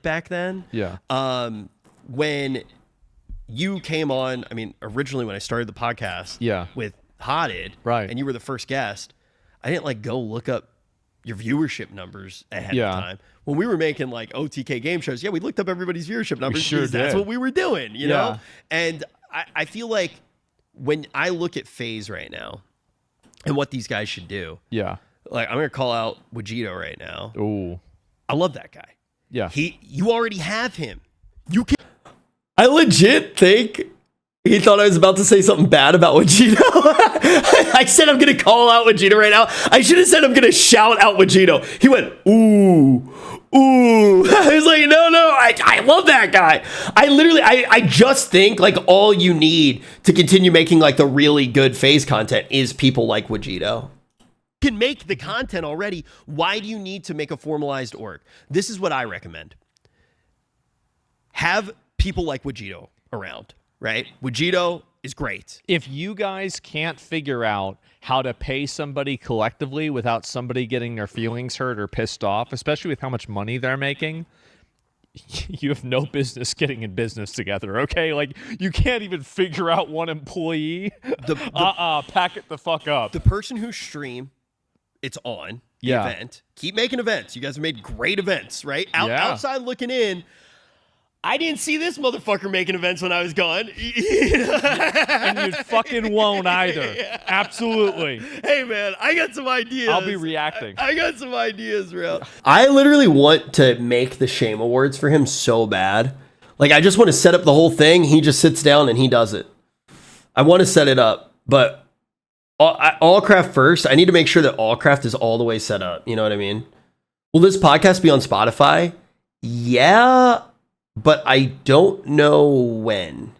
back then. Yeah. When you came on, I mean, originally when I started the podcast with Hotted, right, and you were the first guest, I didn't like go look up your viewership numbers ahead of time. When we were making like OTK game shows, we looked up everybody's viewership numbers. Sure because that's what we were doing, you know? And I feel like when I look at FaZe right now and what these guys should do, like I'm going to call out Wajito right now. Ooh. I love that guy. Yeah. You already have him. You can. I legit think he thought I was about to say something bad about Wajito. I said I'm going to call out Wajito right now. I should have said I'm going to shout out Wajito. He went, ooh. I was like, no, I love that guy. I just think like all you need to continue making like the really good FaZe content is people like Wajito. You can make the content already. Why do you need to make a formalized org? This is what I recommend. Have people like Wajito around, right? Wajito is great. If you guys can't figure out how to pay somebody collectively without somebody getting their feelings hurt or pissed off, especially with how much money they're making, you have no business getting in business together, okay? Like, you can't even figure out one employee. Pack it the fuck up. The person who stream, it's on the event. Keep making events. You guys have made great events, right? Outside looking in, I didn't see this motherfucker making events when I was gone. And you fucking won't either. Absolutely. Hey, man, I got some ideas. I'll be reacting. I got some ideas, bro. I literally want to make the Shame Awards for him so bad. Like, I just want to set up the whole thing. He just sits down and he does it. I want to set it up, but Allcraft first. I need to make sure that Allcraft is all the way set up. You know what I mean? Will this podcast be on Spotify? Yeah. But I don't know when.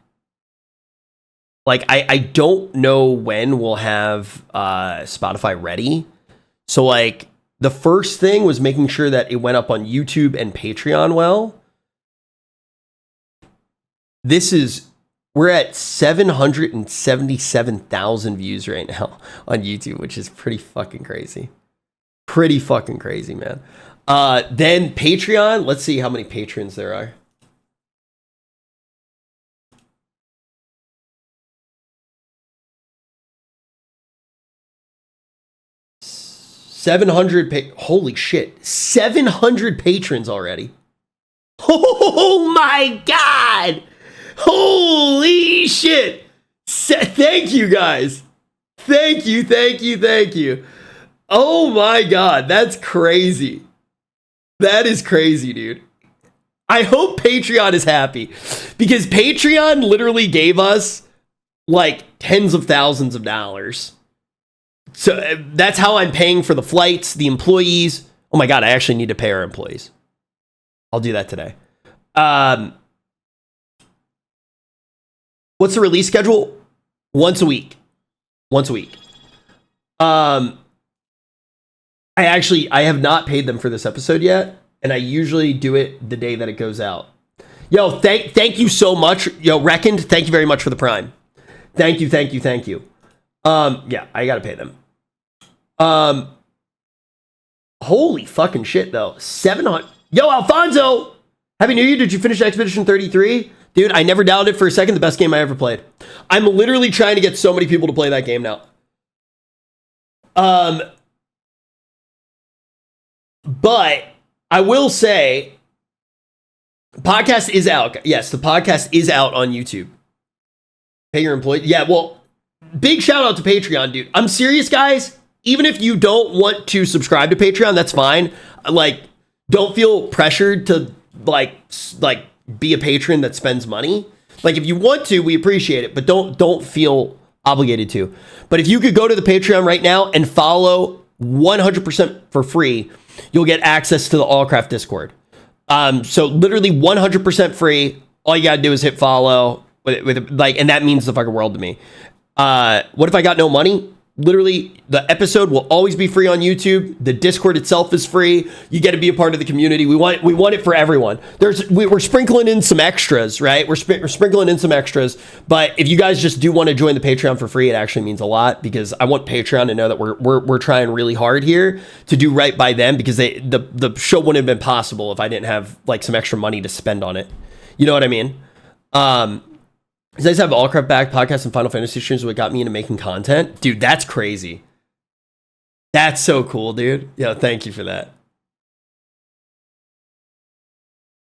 Like, I don't know when we'll have Spotify ready. So, like, the first thing was making sure that it went up on YouTube and Patreon well. We're at 777,000 views right now on YouTube, which is pretty fucking crazy. Pretty fucking crazy, man. Then Patreon, let's see how many patrons there are. 700 holy shit, 700 patrons already. Oh my god, holy shit. Thank you guys, thank you. Oh my god, that's crazy. That is crazy, dude. I hope Patreon is happy, because Patreon literally gave us like tens of thousands of dollars. So that's how I'm paying for the flights, the employees. Oh my god, I actually need to pay our employees. I'll do that today. What's the release schedule? Once a week. I have not paid them for this episode yet, and I usually do it the day that it goes out. Yo, thank you so much. Yo, Reckoned, thank you very much for the Prime. Thank you. Yeah, I gotta pay them. Holy fucking shit, though. 700. Yo, Alfonso! Happy New Year. Did you finish Expedition 33? Dude, I never doubted it for a second. The best game I ever played. I'm literally trying to get so many people to play that game now. But I will say, podcast is out. Yes, the podcast is out on YouTube. Pay your employee. Yeah, well, big shout out to Patreon, dude. I'm serious, guys. Even if you don't want to subscribe to Patreon, that's fine. Like, don't feel pressured to like be a patron that spends money. Like, if you want to, we appreciate it, but don't feel obligated to. But if you could go to the Patreon right now and follow 100% for free, you'll get access to the Allcraft Discord. So literally 100% free. All you gotta do is hit follow with and that means the fucking world to me. What if I got no money? Literally, the episode will always be free on YouTube. The Discord itself is free. You get to be a part of the community. We want it for everyone. We're sprinkling in some extras, right? We're sprinkling in some extras. But if you guys just do want to join the Patreon for free, it actually means a lot, because I want Patreon to know that we're trying really hard here to do right by them, because the show wouldn't have been possible if I didn't have like some extra money to spend on it. You know what I mean? You guys have Allcraft back, podcast, and Final Fantasy streams, what got me into making content. Dude, that's crazy. That's so cool, dude. Yo, thank you for that.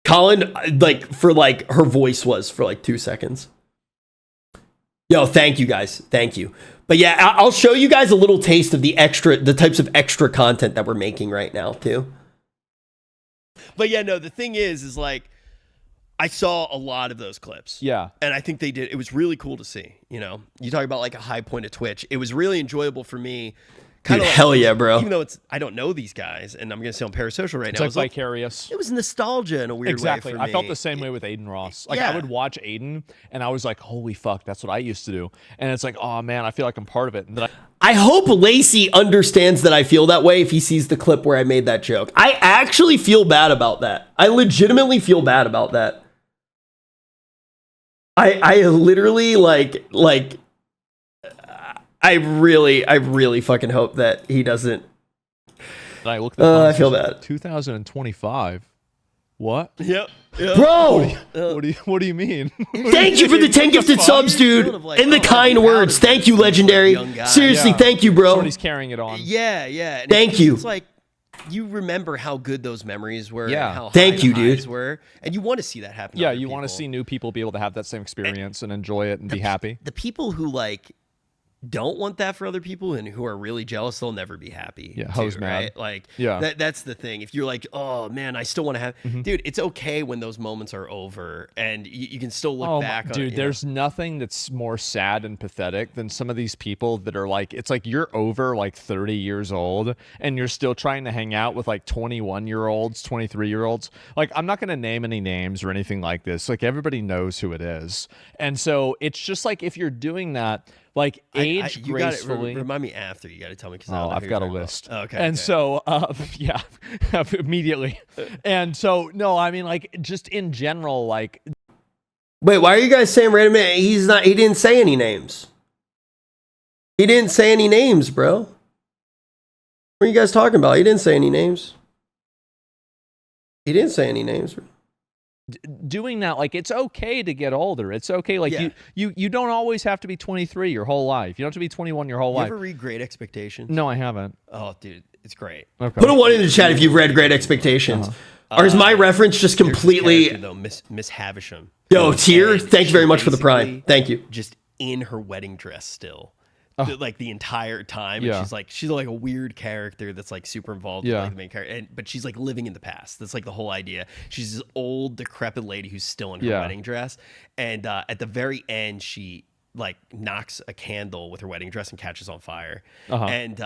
Colin, her voice was for like 2 seconds. Yo, thank you guys. Thank you. But yeah, I'll show you guys a little taste of the types of extra content that we're making right now, too. But yeah, no, the thing is like, I saw a lot of those clips. Yeah. And I think it was really cool to see, you know. You talk about like a high point of Twitch. It was really enjoyable for me. Dude, like, hell yeah, bro. Even though I don't know these guys, and I'm going to say on Parasocial right now. It's like vicarious. It was nostalgia in a weird way for me. I felt the same way with Aiden Ross. Like, I would watch Aiden, and I was like, holy fuck, that's what I used to do. And it's like, oh man, I feel like I'm part of it. And then I hope Lacey understands that I feel that way if he sees the clip where I made that joke. I actually feel bad about that. I legitimately feel bad about that. I literally I really fucking hope that he doesn't. I looked. I feel bad. 2025. What? Yep. Bro, what do you mean? Thank you for the 10 gifted subs, dude, and the kind words. Thank you, Legendary. Seriously, thank you, bro. Somebody's carrying it on. Yeah. Thank you. It's like, you remember how good those memories were. Yeah. And how Thank you, high the dude. highs were, and you want to see that happen. Yeah, you want to see new people be able to have that same experience and enjoy it and be happy. The people who like don't want that for other people and who are really jealous, they'll never be happy. Yeah, hose mad. Right? Like, yeah, that's the thing. If you're like, oh man, I still want to have, dude, it's okay when those moments are over and you can still look back. Dude, there's nothing that's more sad and pathetic than some of these people that are like, it's like you're over like 30 years old and you're still trying to hang out with like 21-year-olds, 23-year-olds. Like, I'm not going to name any names or anything like this. Like, everybody knows who it is. And so it's just like, if you're doing that, like, age you gracefully. Remind me after. You got to tell me, because I've got a list. Oh, okay. And so, yeah, immediately. And so, no, I mean, like, just in general, like. Wait, why are you guys saying random? He didn't say any names. He didn't say any names, bro. What are you guys talking about? He didn't say any names. He didn't say any names. Doing that, like, it's okay to get older. It's okay. Like, you don't always have to be 23 your whole life. You don't have to be 21 your whole life. You ever read Great Expectations? No, I haven't. Oh, dude, it's great. Okay. Put a 1 in the chat if you've read Great Expectations. Or is my reference just completely... though, Miss Havisham. Yo, Tier, thank you very much for the prime. Thank you. Just in her wedding dress still. Like the entire time. Yeah. And she's like a weird character that's like super involved with like the main character. But she's like living in the past. That's like the whole idea. She's this old, decrepit lady who's still in her wedding dress. And at the very end, she like knocks a candle with her wedding dress and catches on fire. And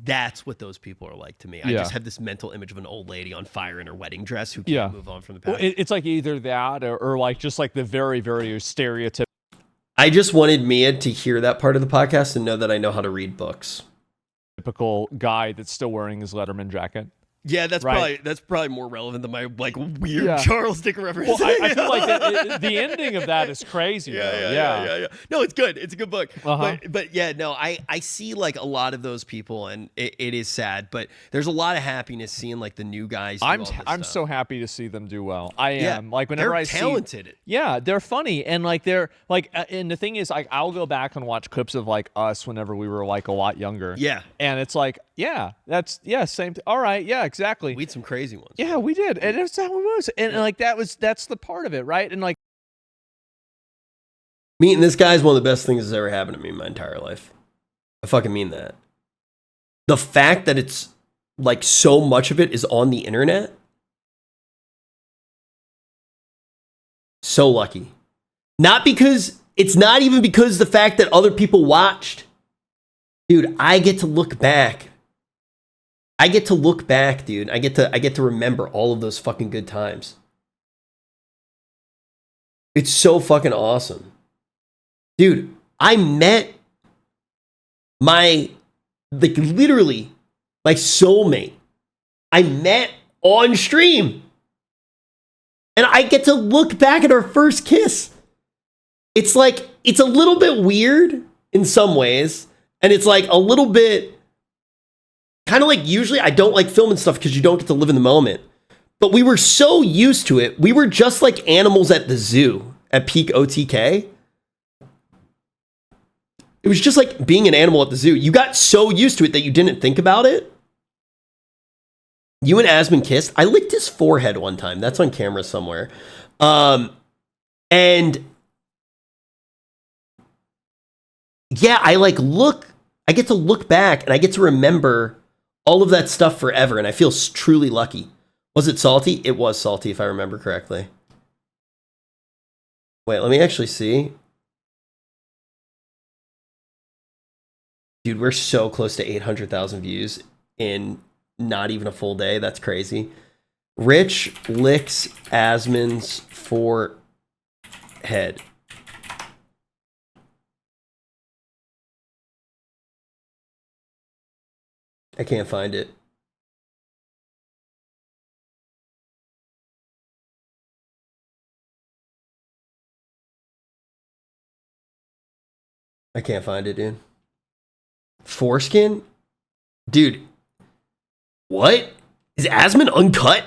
that's what those people are like to me. I just have this mental image of an old lady on fire in her wedding dress who can't move on from the past. Well, it's like either that or like just like the very, very stereotypical. I just wanted Mia to hear that part of the podcast and know that I know how to read books. Typical guy that's still wearing his Letterman jacket. Yeah, that's probably more relevant than my like weird Charles Dickens reference. Well, I feel like the ending of that is crazy. Yeah. No, it's good. It's a good book. But yeah, no, I see like a lot of those people, and it is sad, but there's a lot of happiness seeing like the new guys. I'm so happy to see them do well. I am like whenever they're talented. They're funny, and like they're like, and the thing is, like, I'll go back and watch clips of like us whenever we were like a lot younger. Yeah, and it's like, same. All right, exactly. We had some crazy ones. Yeah, we did. And that's how it was. And like that's the part of it, right? And like meeting this guy is one of the best things that's ever happened to me in my entire life. I fucking mean that. The fact that it's like so much of it is on the internet. So lucky. Not even because the fact that other people watched. Dude, I get to look back. Dude. I get to remember all of those fucking good times. It's so fucking awesome. Dude, I met literally, my soulmate, I met on stream. And I get to look back at our first kiss. It's like, it's a little bit weird in some ways. And it's like a little bit, kind of like, usually I don't like filming stuff because you don't get to live in the moment. But we were so used to it. We were just like animals at the zoo at peak OTK. It was just like being an animal at the zoo. You got so used to it that you didn't think about it. You and Asmund kissed. I licked his forehead one time. That's on camera somewhere. And yeah, I get to look back and I get to remember all of that stuff forever. And I feel truly lucky. Was it salty? It was salty, if I remember correctly. Wait, let me actually see. Dude, we're so close to 800,000 views in not even a full day. That's crazy. Rich licks Asmund's forehead. I can't find it. I can't find it, dude. Foreskin? Dude. What? Is Asmund uncut?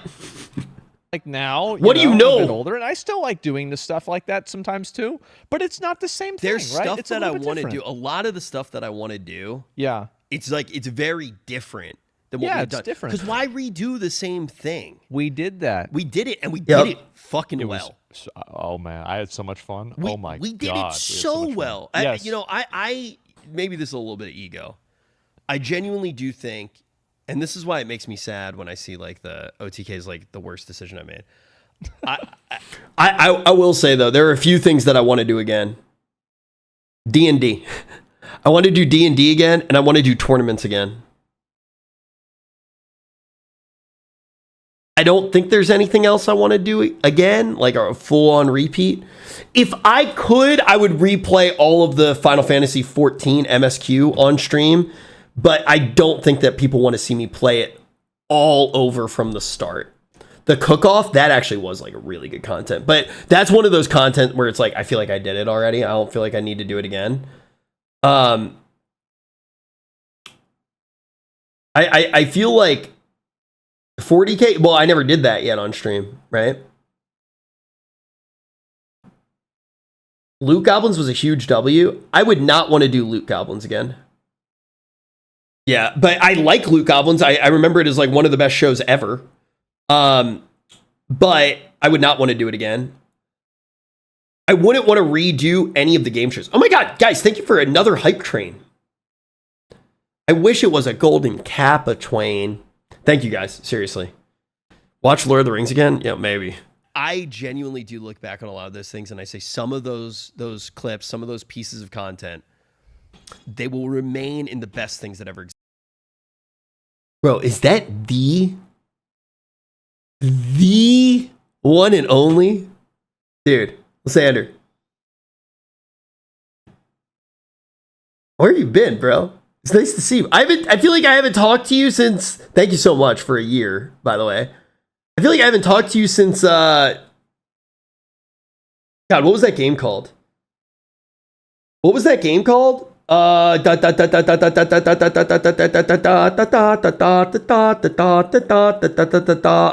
Like now, what do you know? I'm a bit older, and I still like doing the stuff like that sometimes too. But it's not the same thing. There's right? stuff It's that I want to do. A lot of the stuff that I want to do. Yeah. It's like it's very different than what Yeah, we've it's done. different. Because why redo the same thing? We did that. We did it, and we did it fucking well. Oh man, I had so much fun. We, oh my god, we did it so well. Yes. I maybe this is a little bit of ego. I genuinely do think, and this is why it makes me sad when I see like the OTK is like the worst decision I made. I will say though, there are a few things that I want to do again. D&D. I want to do D&D again, and I want to do tournaments again. I don't think there's anything else I want to do again, like a full-on repeat. If I could, I would replay all of the Final Fantasy XIV MSQ on stream, but I don't think that people want to see me play it all over from the start. The cook-off, that actually was like a really good content, but that's one of those content where it's like, I feel like I did it already. I don't feel like I need to do it again. I feel like 40K, well, I never did that yet on stream, right? Loot Goblins was a huge W. I would not want to do Loot Goblins again. Yeah, but I like Loot Goblins. I remember it as like one of the best shows ever. But I would not want to do it again. I wouldn't want to redo any of the game shows. Oh my god, guys, thank you for another hype train. I wish it was a golden Kappa Twain. Thank you guys, seriously. Watch Lord of the Rings again? Yeah, maybe. I genuinely do look back on a lot of those things and I say some of those clips, some of those pieces of content, they will remain in the best things that ever existed. Bro, is that the one and only? Dude, Sander. Where you been, bro? It's nice to see you. I feel like I haven't talked to you since, thank you so much for a year, by the way. I feel like I haven't talked to you since, God, what was that game called? What was that game called? The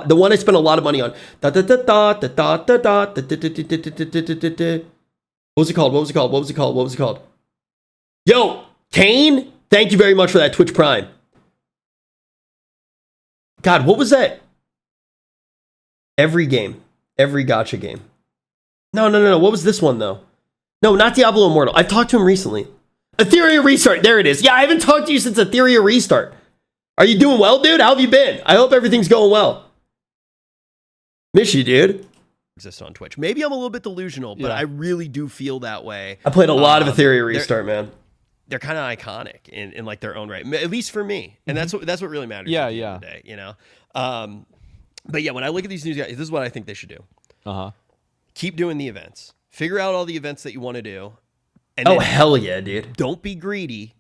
one I spent a lot of money on. What was it called? What was it called? What was it called? What was it called? Yo, Kane? Thank you very much for that Twitch Prime. God, what was that? Every game. Every gacha game. No. What was this one, though? No, not Diablo Immortal. I've talked to him recently. Etheria Restart. There it is. Yeah, I haven't talked to you since Etheria Restart. Are you doing well, dude? How have you been? I hope everything's going well. Miss you, dude. Exist on Twitch. Maybe I'm a little bit delusional, but I really do feel that way. I played a lot of Etheria Restart, man. They're kind of iconic in like their own right, at least for me, and that's what really matters. Yeah, at the end of the day, you know. But yeah, when I look at these news guys, this is what I think they should do. Keep doing the events. Figure out all the events that you want to do. And oh hell yeah, dude! Don't be greedy.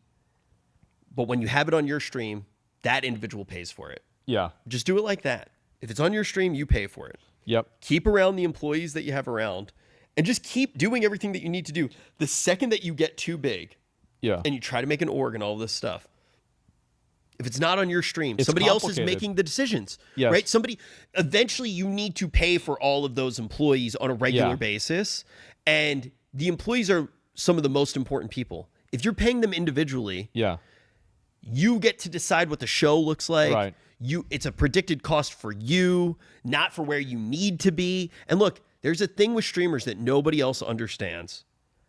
But when you have it on your stream, that individual pays for it. Yeah. Just do it like that. If it's on your stream, you pay for it. Yep. Keep around the employees that you have around and just keep doing everything that you need to do. The second that you get too big and you try to make an org and all this stuff, if it's not on your stream, somebody else is making the decisions, right? Eventually you need to pay for all of those employees on a regular basis. And the employees are some of the most important people. If you're paying them individually, you get to decide what the show looks like. Right. It's a predicted cost for you, not for where you need to be. And look, there's a thing with streamers that nobody else understands.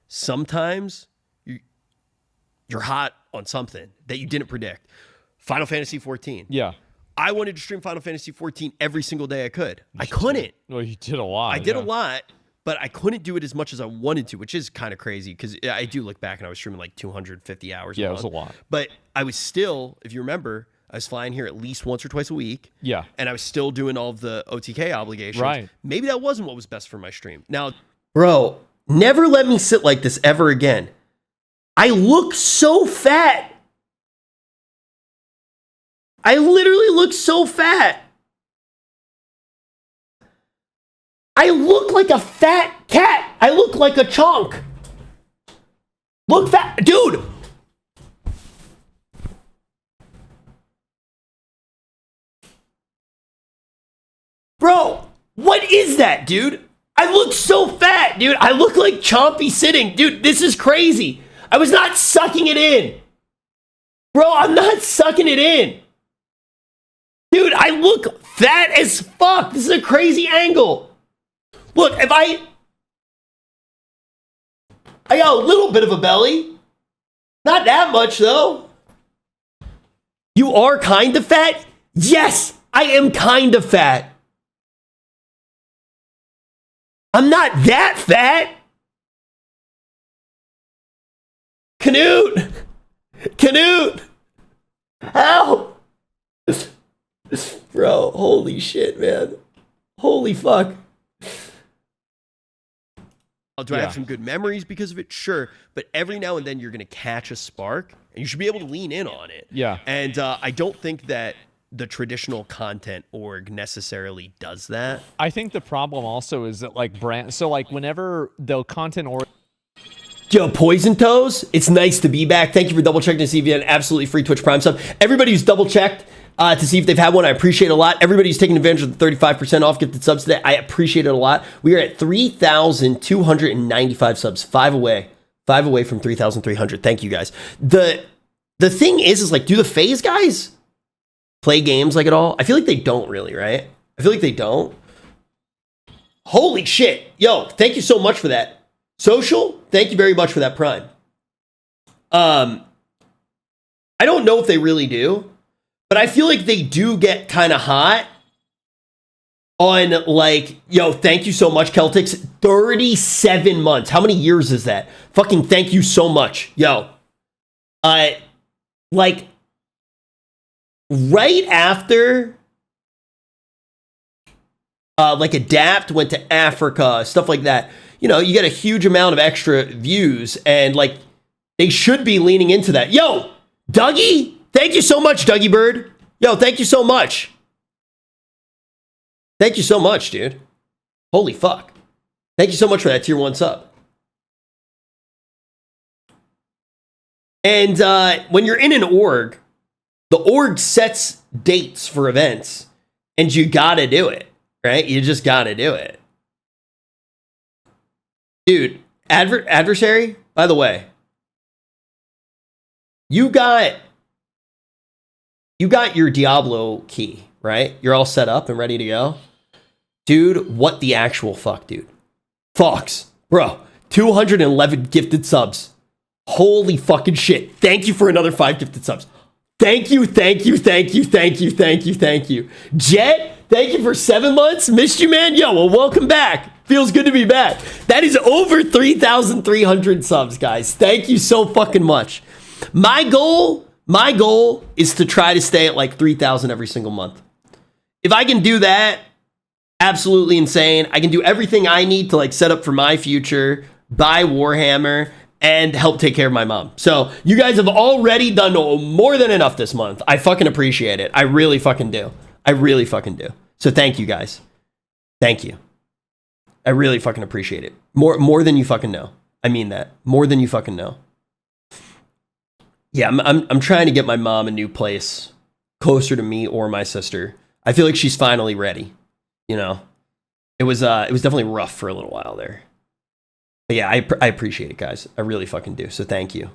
Sometimes you're hot on something that you didn't predict. Final Fantasy 14. Yeah. I wanted to stream Final Fantasy 14 every single day I could. I couldn't. Well, you did a lot. I did a lot, but I couldn't do it as much as I wanted to, which is kind of crazy because I do look back and I was streaming like 250 hours a month. It was a lot. But I was still, if you remember, I was flying here at least once or twice a week. Yeah. And I was still doing all of the OTK obligations. Right. Maybe that wasn't what was best for my stream. Now, Bro, never let me sit like this ever again. I look so fat. I literally look so fat. I look like a fat cat. I look like a chunk. Look fat. Dude. Bro, what is that, dude? I look so fat, dude. I look like Chompy sitting. Dude, this is crazy. I was not sucking it in. Bro, I'm not sucking it in. Dude, I look fat as fuck. This is a crazy angle. Look, if I got a little bit of a belly. Not that much, though. You are kind of fat? Yes, I am kind of fat. I'm not that fat. Canute. Help. Bro, holy shit, man. Holy fuck. Do I have some good memories because of it? Sure. But every now and then you're going to catch a spark and you should be able to lean in on it. Yeah. And I don't think that the traditional content org necessarily does that. I think the problem also is that like whenever the content org. Yo, Poison Toes, it's nice to be back. Thank you for double checking to see if you had an absolutely free Twitch Prime sub. Everybody who's double checked to see if they've had one, I appreciate it a lot. Everybody who's taking advantage of the 35% off gifted subs today, I appreciate it a lot. We are at 3,295 subs, 5 away from 3,300. Thank you guys. The thing is like, do the FaZe guys play games like at all? I feel like they don't really, right? I feel like they don't. Holy shit. Yo, thank you so much for that. Social, thank you very much for that Prime. I don't know if they really do, but I feel like they do get kind of hot on like, yo, thank you so much, Celtics. 37 months. How many years is that? Fucking thank you so much. Yo. Like, right after like Adapt went to Africa, stuff like that, you know, you get a huge amount of extra views and like they should be leaning into that. Yo, Dougie, thank you so much, Dougie Bird. Yo, thank you so much. Thank you so much, dude. Holy fuck. Thank you so much for that tier 1 sub. And when you're in an org, the org sets dates for events and you gotta do it, right? You just gotta do it. Dude, adversary, by the way, you got your Diablo key, right? You're all set up and ready to go. Dude, what the actual fuck, dude? Fox, bro, 211 gifted subs. Holy fucking shit. Thank you for another 5 gifted subs. Thank you. Jet, thank you for 7 months. Missed you, man. Yo, well, welcome back. Feels good to be back. That is over 3,300 subs, guys. Thank you so fucking much. My goal is to try to stay at like 3,000 every single month. If I can do that, absolutely insane. I can do everything I need to like set up for my future, buy Warhammer, and help take care of my mom. So you guys have already done more than enough this month. I fucking appreciate it. I really fucking do. I really fucking do. So thank you guys. Thank you. I really fucking appreciate it. More than you fucking know. I mean that. More than you fucking know. Yeah, I'm trying to get my mom a new place closer to me or my sister. I feel like she's finally ready. You know, it was definitely rough for a little while there. But yeah, I appreciate it, guys. I really fucking do. So thank you.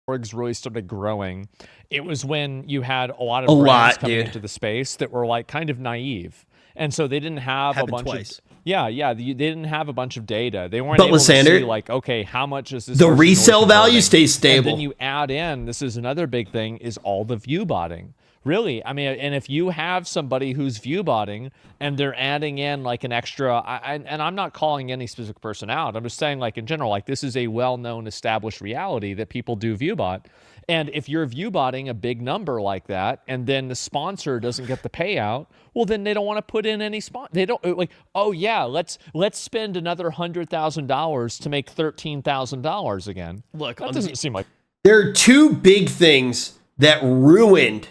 Orgs really started growing. It was when you had a lot of brands coming into the space that were like kind of naive. And so they didn't have a bunch of they didn't have a bunch of data. They weren't able to see like, okay, how much is this? The resale value stays stable. And then you add in, this is another big thing, is all the view botting. Really, I mean, and if you have somebody who's view botting and they're adding in like an extra, and I'm not calling any specific person out, I'm just saying like in general, like this is a well-known established reality that people do view bot. And if you're view botting a big number like that, and then the sponsor doesn't get the payout, well, then they don't want to put in any They don't like, oh yeah, let's spend another $100,000 to make $13,000 again. Look, that doesn't seem like. There are two big things that ruined,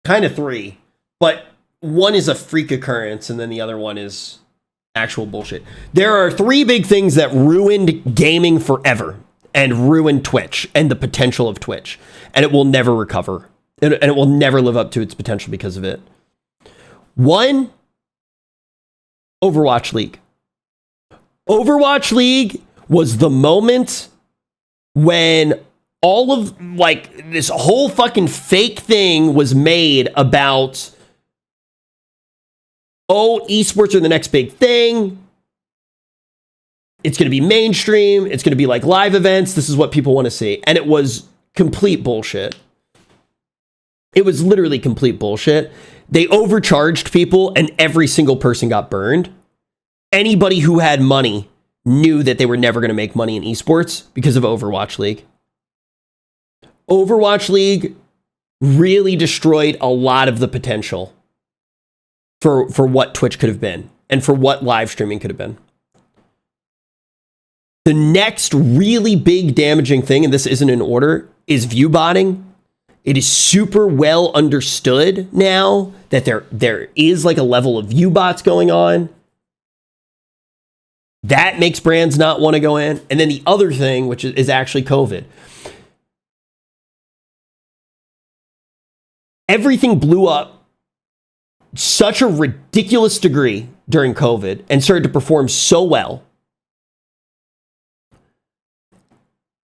kind of three, but one is a freak occurrence, and then the other one is actual bullshit. There are three big things that ruined gaming forever. And ruin Twitch and the potential of Twitch. And it will never recover. And it will never live up to its potential because of it. One, Overwatch League. Overwatch League was the moment when all of, like, this whole fucking fake thing was made about, oh, esports are the next big thing. It's going to be mainstream. It's going to be like live events. This is what people want to see. And it was complete bullshit. It was literally complete bullshit. They overcharged people and every single person got burned. Anybody who had money knew that they were never going to make money in esports because of Overwatch League. Overwatch League really destroyed a lot of the potential for what Twitch could have been and for what live streaming could have been. The next really big damaging thing, and this isn't in order, is view botting. It is super well understood now that there is like a level of view bots going on. That makes brands not want to go in. And then the other thing, which is actually COVID. Everything blew up such a ridiculous degree during COVID and started to perform so well.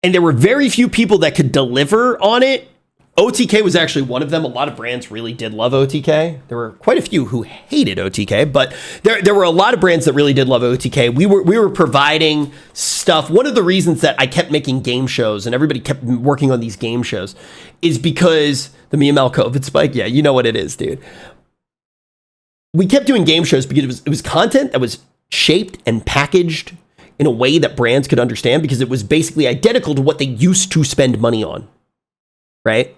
And there were very few people that could deliver on it. OTK was actually one of them. A lot of brands really did love OTK. There were quite a few who hated OTK, but there were a lot of brands that really did love OTK. We were providing stuff. One of the reasons that I kept making game shows and everybody kept working on these game shows is because the ML COVID spike. Yeah, you know what it is, dude. We kept doing game shows because it was content that was shaped and packaged in a way that brands could understand because it was basically identical to what they used to spend money on, right?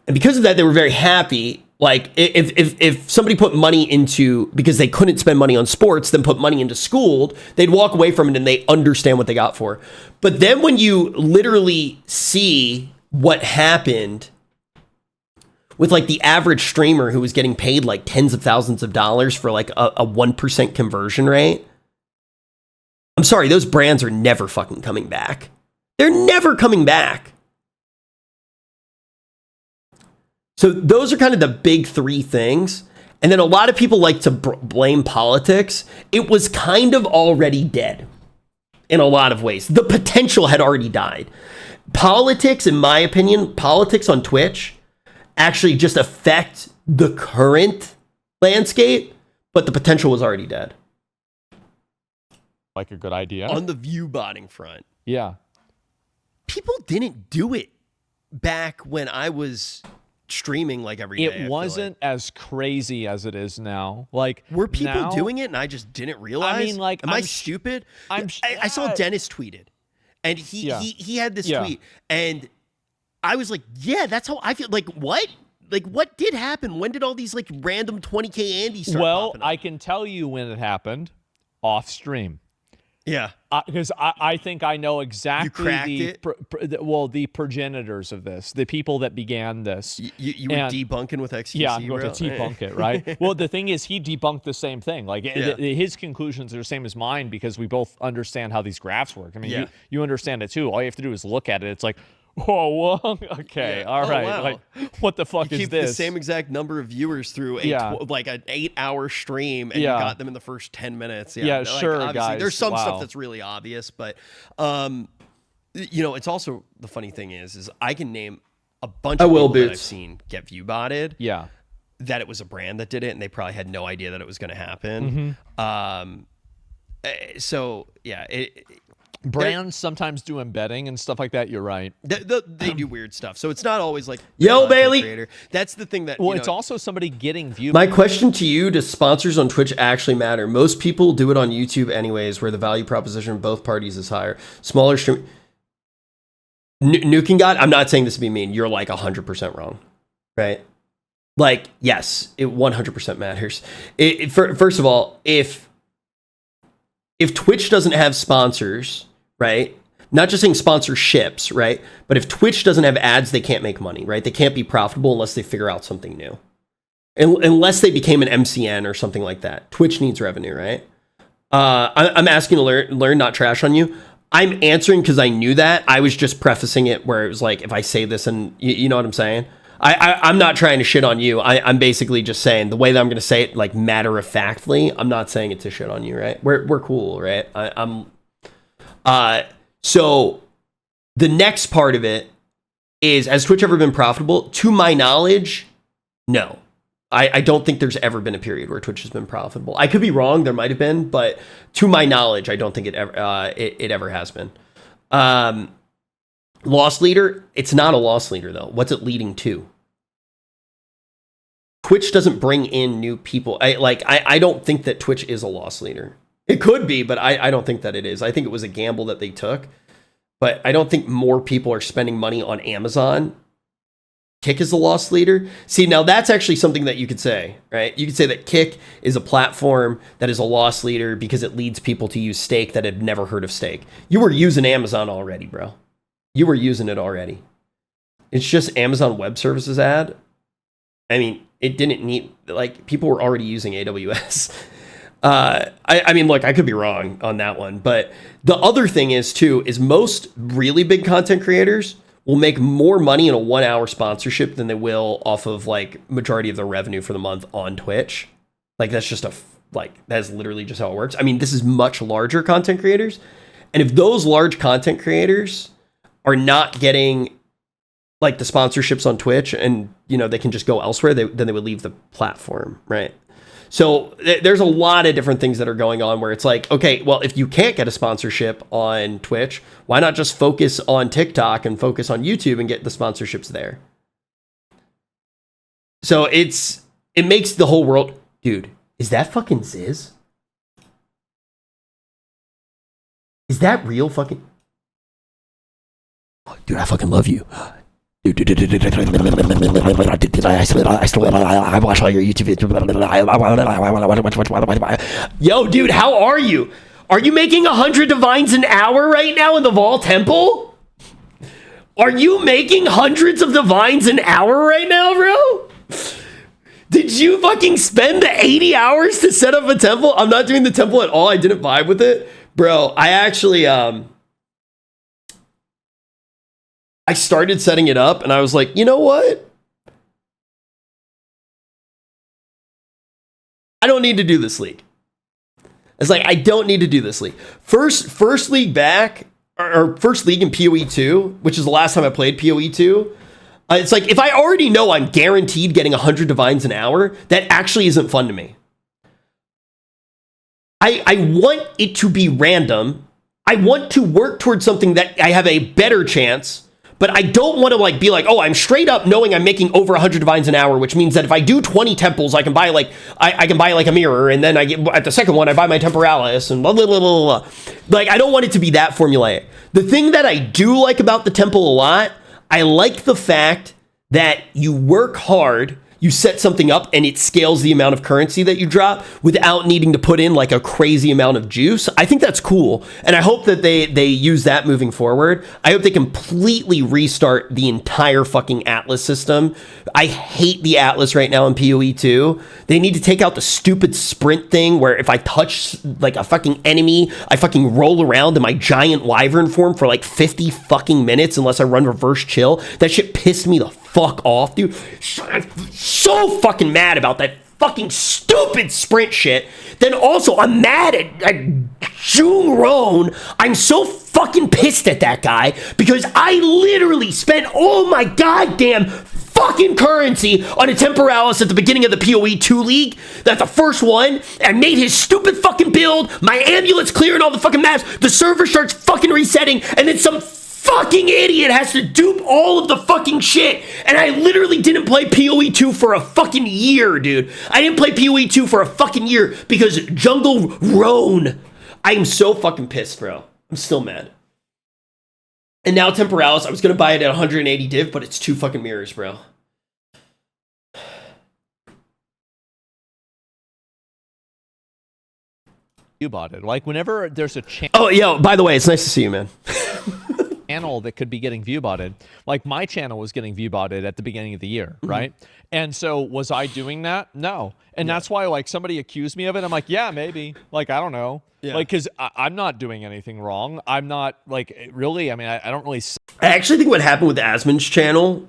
And because of that, they were very happy. Like, if somebody put money into, because they couldn't spend money on sports, then put money into school, they'd walk away from it and they understand what they got for. But then when you literally see what happened with like the average streamer who was getting paid like tens of thousands of dollars for like a 1% conversion rate. I'm sorry, those brands are never fucking coming back. They're never coming back. So those are kind of the big three things. And then a lot of people like to blame politics. It was kind of already dead in a lot of ways. The potential had already died. Politics, in my opinion, politics on Twitch actually just affect the current landscape, but the potential was already dead. Like a good idea. On the view botting front. Yeah. People didn't do it back when I was streaming like every day. It wasn't as crazy as it is now. Like, were people now, doing it and I just didn't realize? I mean, like, am I stupid? I saw Dennis tweeted, and he had this tweet, and I was like, yeah, that's how I feel. Like, what? Like, what did happen? When did all these like random 20K Andy start popping up? I can tell you when it happened. off stream. Yeah. Because I think I know exactly the progenitors of this, the people that began this. You were debunking with XQC, Yeah, I'm going to debunk it, right? Well, the thing is, he debunked the same thing. Like, his conclusions are the same as mine because we both understand how these graphs work. I mean, you understand it too. All you have to do is look at it. It's like, oh, well, okay, all right. Wow. Like, what the fuck you is keep this? the same exact number of viewers through an 8-hour stream, and you got them in the first 10 minutes. Yeah, sure, guys. There's some stuff that's really obvious, but it's also the funny thing is I can name a bunch of people that I've seen get view-botted. Yeah, that it was a brand that did it, and they probably had no idea that it was going to happen. So yeah, brands sometimes do embedding and stuff like that. You're right. They do weird stuff. So it's not always like Yo, Bailey. Creator. That's the thing that. Well, it's also somebody getting views. My question to you: does sponsors on Twitch actually matter? Most people do it on YouTube anyways, where the value proposition of both parties is higher. Smaller stream. Nuking God. I'm not saying this to be mean. You're like 100% wrong, right? Like, yes, it 100% matters. First of all, if Twitch doesn't have sponsors, right? Not just saying sponsorships, right? But if Twitch doesn't have ads, they can't make money, right? They can't be profitable unless they figure out something new. Unless they became an MCN or something like that. Twitch needs revenue, right? I'm asking to learn, not trash on you. I'm answering because I knew that. I was just prefacing it where it was like, if I say this and you know what I'm saying? I'm not trying to shit on you. I'm basically just saying the way that I'm going to say it, like matter-of-factly, I'm not saying it to shit on you, right? We're cool, right? So the next part of it is, has Twitch ever been profitable? To my knowledge, no. I don't think there's ever been a period where Twitch has been profitable. I could be wrong. There might have been, but to my knowledge, I don't think it ever has been. Loss leader, it's not a loss leader though. What's it leading to? Twitch doesn't bring in new people. I don't think that Twitch is a loss leader. It could be, but I don't think that it is. I think it was a gamble that they took, but I don't think more people are spending money on Amazon. Kick is a loss leader. See, now that's actually something that you could say, right? You could say that Kick is a platform that is a loss leader because it leads people to use Stake that had never heard of Stake. You were using Amazon already, bro. You were using it already. It's just Amazon Web Services ad. I mean, it didn't need, like, people were already using AWS. I mean, look, I could be wrong on that one. But the other thing is, too, is most really big content creators will make more money in a 1 hour sponsorship than they will off of, like, majority of their revenue for the month on Twitch. Like, that's just that's literally just how it works. I mean, this is much larger content creators. And if those large content creators are not getting like the sponsorships on Twitch and, you know, they can just go elsewhere, then they would leave the platform, right? So there's a lot of different things that are going on where it's like, okay, well, if you can't get a sponsorship on Twitch, why not just focus on TikTok and focus on YouTube and get the sponsorships there? So it makes the whole world, dude, is that fucking Ziz? Is that real fucking? Dude, I fucking love you. I watch all your YouTube videos. Yo, dude, how are you? Are you making 100 divines an hour right now in the Vol Temple? Are you making hundreds of divines an hour right now, bro? Did you fucking spend the 80 hours to set up a temple? I'm not doing the temple at all. I didn't vibe with it. Bro, I actually, I started setting it up and I was like, you know what? I don't need to do this league. It's like, I don't need to do this league. First league back, or first league in PoE 2, which is the last time I played PoE 2. It's like, if I already know I'm guaranteed getting 100 divines an hour, that actually isn't fun to me. I want it to be random. I want to work towards something that I have a better chance. But I don't want to like be like, oh, I'm straight up knowing I'm making over 100 divines an hour, which means that if I do 20 temples, I can buy like I can buy like a mirror, and then I get at the second one I buy my temporalis and blah blah blah blah blah. Like, I don't want it to be that formulaic. The thing that I do like about the temple a lot, I like the fact that you work hard you set something up and it scales the amount of currency that you drop without needing to put in like a crazy amount of juice. I think that's cool. And I hope that they use that moving forward. I hope they completely restart the entire fucking Atlas system. I hate the Atlas right now in PoE 2. They need to take out the stupid sprint thing where if I touch like a fucking enemy, I fucking roll around in my giant wyvern form for like 50 fucking minutes unless I run reverse chill. That shit pissed me the fuck off, dude. I'm so fucking mad about that fucking stupid sprint shit. Then also, I'm mad at June Roan. I'm so fucking pissed at that guy because I literally spent all my goddamn fucking currency on a Temporalis at the beginning of the PoE 2 league. That's the first one. And made his stupid fucking build. My ambulance clearing all the fucking maps. The server starts fucking resetting. And then some fucking idiot has to dupe all of the fucking shit. And I literally didn't play PoE 2 for a fucking year, dude. I didn't play PoE 2 for a fucking year because Jungle Roan. I am so fucking pissed, bro. I'm still mad. And now Temporalis, I was going to buy it at 180 div, but it's 2 fucking mirrors, bro. You bought it. Like, whenever there's a chance. Oh, yo, by the way, it's nice to see you, man. Channel that could be getting view botted, like my channel was getting view botted at the beginning of the year, right? And so was I doing that? No. And that's why, like, somebody accused me of it. I'm like, yeah, maybe. Like, I don't know. Yeah. Like, because I'm not doing anything wrong. I'm not, like, really, I mean, I don't really. I actually think what happened with Asmon's channel,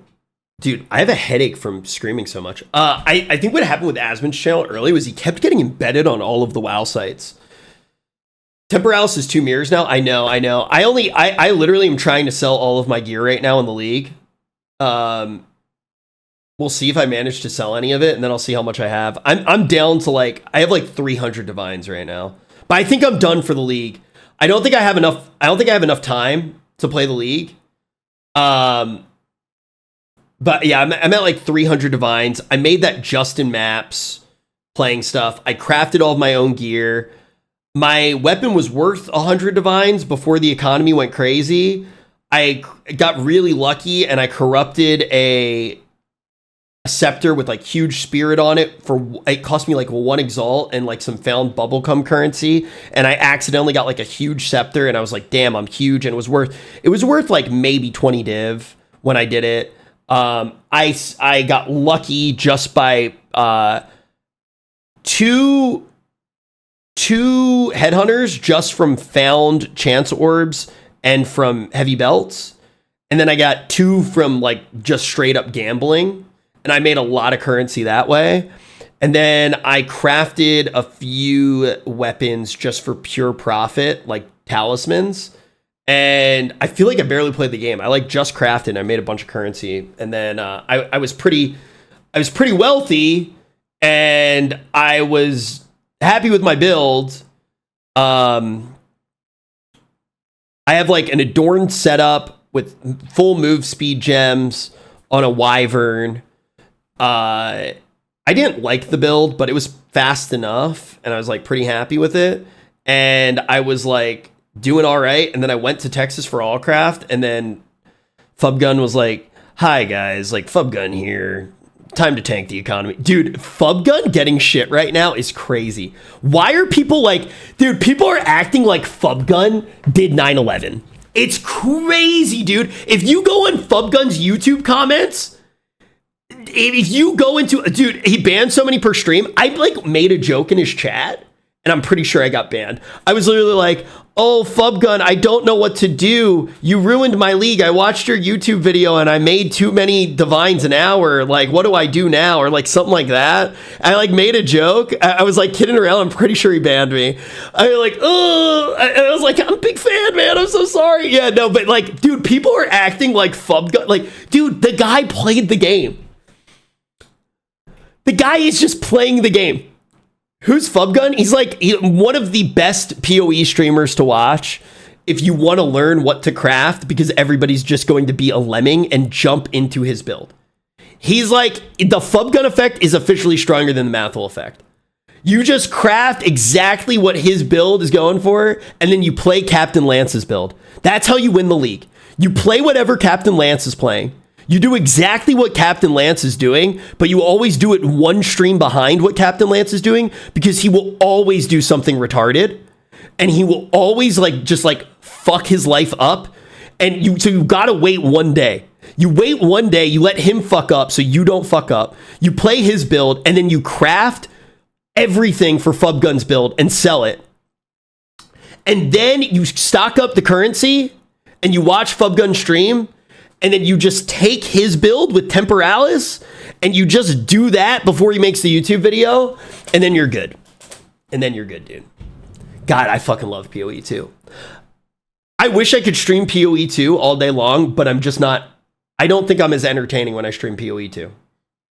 dude, I have a headache from screaming so much. I think what happened with Asmon's channel early was he kept getting embedded on all of the WoW sites. Temporalis is 2 mirrors now. I know. I literally am trying to sell all of my gear right now in the league. We'll see if I manage to sell any of it, and then I'll see how much I have. I'm down to like, I have like 300 divines right now, but I think I'm done for the league. I don't think I have enough time to play the league. But yeah, I'm at like 300 divines. I made that just in maps, playing stuff. I crafted all of my own gear. My weapon was worth 100 divines before the economy went crazy. I got really lucky and I corrupted a scepter with like huge spirit on it. It cost me like 1 exalt and like some found bubblegum currency. And I accidentally got like a huge scepter and I was like, damn, I'm huge. And it was worth like maybe 20 div when I did it. I got lucky just by two headhunters just from found chance orbs and from heavy belts. And then I got 2 from like just straight up gambling. And I made a lot of currency that way. And then I crafted a few weapons just for pure profit, like talismans. And I feel like I barely played the game. I like just crafted and I made a bunch of currency. And then I was pretty wealthy and I was happy with my build. I have like an adorned setup with full move speed gems on a wyvern. I didn't like the build, but it was fast enough and I was like pretty happy with it. And I was like doing all right. And then I went to Texas for Allcraft and then Fubgun was like, hi guys, like Fubgun here. Time to tank the economy. Dude, Fubgun getting shit right now is crazy. Why are people like, dude, people are acting like Fubgun did 9/11. It's crazy, dude. If you go on Fubgun's YouTube comments, if you go into, dude, he banned so many per stream. I like made a joke in his chat and I'm pretty sure I got banned. I was literally like, oh, Fubgun, I don't know what to do. You ruined my league. I watched your YouTube video and I made too many divines an hour. Like, what do I do now? Or like something like that. I like made a joke. I was like kidding around. I'm pretty sure he banned me. I was like, oh, I was like, I'm a big fan, man. I'm so sorry. Yeah, no, but like, dude, people are acting like Fubgun. Like, dude, the guy played the game. The guy is just playing the game. Who's Fubgun? He's like one of the best PoE streamers to watch if you want to learn what to craft because everybody's just going to be a lemming and jump into his build. He's like, the Fubgun effect is officially stronger than the Mathel effect. You just craft exactly what his build is going for, and then you play Captain Lance's build. That's how you win the league. You play whatever Captain Lance is playing. You do exactly what Captain Lance is doing, but you always do it one stream behind what Captain Lance is doing, because he will always do something retarded and he will always just fuck his life up. And so you gotta wait one day. You wait one day, you let him fuck up so you don't fuck up. You play his build, and then you craft everything for Fubgun's build and sell it. And then you stock up the currency and you watch Fubgun stream, and then you just take his build with Temporalis and you just do that before he makes the YouTube video, and then you're good. And then you're good, dude. God, I fucking love PoE 2. I wish I could stream PoE 2 all day long, but I'm just not. I don't think I'm as entertaining when I stream PoE 2.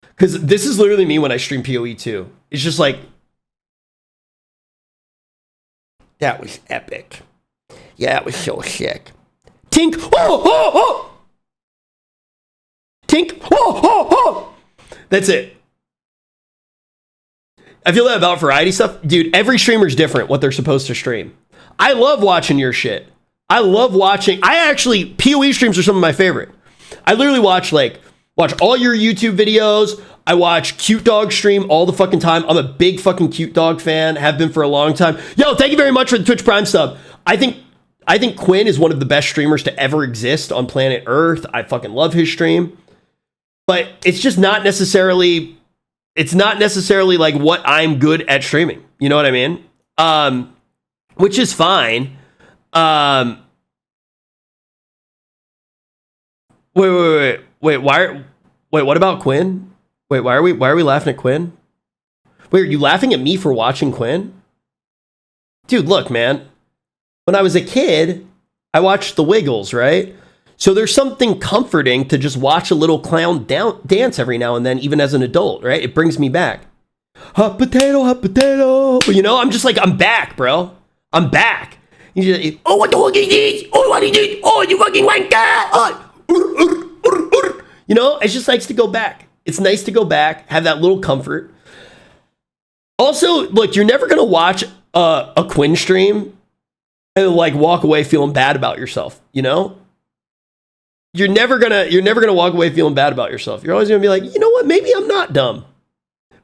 Because this is literally me when I stream PoE 2. It's just like, that was epic. Yeah, that was so sick. Tink, oh, oh, oh! Tink, oh, oh, oh! That's it. I feel that about variety stuff. Dude, every streamer's different what they're supposed to stream. I love watching your shit. I love watching. PoE streams are some of my favorite. I literally watch all your YouTube videos. I watch Cute Dog stream all the fucking time. I'm a big fucking Cute Dog fan. Have been for a long time. Yo, thank you very much for the Twitch Prime sub. I think Quinn is one of the best streamers to ever exist on planet Earth. I fucking love his stream. But it's just not necessarily, like what I'm good at streaming. You know what I mean? Which is fine. Wait, what about Quinn? Wait, why are we laughing at Quinn? Wait, are you laughing at me for watching Quinn? Dude, look, man. When I was a kid, I watched The Wiggles, right? So there's something comforting to just watch a little clown dance every now and then, even as an adult, right? It brings me back. Hot potato, hot potato. You know, I'm just like, I'm back, bro. I'm back. You just, oh, what the fuck is this? Oh, what is this? Oh, you fucking wanker. Oh. You know, it's just nice to go back. It's nice to go back, have that little comfort. Also, look, you're never gonna watch a Quinn stream and walk away feeling bad about yourself. You know, you're never gonna walk away feeling bad about yourself. You're always gonna be like, you know what? Maybe I'm not dumb.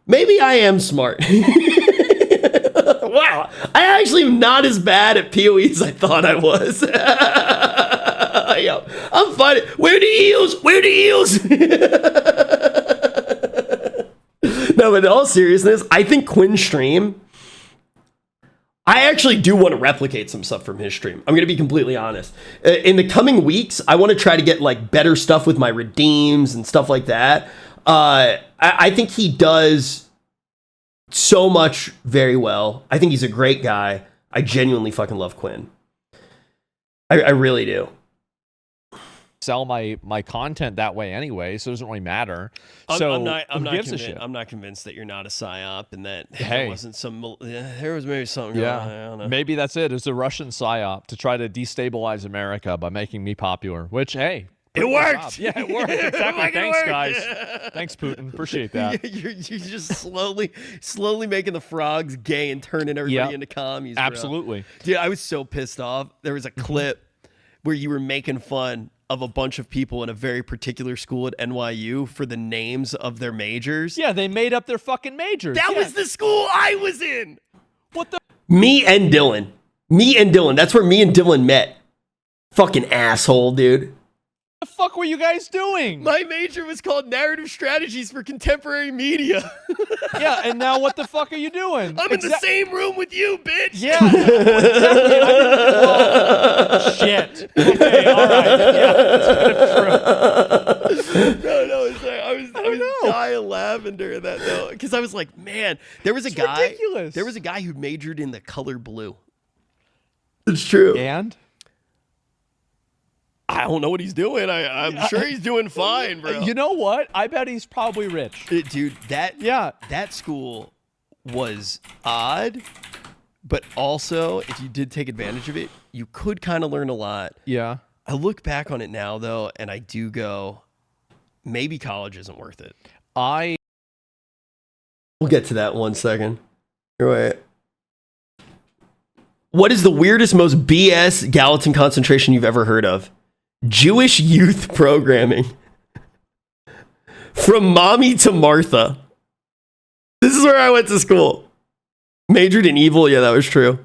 Maybe I am smart. Wow, I actually am not as bad at PoE as I thought I was. Yo, I'm fine. Where the eels? Where the eels? No, but in all seriousness, I think Quinn's stream, I actually do want to replicate some stuff from his stream. I'm going to be completely honest. In the coming weeks, I want to try to get better stuff with my redeems and stuff like that. I think he does so much very well. I think he's a great guy. I genuinely fucking love Quinn. I really do. Sell my content that way anyway, so it doesn't really matter. I'm not convinced that you're not a psyop and that there wasn't there was maybe something going on. I don't know. Maybe that's it. It's a Russian psyop to try to destabilize America by making me popular, which, hey, it worked. Yeah, it worked. Exactly. Thanks, guys. Thanks, Putin. Appreciate that. You're just slowly making the frogs gay and turning everybody into commies. Bro. Absolutely. Dude, I was so pissed off. There was a clip where you were making fun of a bunch of people in a very particular school at NYU for the names of their majors. Yeah, they made up their fucking majors. That was the school I was in. What the? Me and Dylan. That's where me and Dylan met. Fucking asshole, dude. What the fuck were you guys doing? My major was called Narrative Strategies for Contemporary Media. Yeah, and now what the fuck are you doing? I'm in the same room with you, bitch. Yeah. Shit. Okay, all right. Yeah, that's kind of true. No, it's like I was dying laughing during that though, because I was like, man, there was a guy. Ridiculous. There was a guy who majored in the color blue. It's true. And I don't know what he's doing. I'm sure he's doing fine, bro. You know what? I bet he's probably rich. Dude, that school was odd, but also if you did take advantage of it, you could kind of learn a lot. Yeah. I look back on it now though, and I do go, maybe college isn't worth it. We'll get to that in 1 second. Wait. What is the weirdest, most BS Gallatin concentration you've ever heard of? Jewish youth programming. From mommy to Martha. This is where I went to school. Majored in evil. Yeah, that was true.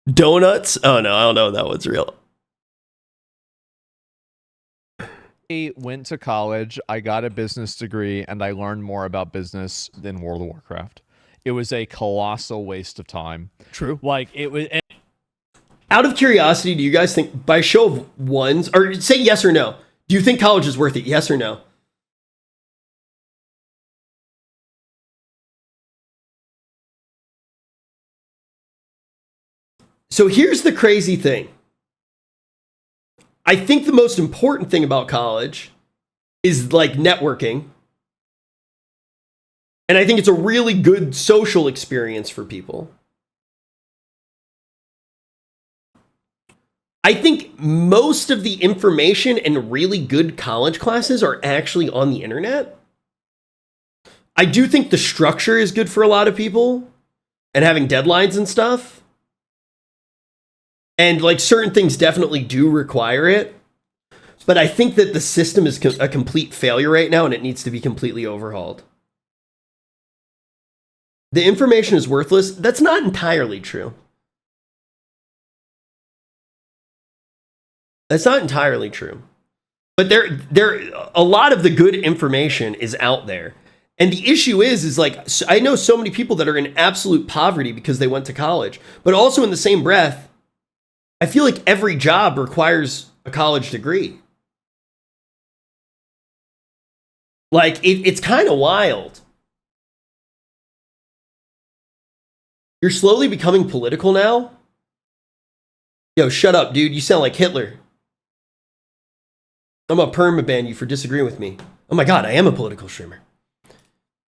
Donuts. Oh, no, I don't know if that one's real. I went to college, I got a business degree, and I learned more about business than World of Warcraft. It was a colossal waste of time. True. Like, it was... Out of curiosity, do you guys think, by show of ones, or say yes or no, do you think college is worth it? Yes or no? So here's the crazy thing. I think the most important thing about college is like networking. And I think it's a really good social experience for people. I think most of the information and really good college classes are actually on the internet. I do think the structure is good for a lot of people and having deadlines and stuff. And like certain things definitely do require it. But I think that the system is a complete failure right now and it needs to be completely overhauled. The information is worthless. That's not entirely true. That's not entirely true. But a lot of the good information is out there. And the issue is like, I know so many people that are in absolute poverty because they went to college. But also in the same breath, I feel like every job requires a college degree. Like, it's kind of wild. You're slowly becoming political now? Yo, shut up, dude. You sound like Hitler. I'm gonna permaban you for disagreeing with me. Oh my god, I am a political streamer.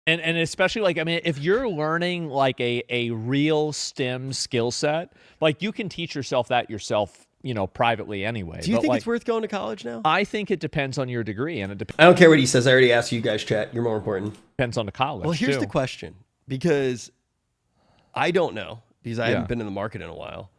And especially, like, I mean, if you're learning, like, a real STEM skill set, like, you can teach yourself that yourself, you know, privately anyway. Do you think like, it's worth going to college now? I think it depends on your degree, and it I don't care what he says. I already asked you guys, chat. You're more important. depends on the college, Well, here's too. the question, because I don't know, because I haven't been in the market in a while.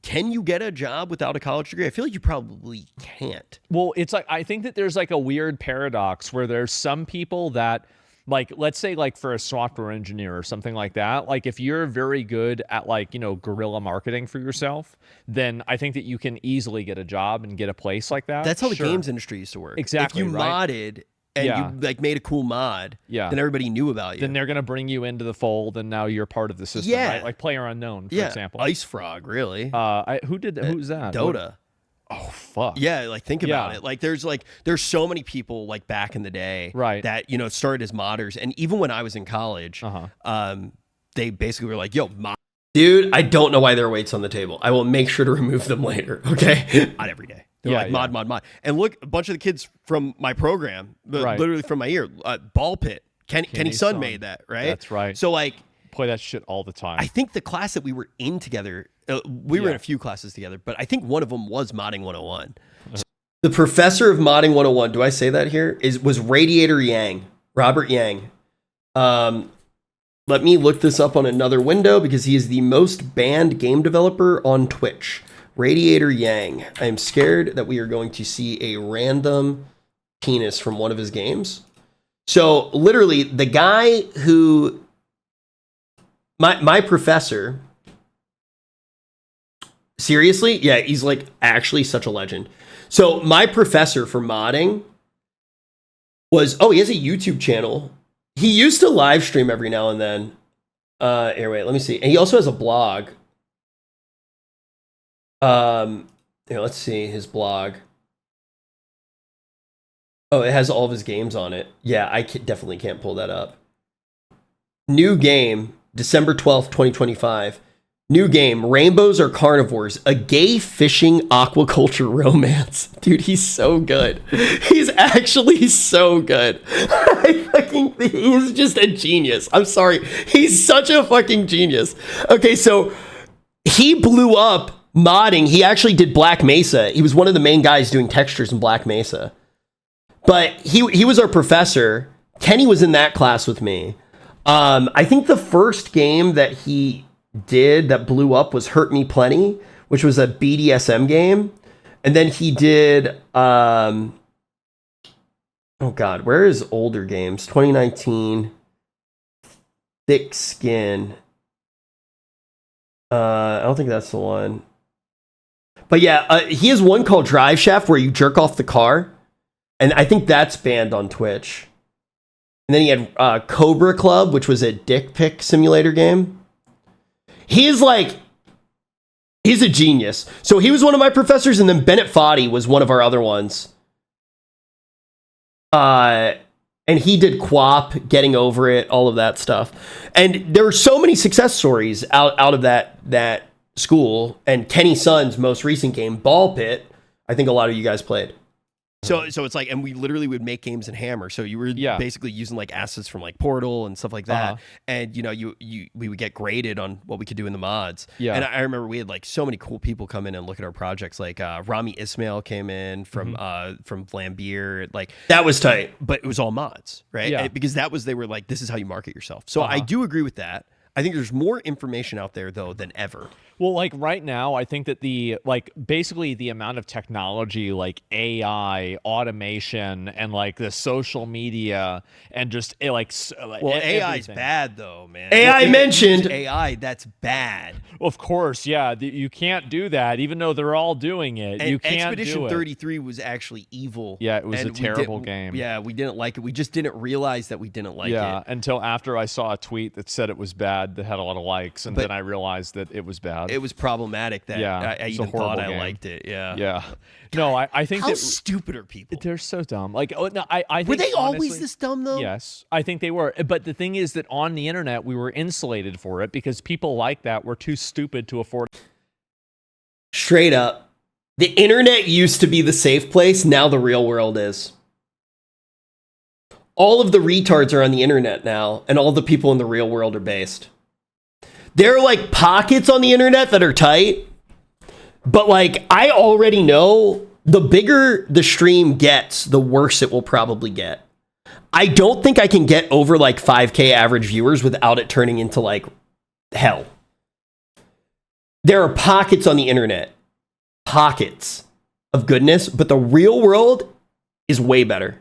Can you get a job without a college degree? I feel like you probably can't. Well, it's like, I think that there's like a weird paradox where there's some people that, like, let's say like for a software engineer or something like that, like if you're very good at like, you know, guerrilla marketing for yourself, then I think that you can easily get a job and get a place like that. That's how the games industry used to work. Exactly. If you modded and you like made a cool mod, then everybody knew about you. Then they're gonna bring you into the fold, and now you're part of the system, right? Like Player Unknown, for example. Ice Frog, really. Who's that? Dota. Oh fuck. Yeah, like think about it. Like there's so many people like back in the day, right, that, you know, started as modders, and even when I was in college, they basically were like, "Yo, mod." Dude, I don't know why there are weights on the table. I will make sure to remove them later. Okay. Not every day. They're like mod. And look, a bunch of the kids from my program, literally from my year, Ball Pit, Kenny Sun made that, right? That's right. So like, play that shit all the time. I think the class that we were in together, we were in a few classes together, but I think one of them was Modding 101. The professor of Modding 101, do I say that here? Was Radiator Yang, Robert Yang. Let me look this up on another window because he is the most banned game developer on Twitch. Radiator Yang. I am scared that we are going to see a random penis from one of his games. So literally the guy who, my professor, seriously, yeah, he's like actually such a legend. So my professor for modding was, he has a YouTube channel. He used to live stream every now and then. Here, wait, let me see. And he also has a blog. Let's see his blog. Oh, it has all of his games on it. Yeah, I definitely can't pull that up. New game, December 12th, 2025. New game, Rainbows Are Carnivores, a gay fishing aquaculture romance. Dude, he's so good. He's actually so good. He's just a genius. I'm sorry. He's such a fucking genius. Okay, so he blew up modding. He actually did Black Mesa. He was one of the main guys doing textures in Black Mesa. But he was our professor. Kenny was in that class with me. I think the first game that he did that blew up was Hurt Me Plenty, which was a BDSM game. And then he did Oh God, where is older games? 2019, Thick Skin. I don't think that's the one. But yeah, he has one called Drive Shaft where you jerk off the car, and I think that's banned on Twitch. And then he had Cobra Club, which was a dick pic simulator game. He's a genius. So he was one of my professors, and then Bennett Foddy was one of our other ones. And he did QWOP, Getting Over It, all of that stuff. And there were so many success stories out of that school. And Kenny Sun's most recent game, Ball Pit, I think a lot of you guys played. So it's like, and we literally would make games in Hammer. So you were basically using like assets from like Portal and stuff like that. And we would get graded on what we could do in the mods. Yeah. And I remember we had like so many cool people come in and look at our projects. Like Rami Ismail came in from Vlambeer. Like that was tight, but it was all mods, right? Yeah. Because they were like, this is how you market yourself. So I do agree with that. I think there's more information out there though than ever. Well, like right now, I think that basically the amount of technology, like AI, automation, and like the social media, and just AI is bad though, man. AI mentioned AI, that's bad. Of course, yeah, you can't do that, even though they're all doing it. And you can't Expedition do it. 33 was actually evil. Yeah, it was a terrible game. Yeah, we didn't like it. We just didn't realize that we didn't like it. Yeah, until after I saw a tweet that said it was bad, that had a lot of likes, and then I realized that it was bad. It was problematic that I even thought I liked it. Yeah. Yeah. No, I think how stupid are people? They're so dumb. Like, I think, were they honestly, always this dumb though? Yes, I think they were. But the thing is that on the internet, we were insulated for it because people like that were too stupid to afford. Straight up, the internet used to be the safe place. Now the real world is. All of the retards are on the internet now, and all the people in the real world are based. There are like pockets on the internet that are tight, but like I already know the bigger the stream gets, the worse it will probably get. I don't think I can get over like 5K average viewers without it turning into like hell. There are pockets on the internet, pockets of goodness, but the real world is way better.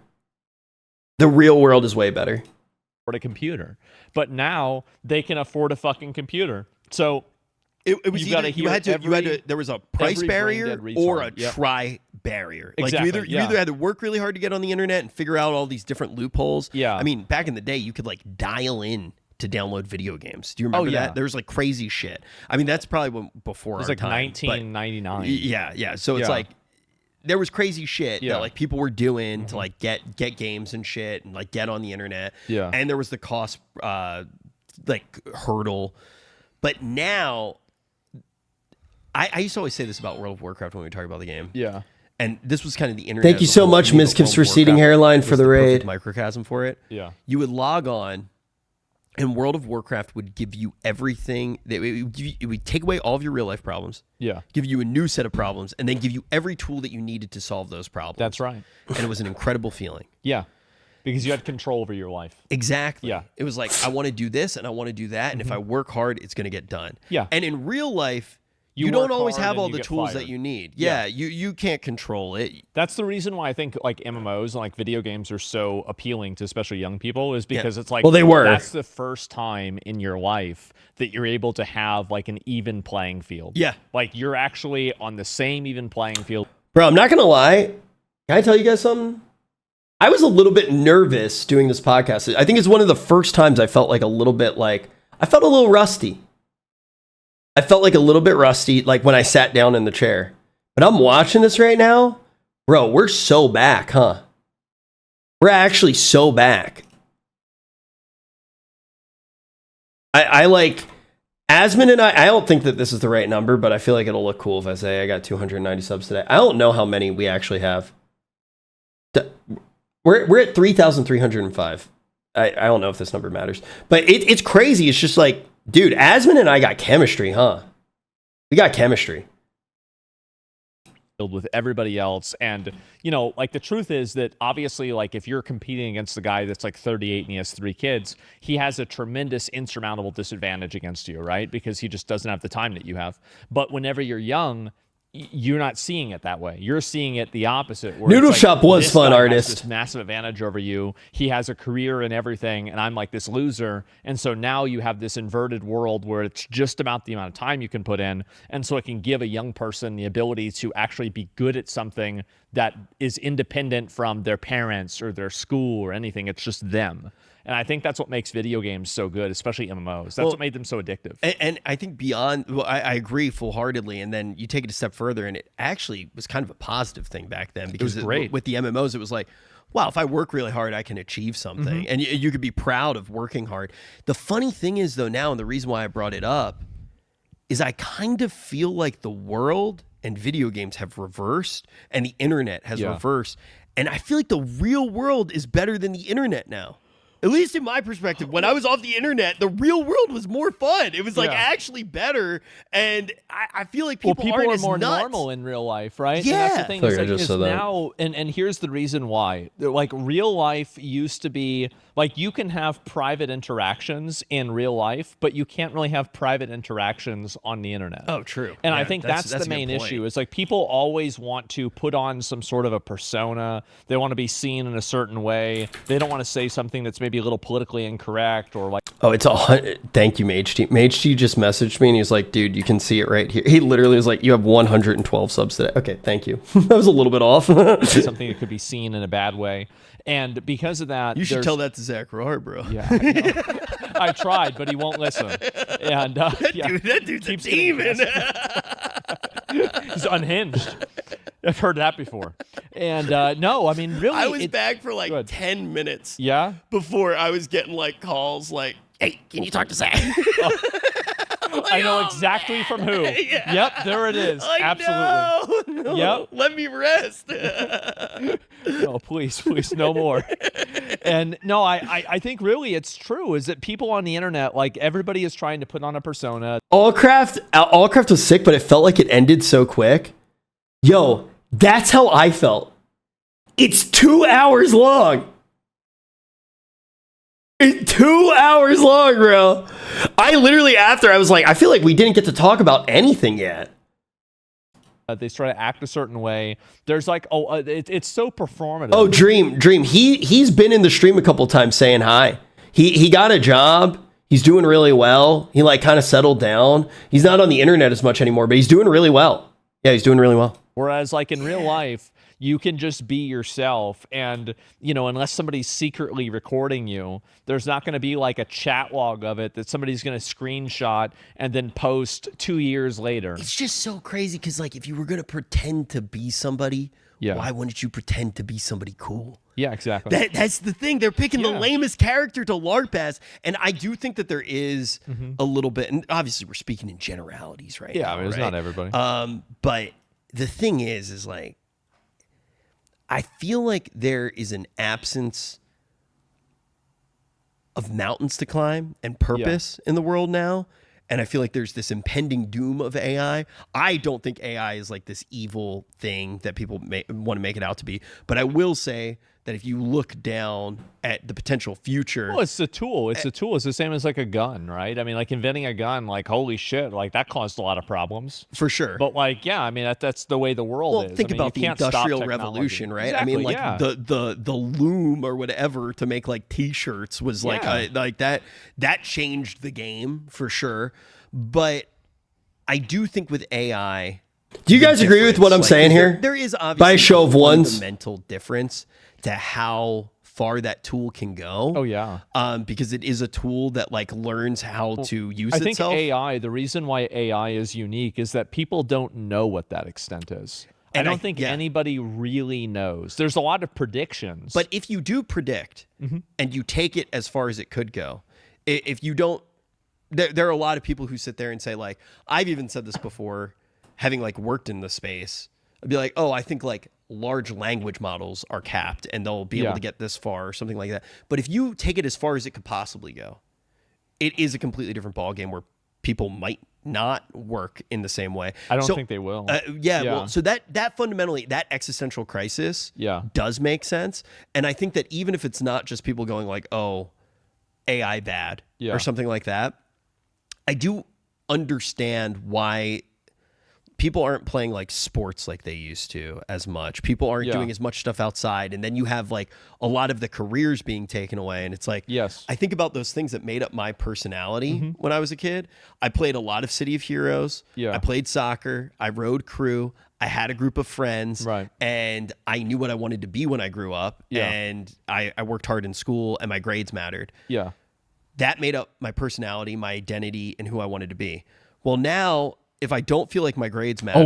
The real world is way better. A computer, but now they can afford a fucking computer. So it was there was a price barrier or a try barrier. Exactly. Like you either had to work really hard to get on the internet and figure out all these different loopholes. Yeah. I mean, back in the day, you could like dial in to download video games. Do you remember that? There was like crazy shit. I mean, that's probably before our time. It was like 1999. Yeah. So it's like there was crazy shit that like people were doing to like get games and shit and like get on the internet. Yeah. And there was the cost like hurdle. But now I used to always say this about World of Warcraft when we talk about the game. Yeah. And this was kind of the internet. Thank you so much, Ms. Kips Receding Hairline, for the raid. Microcosm for it. Yeah. You would log on, and World of Warcraft would give you everything. It would take away all of your real life problems. Yeah. Give you a new set of problems, and then give you every tool that you needed to solve those problems. That's right. And it was an incredible feeling. Yeah. Because you had control over your life. Exactly. Yeah. It was like, I want to do this and I want to do that. And if I work hard, it's going to get done. Yeah. And in real life, you don't always have all the tools that you need. Yeah. You can't control it. That's the reason why I think like MMOs and like video games are so appealing to especially young people, is because it's like, well, they were. That's the first time in your life that you're able to have like an even playing field. Yeah. Like you're actually on the same even playing field. Bro, I'm not going to lie. Can I tell you guys something? I was a little bit nervous doing this podcast. I think it's one of the first times I felt like a little bit like, I felt a little rusty. I felt like a little bit rusty, like when I sat down in the chair. But I'm watching this right now. Bro, we're so back, huh? We're actually so back. I like, Asmon and I don't think that this is the right number, but I feel like it'll look cool if I say I got 290 subs today. I don't know how many we actually have. We're at 3,305. I don't know if this number matters, but it's crazy. It's just like, dude, Asmon and I got chemistry, huh? We got chemistry. With everybody else. And, you know, like the truth is that obviously, like if you're competing against the guy that's like 38 and he has 3 kids, he has a tremendous insurmountable disadvantage against you, right? Because he just doesn't have the time that you have. But whenever you're young, you're not seeing it that way. You're seeing it the opposite. Where Noodle it's like, Shop was this fun, guy has artist. this massive advantage over you. He has a career and everything, and I'm like this loser. And so now you have this inverted world where it's just about the amount of time you can put in. And so it can give a young person the ability to actually be good at something that is independent from their parents or their school or anything. It's just them. And I think that's what makes video games so good, especially MMOs. That's what made them so addictive. And I think beyond, well, I agree full-heartedly. And then you take it a step further, and it actually was kind of a positive thing back then. Because it was great. With the MMOs, it was like, wow, if I work really hard, I can achieve something. And you could be proud of working hard. The funny thing is, though, now, and the reason why I brought it up, is I kind of feel like the world and video games have reversed, and the internet has reversed. And I feel like the real world is better than the internet now. At least in my perspective, when I was off the internet, the real world was more fun. It was like actually better, and I feel like people aren't are as more nuts. normal in real life, right? Yeah. And that's the thing. I Is, think I like, just is said that. now, and here's the reason why. Like real life used to be like you can have private interactions in real life, but you can't really have private interactions on the internet. Oh, true. And Yeah, I think that's a the good main point. issue. Is like people always want to put on some sort of a persona. They want to be seen in a certain way. They don't want to say something that's maybe a little politically incorrect or like. Oh, it's all. Thank you, Mage T. Mage T just messaged me and he's like, dude, you can see it right here. He literally was like, you have 112 subs today. Okay, thank you. That was a little bit off. Something that could be seen in a bad way. And because of that, You should tell that to Zach Rohr, bro. Yeah, I know. I tried, but he won't listen. And That dude's keeps a getting demon. he's unhinged. I've heard that before. And no, I mean, really, I was back for like Good. 10 minutes Yeah. before I was getting like calls like, hey, can you talk to Zach? I know exactly from who. Yeah. Yep, there it is. Like, Absolutely. No, Yep. let me rest. No, please, no more. And no, I think really it's true is that people on the internet, like everybody is trying to put on a persona. Allcraft was sick, but it felt like it ended so quick. Yo, that's how I felt. It's 2 hours long. It's 2 hours long, bro. I literally, after, I was like, I feel like we didn't get to talk about anything yet. They try to act a certain way. There's like, it's so performative. Oh, Dream. He's been in the stream a couple times saying hi. He got a job. He's doing really well. He like kind of settled down. He's not on the internet as much anymore, but he's doing really well. Yeah, he's doing really well. Whereas like in real life, you can just be yourself. And, you know, unless somebody's secretly recording you, there's not going to be like a chat log of it that somebody's going to screenshot and then post 2 years later. It's just so crazy because, like, if you were going to pretend to be somebody, why wouldn't you pretend to be somebody cool? Yeah, exactly. That's the thing. They're picking the lamest character to LARP as. And I do think that there is a little bit, and obviously we're speaking in generalities right now. Yeah, I mean, it's right? not everybody. But the thing is like, I feel like there is an absence of mountains to climb and purpose in the world now. And I feel like there's this impending doom of AI. I don't think AI is like this evil thing that people want to make it out to be. But I will say that if you look down at the potential future... Well, it's a tool. It's a tool. It's the same as like a gun, right? I mean, like inventing a gun, like, holy shit, like that caused a lot of problems. For sure. But like, yeah, I mean, that's the way the world is. Think I mean, about you the can't stop Industrial technology. Revolution, right? Exactly, I mean, like yeah. the loom or whatever to make like T-shirts was like like that changed the game for sure. But I do think with AI, Do you guys agree with what I'm saying here? There is obviously by a show of ones, fundamental difference to how far that tool can go. Oh yeah. Because it is a tool that like learns how to use I think itself. AI, the reason why AI is unique is that people don't know what that extent is. I don't think anybody really knows. There's a lot of predictions. But if you do predict and you take it as far as it could go, if you don't, there are a lot of people who sit there and say like, I've even said this before, having like worked in the space, I'd be like, oh, I think like large language models are capped and they'll be able to get this far or something like that. But if you take it as far as it could possibly go, it is a completely different ballgame where people might not work in the same way. I don't think they will. Well, so that fundamentally, that existential crisis does make sense. And I think that even if it's not just people going like, oh, AI bad or something like that, I do understand why people aren't playing like sports like they used to as much. People aren't doing as much stuff outside. And then you have like a lot of the careers being taken away. And it's like, I think about those things that made up my personality when I was a kid. I played a lot of City of Heroes. I played soccer. I rode crew. I had a group of friends. And I knew what I wanted to be when I grew up. And I worked hard in school and my grades mattered. That made up my personality, my identity, and who I wanted to be. Well, now, if I don't feel like my grades matter,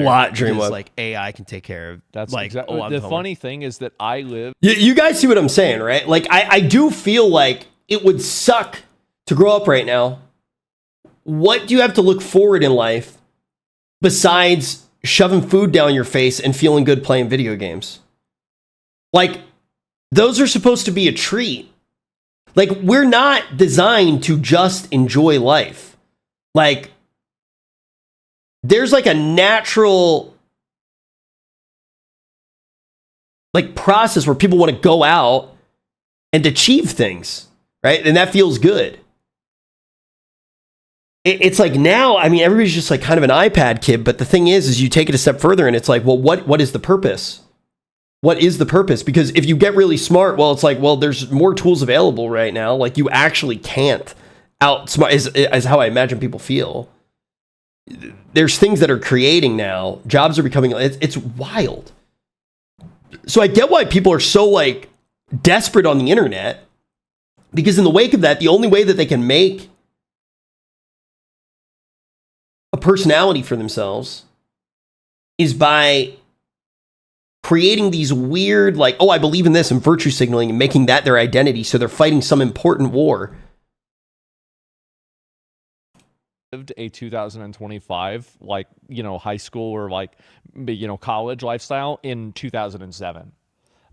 like AI can take care of. That's like exactly. A lot the of funny thing is that I live. You guys see what I'm saying, right? Like I do feel like it would suck to grow up right now. What do you have to look forward in life besides shoving food down your face and feeling good playing video games? Like, those are supposed to be a treat. Like, we're not designed to just enjoy life. Like, there's like a natural like process where people want to go out and achieve things, right? And that feels good. It's like now, I mean, everybody's just like kind of an iPad kid, but the thing is you take it a step further and it's like, well, what is the purpose? What is the purpose? Because if you get really smart, well, it's like, well, there's more tools available right now. Like, you actually can't outsmart, is how I imagine people feel. There's things that are creating now. Jobs are becoming, it's wild. So I get why people are so like desperate on the internet, because in the wake of that, the only way that they can make a personality for themselves is by creating these weird, like, oh, I believe in this, and virtue signaling and making that their identity. So they're fighting some important war. Lived a 2025, like, you know, high school or like, you know, college lifestyle in 2007.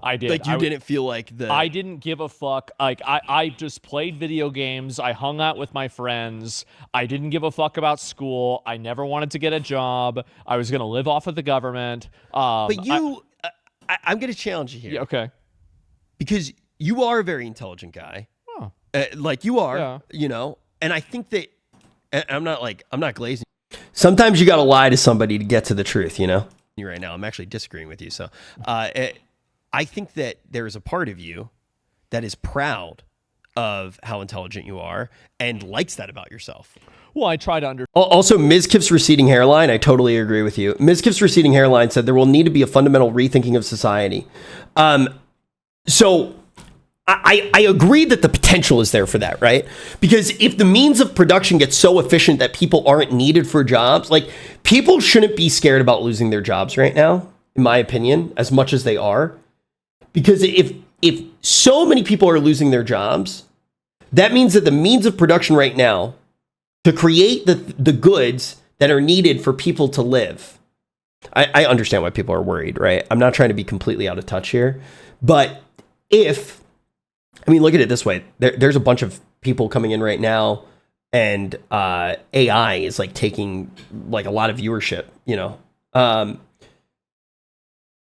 I did. Like, you didn't feel like I didn't give a fuck. Like, I just played video games. I hung out with my friends. I didn't give a fuck about school. I never wanted to get a job. I was going to live off of the government. But you, I'm going to challenge you here. Yeah, okay. Because you are a very intelligent guy. Oh. Like, you are, you know, and I think that, I'm not glazing Sometimes you got to lie to somebody to get to the truth, you know? you right now. I'm actually disagreeing with you. So I think that there is a part of you that is proud of how intelligent you are and likes that about yourself. Well, I try to understand. Also, Ms. Kiff's receding hairline, I totally agree with you. Ms. Kiff's receding hairline said there will need to be a fundamental rethinking of society. So I agree that the potential is there for that, right? Because if the means of production gets so efficient that people aren't needed for jobs, like, people shouldn't be scared about losing their jobs right now, in my opinion, as much as they are. Because if so many people are losing their jobs, that means that the means of production right now to create the goods that are needed for people to live. I understand why people are worried, right? I'm not trying to be completely out of touch here. But look at it this way. There's a bunch of people coming in right now, and AI is like taking like a lot of viewership, you know.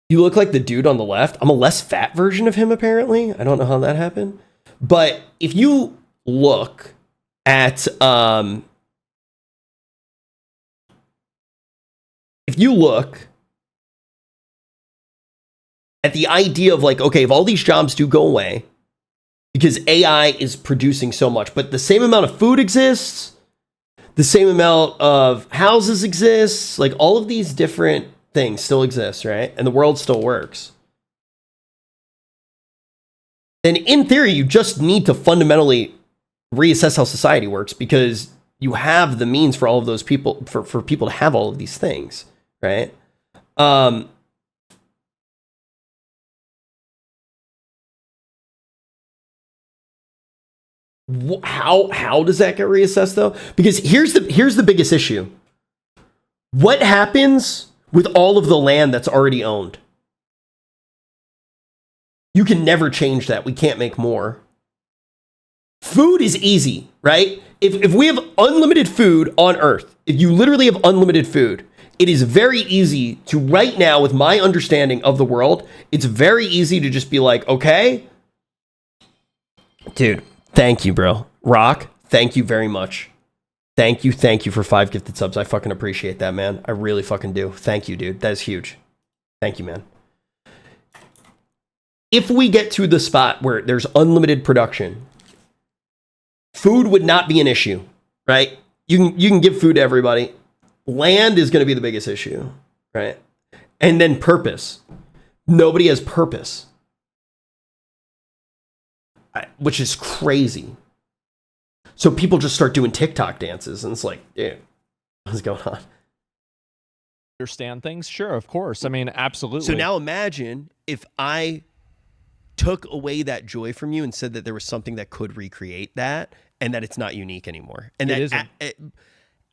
You look like the dude on the left. I'm a less fat version of him, apparently. I don't know how that happened. But if you look at the idea of like, okay, if all these jobs do go away because AI is producing so much, but the same amount of food exists, the same amount of houses exists, like all of these different things still exist, right? And the world still works. Then in theory, you just need to fundamentally reassess how society works, because you have the means for all of those people, for people to have all of these things, right? How does that get reassessed though? Because here's the biggest issue. What happens with all of the land that's already owned? You can never change that. We can't make more. Food is easy, right? If we have unlimited food on Earth, if you literally have unlimited food, it is very easy to, right now, with my understanding of the world, it's very easy to just be like, okay, dude, thank you, bro. Rock, thank you very much. Thank you for 5 gifted subs. I fucking appreciate that, man. I really fucking do. Thank you, dude. That is huge. Thank you, man. If we get to the spot where there's unlimited production, food would not be an issue, right? You can give food to everybody. Land is going to be the biggest issue, right? And then purpose. Nobody has purpose, which is crazy. So people just start doing TikTok dances, and it's like, dude, what's going on? Understand things? Sure, of course. I mean, absolutely. So now imagine if I took away that joy from you and said that there was something that could recreate that, and that it's not unique anymore. And it that isn't.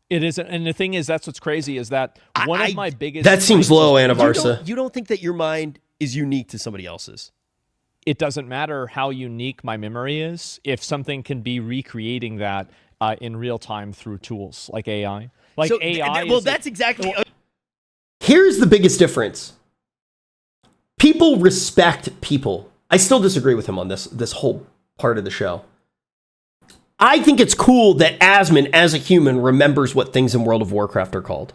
It isn't. And the thing is, that's what's crazy is that one of my biggest... That seems low, Anavarsa. You don't think that your mind is unique to somebody else's? It doesn't matter how unique my memory is if something can be recreating that in real time through tools like AI. Like so, AI. Well, that's exactly. Here's the biggest difference. People respect people. I still disagree with him on this whole part of the show. I think it's cool that Asmon, as a human, remembers what things in World of Warcraft are called.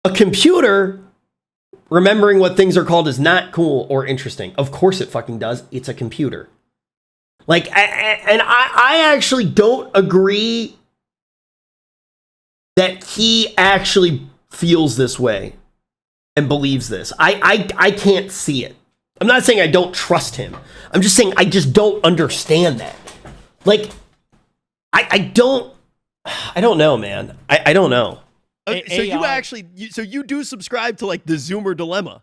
A computer remembering what things are called is not cool or interesting. Of course it fucking does. It's a computer. Like, I actually don't agree that he actually feels this way and believes this. I can't see it. I'm not saying I don't trust him. I'm just saying I just don't understand that. Like, I don't know, man. I don't know. So you actually, you do subscribe to like the Zoomer dilemma?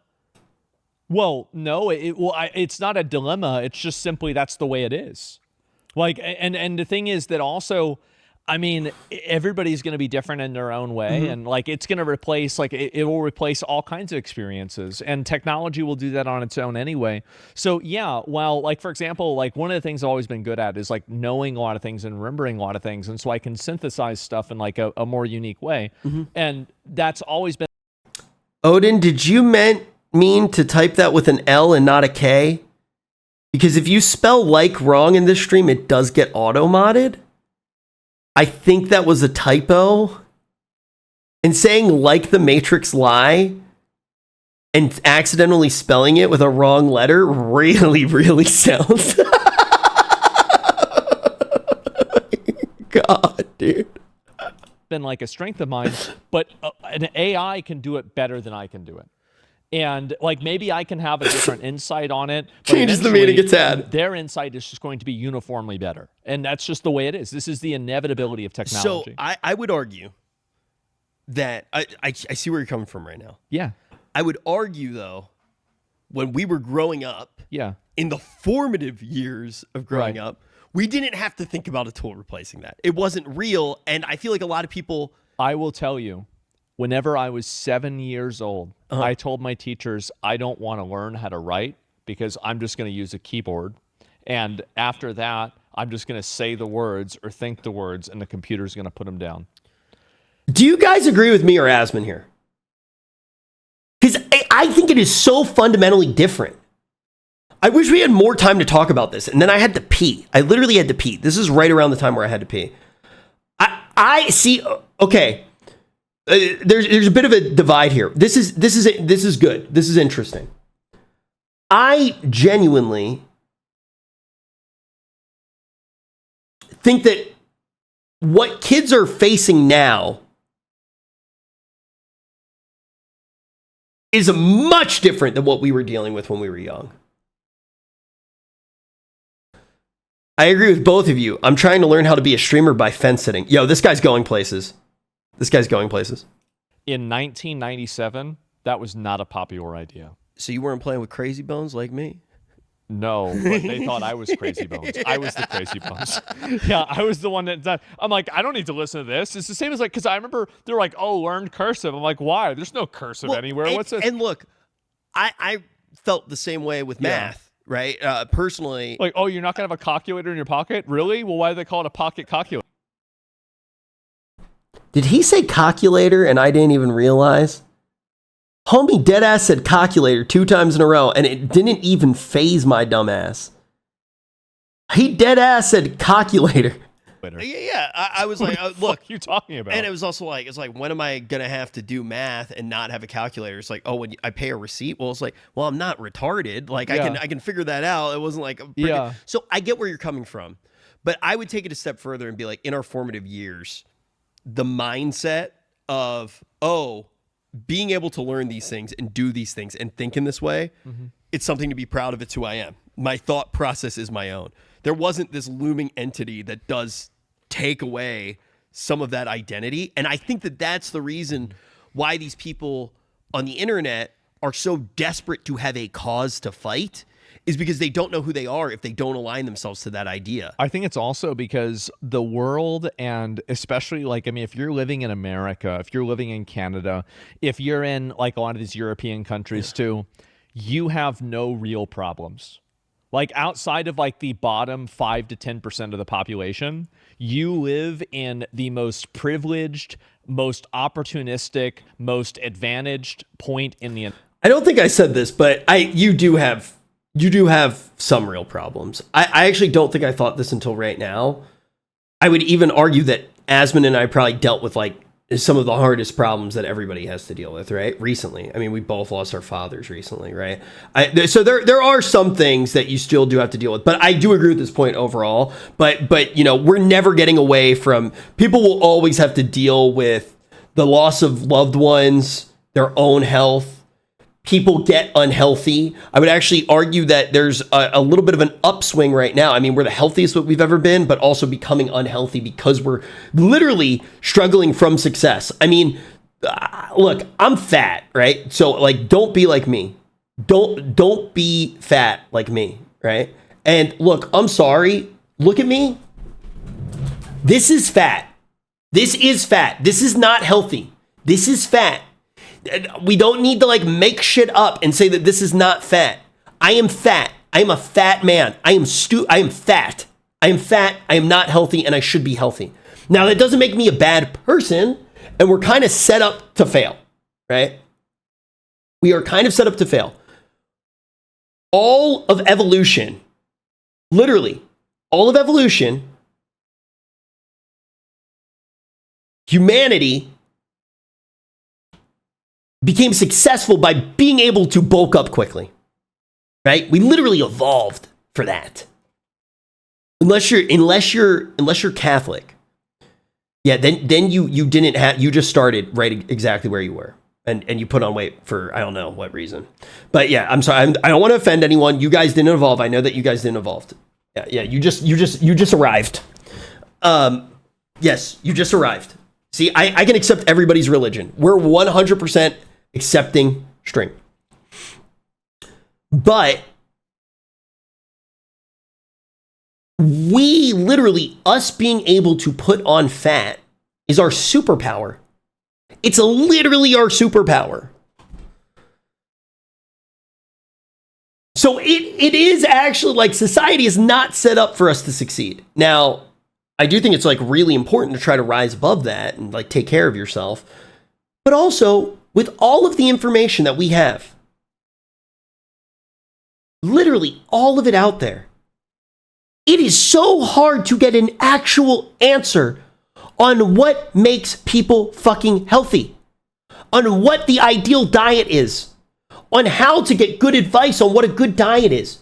Well, no, it's not a dilemma. It's just simply that's the way it is. Like, and the thing is that also, I mean, everybody's going to be different in their own way, and like it's going to replace, like it will replace all kinds of experiences, and technology will do that on its own anyway. So yeah, while like for example, like one of the things I've always been good at is like knowing a lot of things and remembering a lot of things, and so I can synthesize stuff in like a more unique way, and that's always been. Odin, did you mean to type that with an L and not a K? Because if you spell like wrong in this stream, it does get auto-modded. I think that was a typo. And saying like the Matrix lie and accidentally spelling it with a wrong letter really, really sounds... God, dude. Been like a strength of mine, but an AI can do it better than I can do it. And like maybe I can have a different insight on it. But changes the meaning it's had. Their insight is just going to be uniformly better. And that's just the way it is. This is the inevitability of technology. So I would argue that I see where you're coming from right now. Yeah. I would argue though, when we were growing up, in the formative years of growing up, we didn't have to think about a tool replacing that. It wasn't real. And I feel like a lot of people... I will tell you, whenever I was 7 years old, I told my teachers, I don't want to learn how to write because I'm just going to use a keyboard. And after that, I'm just going to say the words or think the words, and the computer's going to put them down. Do you guys agree with me or Asmon here? Because I think it is so fundamentally different. I wish we had more time to talk about this. And then I had to pee. I literally had to pee. This is right around the time where I had to pee. I see. Okay. There's a bit of a divide here. This is good. This is interesting. I genuinely think that what kids are facing now is much different than what we were dealing with when we were young. I agree with both of you. I'm trying to learn how to be a streamer by fence sitting. Yo, this guy's going places. This guy's going places. In 1997, that was not a popular idea. So you weren't playing with Crazy Bones like me? No, but they thought I was Crazy Bones. I was the Crazy Bones. Yeah, I was the one that... I'm like, I don't need to listen to this. It's the same as like, because I remember they're like, oh, learn cursive. I'm like, why? There's no cursive anywhere. What's this? And look, I felt the same way with math, right? Personally. Like, oh, you're not going to have a calculator in your pocket? Really? Well, why do they call it a pocket calculator? Did he say calculator and I didn't even realize? Homie deadass said calculator 2 times in a row and it didn't even phase my dumb ass. He deadass said calculator. Yeah. I was like, What look, are you talking about? and it was also like, it's like, when am I gonna have to do math and not have a calculator? It's like, oh, when I pay a receipt, well, it's like, well, I'm not retarded. Like, Yeah. I can figure that out. It wasn't like, Yeah. So I get where you're coming from, but I would take it a step further and be like, in our formative years, the mindset of, oh, being able to learn these things and do these things and think in this way, it's something to be proud of. It's who I am. My thought process is my own. There wasn't this looming entity that does take away some of that identity. And I think that that's the reason why these people on the internet are so desperate to have a cause to fight, is because they don't know who they are if they don't align themselves to that idea. I think it's also because the world, and especially like, I mean, if you're living in America, if you're living in Canada, if you're in like a lot of these European countries too, you have no real problems. Like outside of like the bottom 5 to 10% of the population, you live in the most privileged, most opportunistic, most advantaged point in the. I don't think I said this, but you do have some real problems. I actually don't think I thought this until right now. I would even argue that Asmund and I probably dealt with like some of the hardest problems that everybody has to deal with, right? Recently. I mean, we both lost our fathers recently, right? So there are some things that you still do have to deal with, but I do agree with this point overall. But you know, we're never getting away from, people will always have to deal with the loss of loved ones, their own health. People get unhealthy. I would actually argue that there's a little bit of an upswing right now. I mean, we're the healthiest that we've ever been, but also becoming unhealthy because we're literally struggling from success. I mean, look, I'm fat, right? So like, don't be like me. Don't be fat like me, right? And look, I'm sorry. Look at me. This is fat. This is fat. This is not healthy. This is fat. We don't need to like make shit up and say that this is not fat. I am fat. I am a fat man. I am fat. I am fat. I am not healthy, and I should be healthy. Now, that doesn't make me a bad person, and we're kind of set up to fail, right? We are kind of set up to fail. All of evolution, literally, all of evolution, humanity became successful by being able to bulk up quickly, right? We literally evolved for that. Unless you're Catholic, yeah, then you just started right exactly where you were, and you put on weight for I don't know what reason, but yeah, I'm sorry, I don't want to offend anyone. You guys didn't evolve. I know that you guys didn't evolve. Yeah, you just arrived. Yes, you just arrived. See, I can accept everybody's religion. We're 100% accepting string. But we literally, us being able to put on fat is our superpower. It's literally our superpower. So it is actually like society is not set up for us to succeed. Now, I do think it's like really important to try to rise above that and like take care of yourself. But also, with all of the information that we have, literally all of it out there, it is so hard to get an actual answer on what makes people fucking healthy, on what the ideal diet is, on how to get good advice on what a good diet is.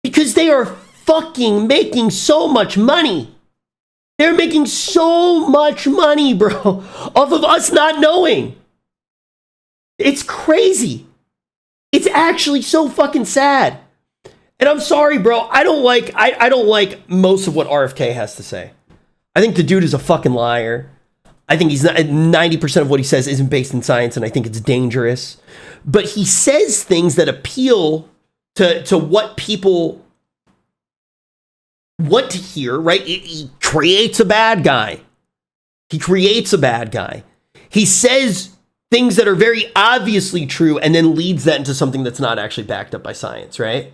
Because they are fucking making so much money. They're making so much money, bro, off of us not knowing. It's crazy. It's actually so fucking sad. And I'm sorry, bro. I don't like most of what RFK has to say. I think the dude is a fucking liar. I think he's not 90% of what he says isn't based in science, and I think it's dangerous. But he says things that appeal to what people want to hear, right? He creates a bad guy. He says things that are very obviously true and then leads that into something that's not actually backed up by science, right?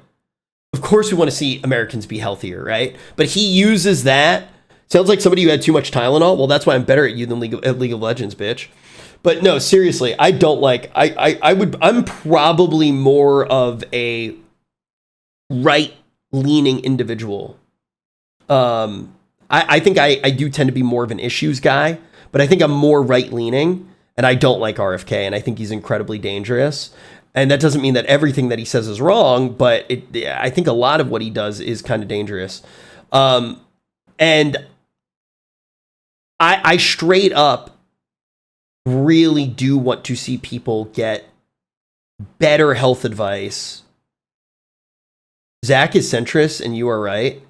Of course we want to see Americans be healthier, right? But he uses that. Sounds like somebody who had too much Tylenol. Well, that's why I'm better at you than League of Legends, bitch. But no, seriously, I don't like, I'm probably more of a right-leaning individual. I think I do tend to be more of an issues guy, but I think I'm more right-leaning, and I don't like RFK, and I think he's incredibly dangerous. And that doesn't mean that everything that he says is wrong, but I think a lot of what he does is kind of dangerous. And I straight up really do want to see people get better health advice. Zach is centrist, and you are right.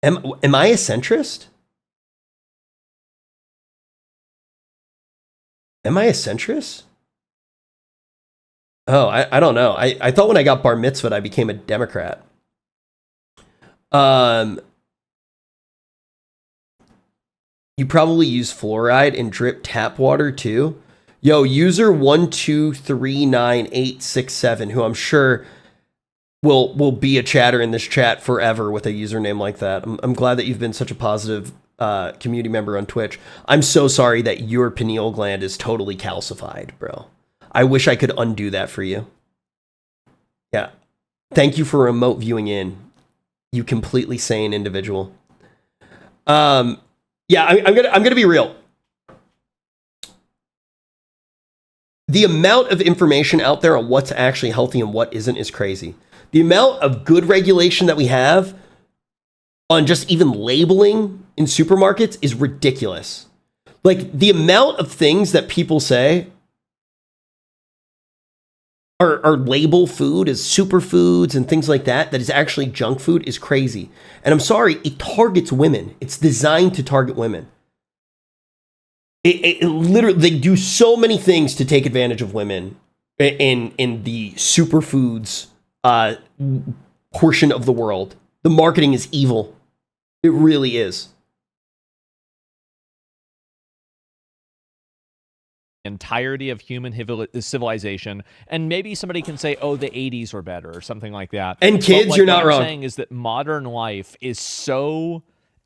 Am I a centrist? Am I a centrist? Oh, I don't know. I thought when I got bar mitzvahed, I became a Democrat. You probably use fluoride in drip tap water too. Yo, user 1239867, who I'm sure will be a chatter in this chat forever with a username like that. I'm glad that you've been such a positive community member on Twitch. I'm so sorry that your pineal gland is totally calcified, bro. I wish I could undo that for you. Yeah. Thank you for remote viewing in, you completely sane individual. Yeah, I'm gonna be real. The amount of information out there on what's actually healthy and what isn't is crazy. The amount of good regulation that we have on just even labeling in supermarkets is ridiculous. Like, the amount of things that people say or label food as superfoods and things like that is actually junk food is crazy. And I'm sorry, it targets women. It's designed to target women. It literally, they do so many things to take advantage of women in the superfoods portion of the world. The marketing is evil. It really is. Entirety of human civilization, and maybe somebody can say, oh, the 80s were better or something like that. And kids, you're not wrong. What I'm saying is that modern life is so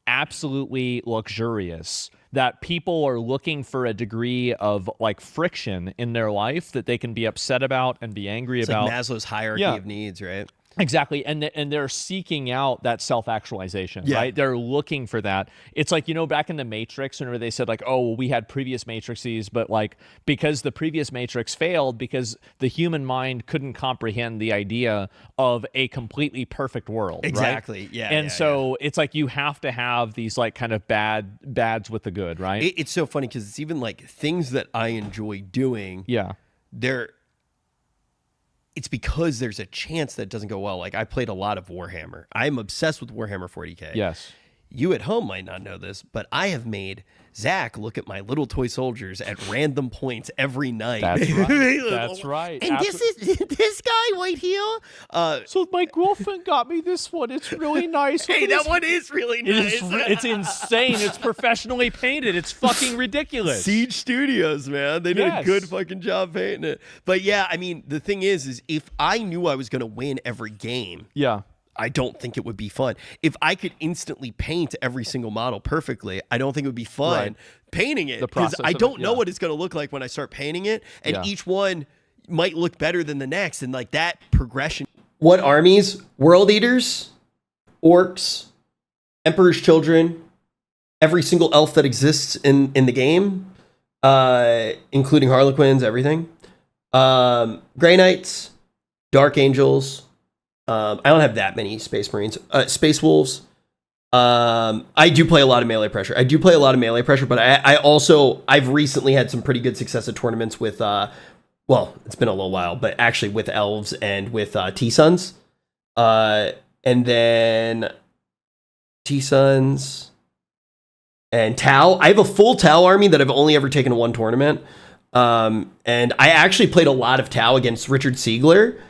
absolutely luxurious that people are looking for a degree of like friction in their life that they can be upset about and be angry about. Like Maslow's hierarchy of needs, right? Exactly. And they're seeking out that self-actualization, right? They're looking for that. It's like, back in the Matrix, whenever they said like, oh, well, we had previous Matrices, but like, because the previous Matrix failed, because the human mind couldn't comprehend the idea of a completely perfect world. Exactly. Right? Yeah. And it's like, you have to have these like kind of bads with the good, right? It's so funny because it's even like things that I enjoy doing. Yeah. It's because there's a chance that it doesn't go well. Like, I played a lot of Warhammer. I'm obsessed with Warhammer 40K. Yes. You at home might not know this, but I have made Zach look at my little toy soldiers at random points every night. That's right. That's right. And this is this guy right here. So my girlfriend got me this one. It's really nice. Hey, that one is really nice. It's insane. It's professionally painted. It's fucking ridiculous. Siege Studios, man. They did a good fucking job painting it. But yeah, I mean, the thing is if I knew I was going to win every game. Yeah. I don't think it would be fun. If I could instantly paint every single model perfectly, I don't think it would be fun painting it, because I don't know what it's going to look like when I start painting it, and each one might look better than the next, and like that progression. What armies? World Eaters, Orcs, Emperor's Children, every single elf that exists in the game, including Harlequins, everything. Grey Knights, Dark Angels. I don't have that many Space Marines. Space Wolves. I do play a lot of melee pressure. But I've recently had some pretty good success at tournaments with, well, it's been a little while, but actually with elves and with T-Sons. And then T-Sons and Tau. I have a full Tau army that I've only ever taken to one tournament. And I actually played a lot of Tau against Richard Siegler.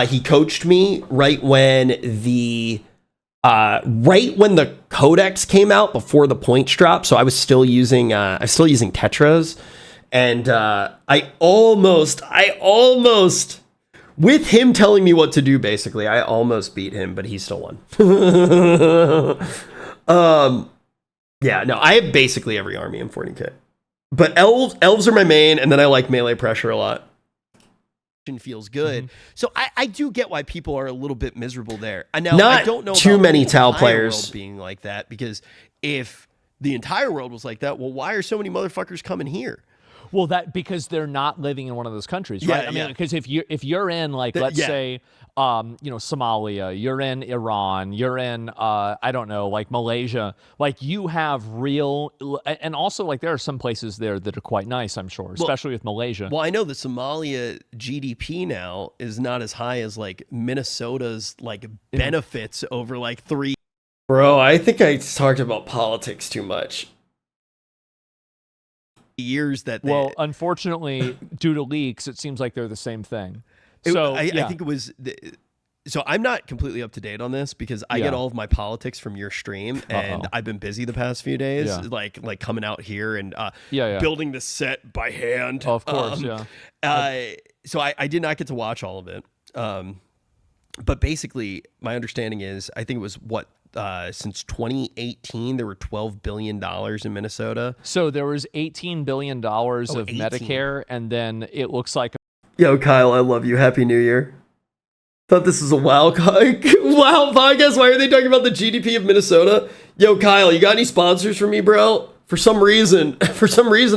He coached me right when the codex came out, before the points dropped. So I was still using tetras, and I almost, with him telling me what to do, basically, I almost beat him, but he still won. Yeah, no, I have basically every army in 40K, but elves are my main, and then I like melee pressure a lot. feels good. So I do get why people are a little bit miserable there. I don't know too about many the towel entire players world being like that, because if the entire world was like that, well, why are so many motherfuckers coming here? Well, because they're not living in one of those countries, right? Yeah, I mean, because if you're in like, let's say, Somalia, you're in Iran, you're in I don't know, like Malaysia, like you have real, and also like there are some places there that are quite nice, I'm sure, especially with Malaysia. Well, I know the Somalia GDP now is not as high as like Minnesota's like benefits over like 3. Bro, I think I talked about politics too much. Years that well, unfortunately, due to leaks, it seems like they're the same thing. So I think it was. So I'm not completely up to date on this because I get all of my politics from your stream, and I've been busy the past few days, like coming out here and building the set by hand. Of course, So I did not get to watch all of it. But basically, my understanding is I think it was since 2018, there were $12 billion in Minnesota. So there was $18 billion of Medicare, and then it looks like... Yo, Kyle, I love you. Happy New Year. Thought this was a wow podcast. Why are they talking about the GDP of Minnesota? Yo, Kyle, you got any sponsors for me, bro? For some reason, I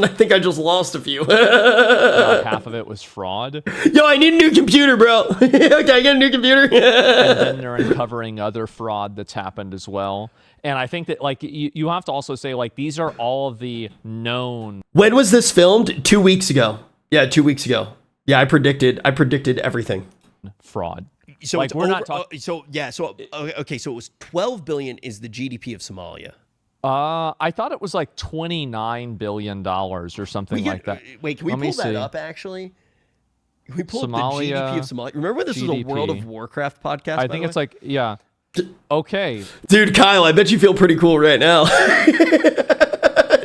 think I just lost a few. half of it was fraud. Yo, I need a new computer, bro. Okay, I get a new computer. And then they're uncovering other fraud that's happened as well. And I think that, like, you have to also say, like, these are all of the known. When was this filmed? 2 weeks ago. Yeah, 2 weeks ago. Yeah, I predicted everything. Fraud. So like, we're not talking. So it was 12 billion is the GDP of Somalia. I thought it was like $29 billion or something like that. Wait, can we pull that up, actually? Can we pull up the GDP of Somalia? Remember this was a World of Warcraft podcast, I think it's like, yeah. Okay. Dude, Kyle, I bet you feel pretty cool right now.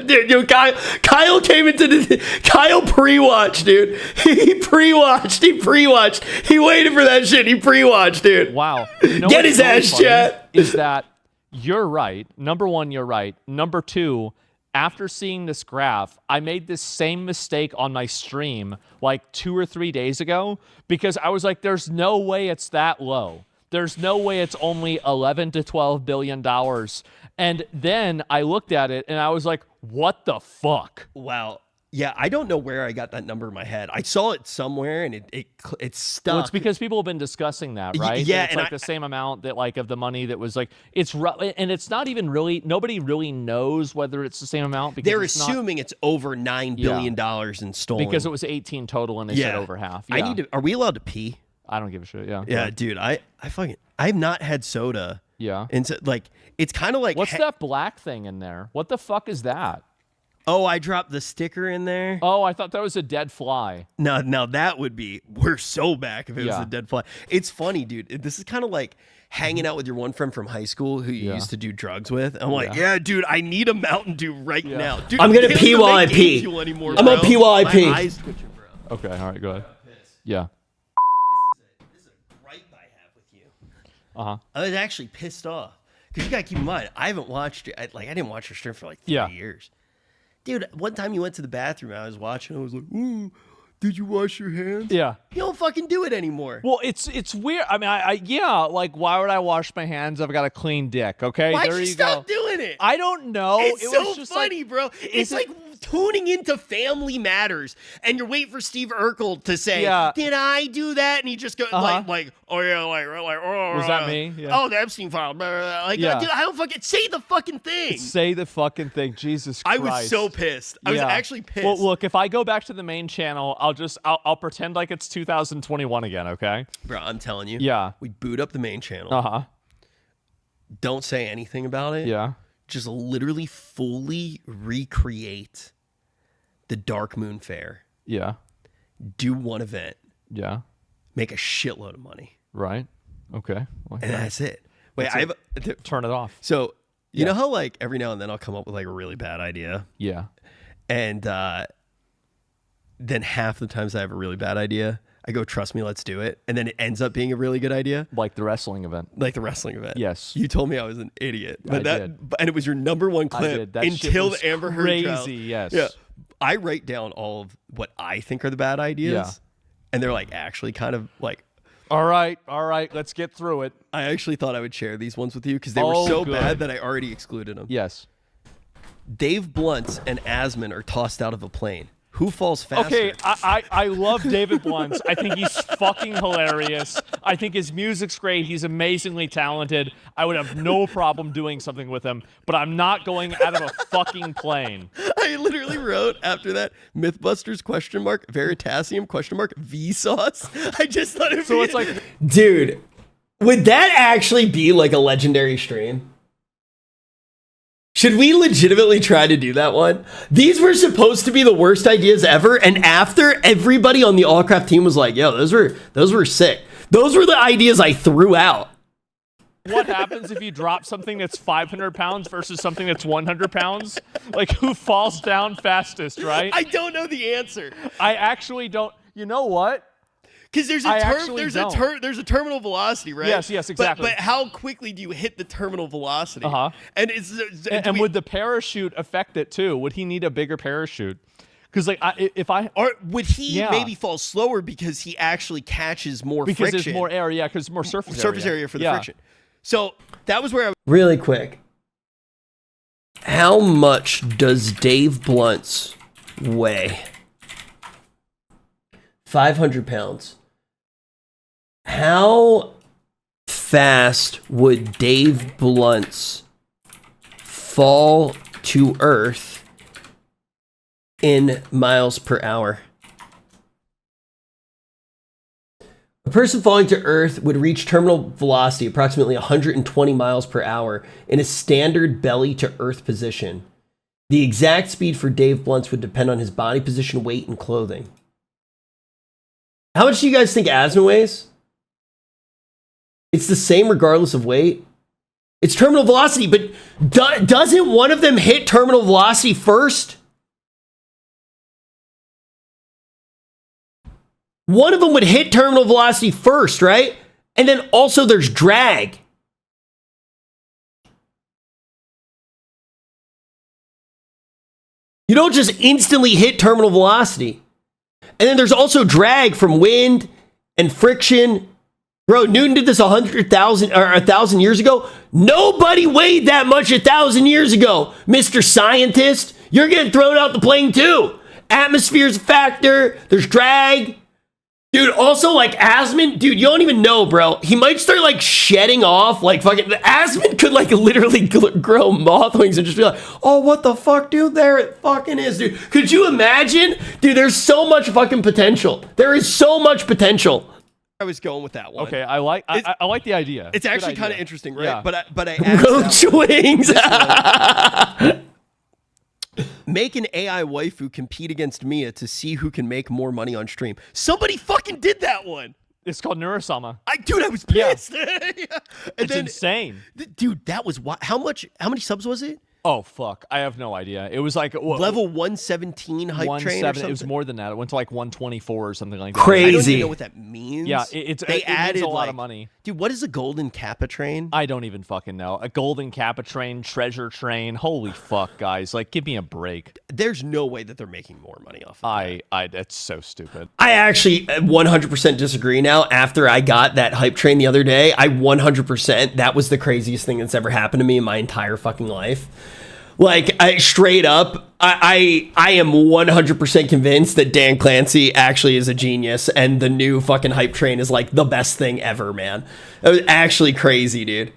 Dude, Kyle came into Kyle pre-watched, dude. He pre-watched. He waited for that shit. He pre-watched, dude. Wow. Get his ass, chat. Is that... You're right. Number one, you're right. Number two, after seeing this graph, I made this same mistake on my stream like 2 or 3 days ago because I was like, there's no way it's that low. There's no way it's only 11 to 12 billion dollars. And then I looked at it and I was like, what the fuck? Wow. Yeah, I don't know where I got that number in my head. I saw it somewhere and it stuck. Well, it's because people have been discussing that, right? Yeah, and it's like the same amount that like of the money that was like and it's not even really, nobody really knows whether it's the same amount because they're assuming it's over $9 billion in stolen. Because it was 18 total and they said over half. Yeah. Are we allowed to pee? I don't give a shit. Yeah. Yeah, dude. I have not had soda. Yeah. And so, like, it's kind of like what's that black thing in there? What the fuck is that? Oh, I dropped the sticker in there. Oh, I thought that was a dead fly. No, that would be, we're so back if it was a dead fly. It's funny, dude. This is kind of like hanging out with your one friend from high school who you used to do drugs with. I'm like, yeah, dude, I need a Mountain Dew right now. Dude, I'm going to pee while I pee. I'm going to pee while I pee. My eyes twitching, bro. Okay, all right, go ahead. Yeah. This is a gripe I have with you. Uh-huh. I was actually pissed off. Because you got to keep in mind, I haven't watched it. I didn't watch your stream for like 3 years. Dude, one time you went to the bathroom, I was watching, I was like, ooh, did you wash your hands? Yeah. You don't fucking do it anymore. Well, it's weird. I mean, like, why would I wash my hands? I've got a clean dick, okay? Why'd there you stop doing it? I don't know. It's it so was just funny, bro. It's like tuning into Family Matters, and you're waiting for Steve Urkel to say, did I do that? And he just goes, like, oh, yeah, oh. Was that me? Yeah. Oh, the Epstein file. Like, dude, I don't fucking, say the fucking thing. Say the fucking thing. Jesus Christ. I was so pissed. I was actually pissed. Well, look, if I go back to the main channel, I'll pretend like it's 2021 again, okay? Bro, I'm telling you. Yeah. We boot up the main channel. Uh-huh. Don't say anything about it. Yeah. Just literally fully recreate the Dark Moon Fair. Yeah. Do one event. Yeah. Make a shitload of money. Right. Okay. Well, and that's it. Wait, turn it off. So you know how like every now and then I'll come up with like a really bad idea? Yeah. And then half the times I have a really bad idea, I go, trust me, let's do it. And then it ends up being a really good idea. Like the wrestling event. Yes. You told me I was an idiot. But did. And it was your number one clip until the Amber Heard trial. Yes. Yeah. I write down all of what I think are the bad ideas. and they're like actually kind of like. All right, let's get through it. I actually thought I would share these ones with you because they were so bad that I already excluded them. Yes. Dave Blunt's and Asman are tossed out of a plane. Who falls faster? Okay, I love David Blunt's. I think he's fucking hilarious. I think his music's great. He's amazingly talented. I would have no problem doing something with him, but I'm not going out of a fucking plane. I literally wrote after that Mythbusters ? Veritasium ? Vsauce. I just thought it'd So it's like, dude, would that actually be like a legendary stream? Should we legitimately try to do that one? These were supposed to be the worst ideas ever, and after, everybody on the Allcraft team was like, yo, those were sick. Those were the ideas I threw out. what happens if you drop something that's 500 pounds versus something that's 100 pounds? Like, who falls down fastest, right? I don't know the answer. I actually don't. You know what? Because there's a terminal velocity, right? Yes, exactly. But how quickly do you hit the terminal velocity? And And would the parachute affect it too? Would he need a bigger parachute? Because or would he maybe fall slower because he actually catches more friction? Because there's more air, because more surface area for the friction. So that was where I really quick. How much does Dave Blunt's weigh? 500 pounds. How fast would Dave Blunt's fall to Earth in miles per hour? A person falling to Earth would reach terminal velocity approximately 120 miles per hour in a standard belly to Earth position. The exact speed for Dave Blunt's would depend on his body position, weight, and clothing. How much do you guys think Asma weighs? It's the same regardless of weight. It's terminal velocity, but doesn't one of them hit terminal velocity first? One of them would hit terminal velocity first, right? And then also there's drag. You don't just instantly hit terminal velocity. And then there's also drag from wind and friction. Bro, Newton did this 1,000 years ago. Nobody weighed that much 1,000 years ago. Mr. Scientist, you're getting thrown out the plane too. Atmosphere's a factor. There's drag. Dude, also like Asman, dude, you don't even know, bro. He might start like shedding off, like fucking, Asman could like literally grow moth wings and just be like, oh, what the fuck, dude? There it fucking is, dude. Could you imagine? Dude, there's so much fucking potential. There is so much potential. I was going with that one. Okay, I like the idea. It's actually kind of interesting, right? Yeah. But I asked roach wings. Make an AI waifu compete against Mia to see who can make more money on stream. Somebody fucking did that one. It's called Neurosama. Dude, I was pissed. It's insane. Dude, that was how many subs was it? Oh, fuck. I have no idea. It was like... level 117 hype train or something? It was more than that. It went to like 124 or something like that. Crazy. I don't even know what that means. Yeah, they added means a lot of money. Dude, what is a golden kappa train? I don't even fucking know. A golden kappa train, treasure train. Holy fuck, guys. Like, give me a break. There's no way that they're making more money off of that. That's so stupid. I actually 100% disagree now. After I got that hype train the other day, I 100%, that was the craziest thing that's ever happened to me in my entire fucking life. Like, straight up, I am 100% convinced that Dan Clancy actually is a genius, and the new fucking hype train is like the best thing ever, man. It was actually crazy, dude.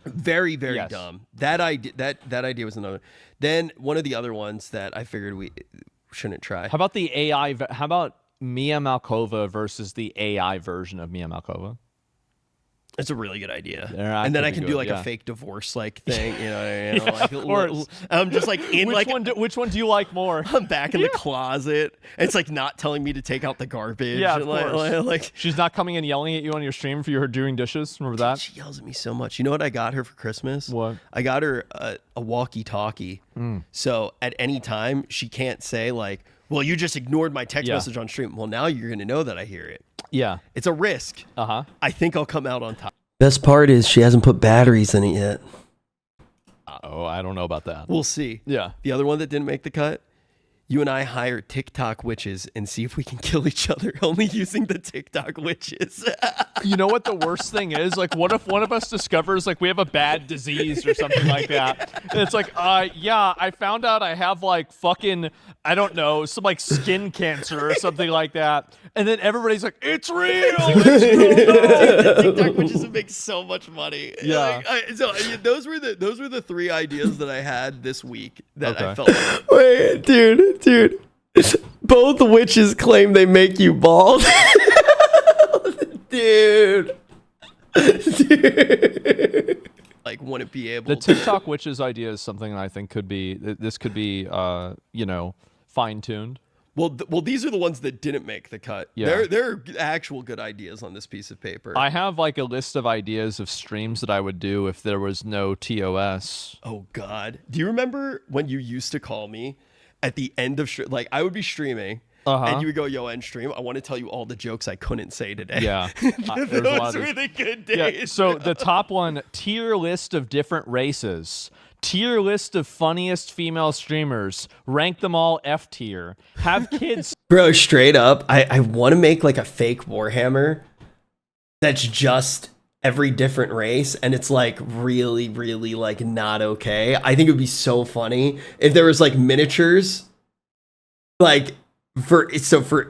Very, very dumb. That idea was another. Then one of the other ones that I figured we shouldn't try. How about the AI? How about Mia Malkova versus the AI version of Mia Malkova? It's a really good idea. Yeah, and then I can do like a fake divorce like thing, you know like, of course. I'm just like in which one do you like more? I'm back in the closet. And it's like not telling me to take out the garbage. Yeah, of course. Like she's not coming and yelling at you on your stream for you doing dishes. Remember that? She yells at me so much. You know what I got her for Christmas? What? I got her a walkie-talkie. So at any time she can't say like, well, you just ignored my text message on stream. Well, now you're going to know that I hear it. Yeah. It's a risk. Uh-huh. I think I'll come out on top. Best part is she hasn't put batteries in it yet. Oh, I don't know about that. We'll see. Yeah. The other one that didn't make the cut, You and I hire TikTok witches and see if we can kill each other only using the TikTok witches. You know what the worst thing is? Like, what if one of us discovers like we have a bad disease or something like that? And it's like, yeah, I found out I have like fucking, I don't know, some like skin cancer or something like that. And then everybody's like, it's real. It's real. TikTok witches would make so much money. Yeah. Those were the 3 ideas that I had this week that I felt like. Wait, dude. Both witches claim they make you bald. Dude. Like, wouldn't be able The TikTok witches idea is something I think could be fine-tuned. Well, these are the ones that didn't make the cut. Yeah. There are actual good ideas on this piece of paper. I have like a list of ideas of streams that I would do if there was no TOS. Oh God. Do you remember when you used to call me at the end of like I would be streaming and you would go, yo, end stream. I want to tell you all the jokes I couldn't say today. Yeah. Those were the good days. Yeah. So the top one, tier list of different races. Tier list of funniest female streamers. Rank them all F tier. Have kids. Bro, straight up, I want to make like a fake Warhammer that's just every different race, and it's like really, really like not okay. I think it would be so funny if there was like miniatures, like for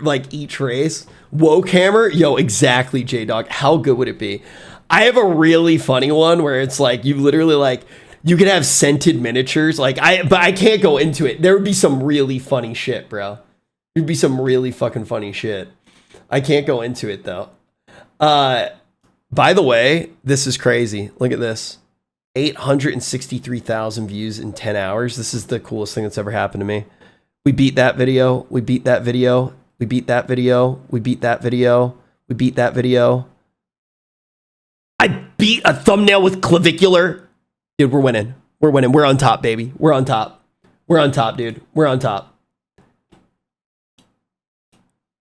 like each race. Wokehammer, yo, exactly, J-Dog. How good would it be? I have a really funny one where it's like you literally like. You could have scented miniatures, but I can't go into it. There would be some really funny shit, bro. There'd be some really fucking funny shit. I can't go into it though. By the way, this is crazy. Look at this. 863,000 views in 10 hours. This is the coolest thing that's ever happened to me. We beat that video. We beat that video. We beat that video. We beat that video. We beat that video. I beat a thumbnail with clavicular. Dude, we're winning. We're winning. We're on top, baby. We're on top. We're on top, dude. We're on top.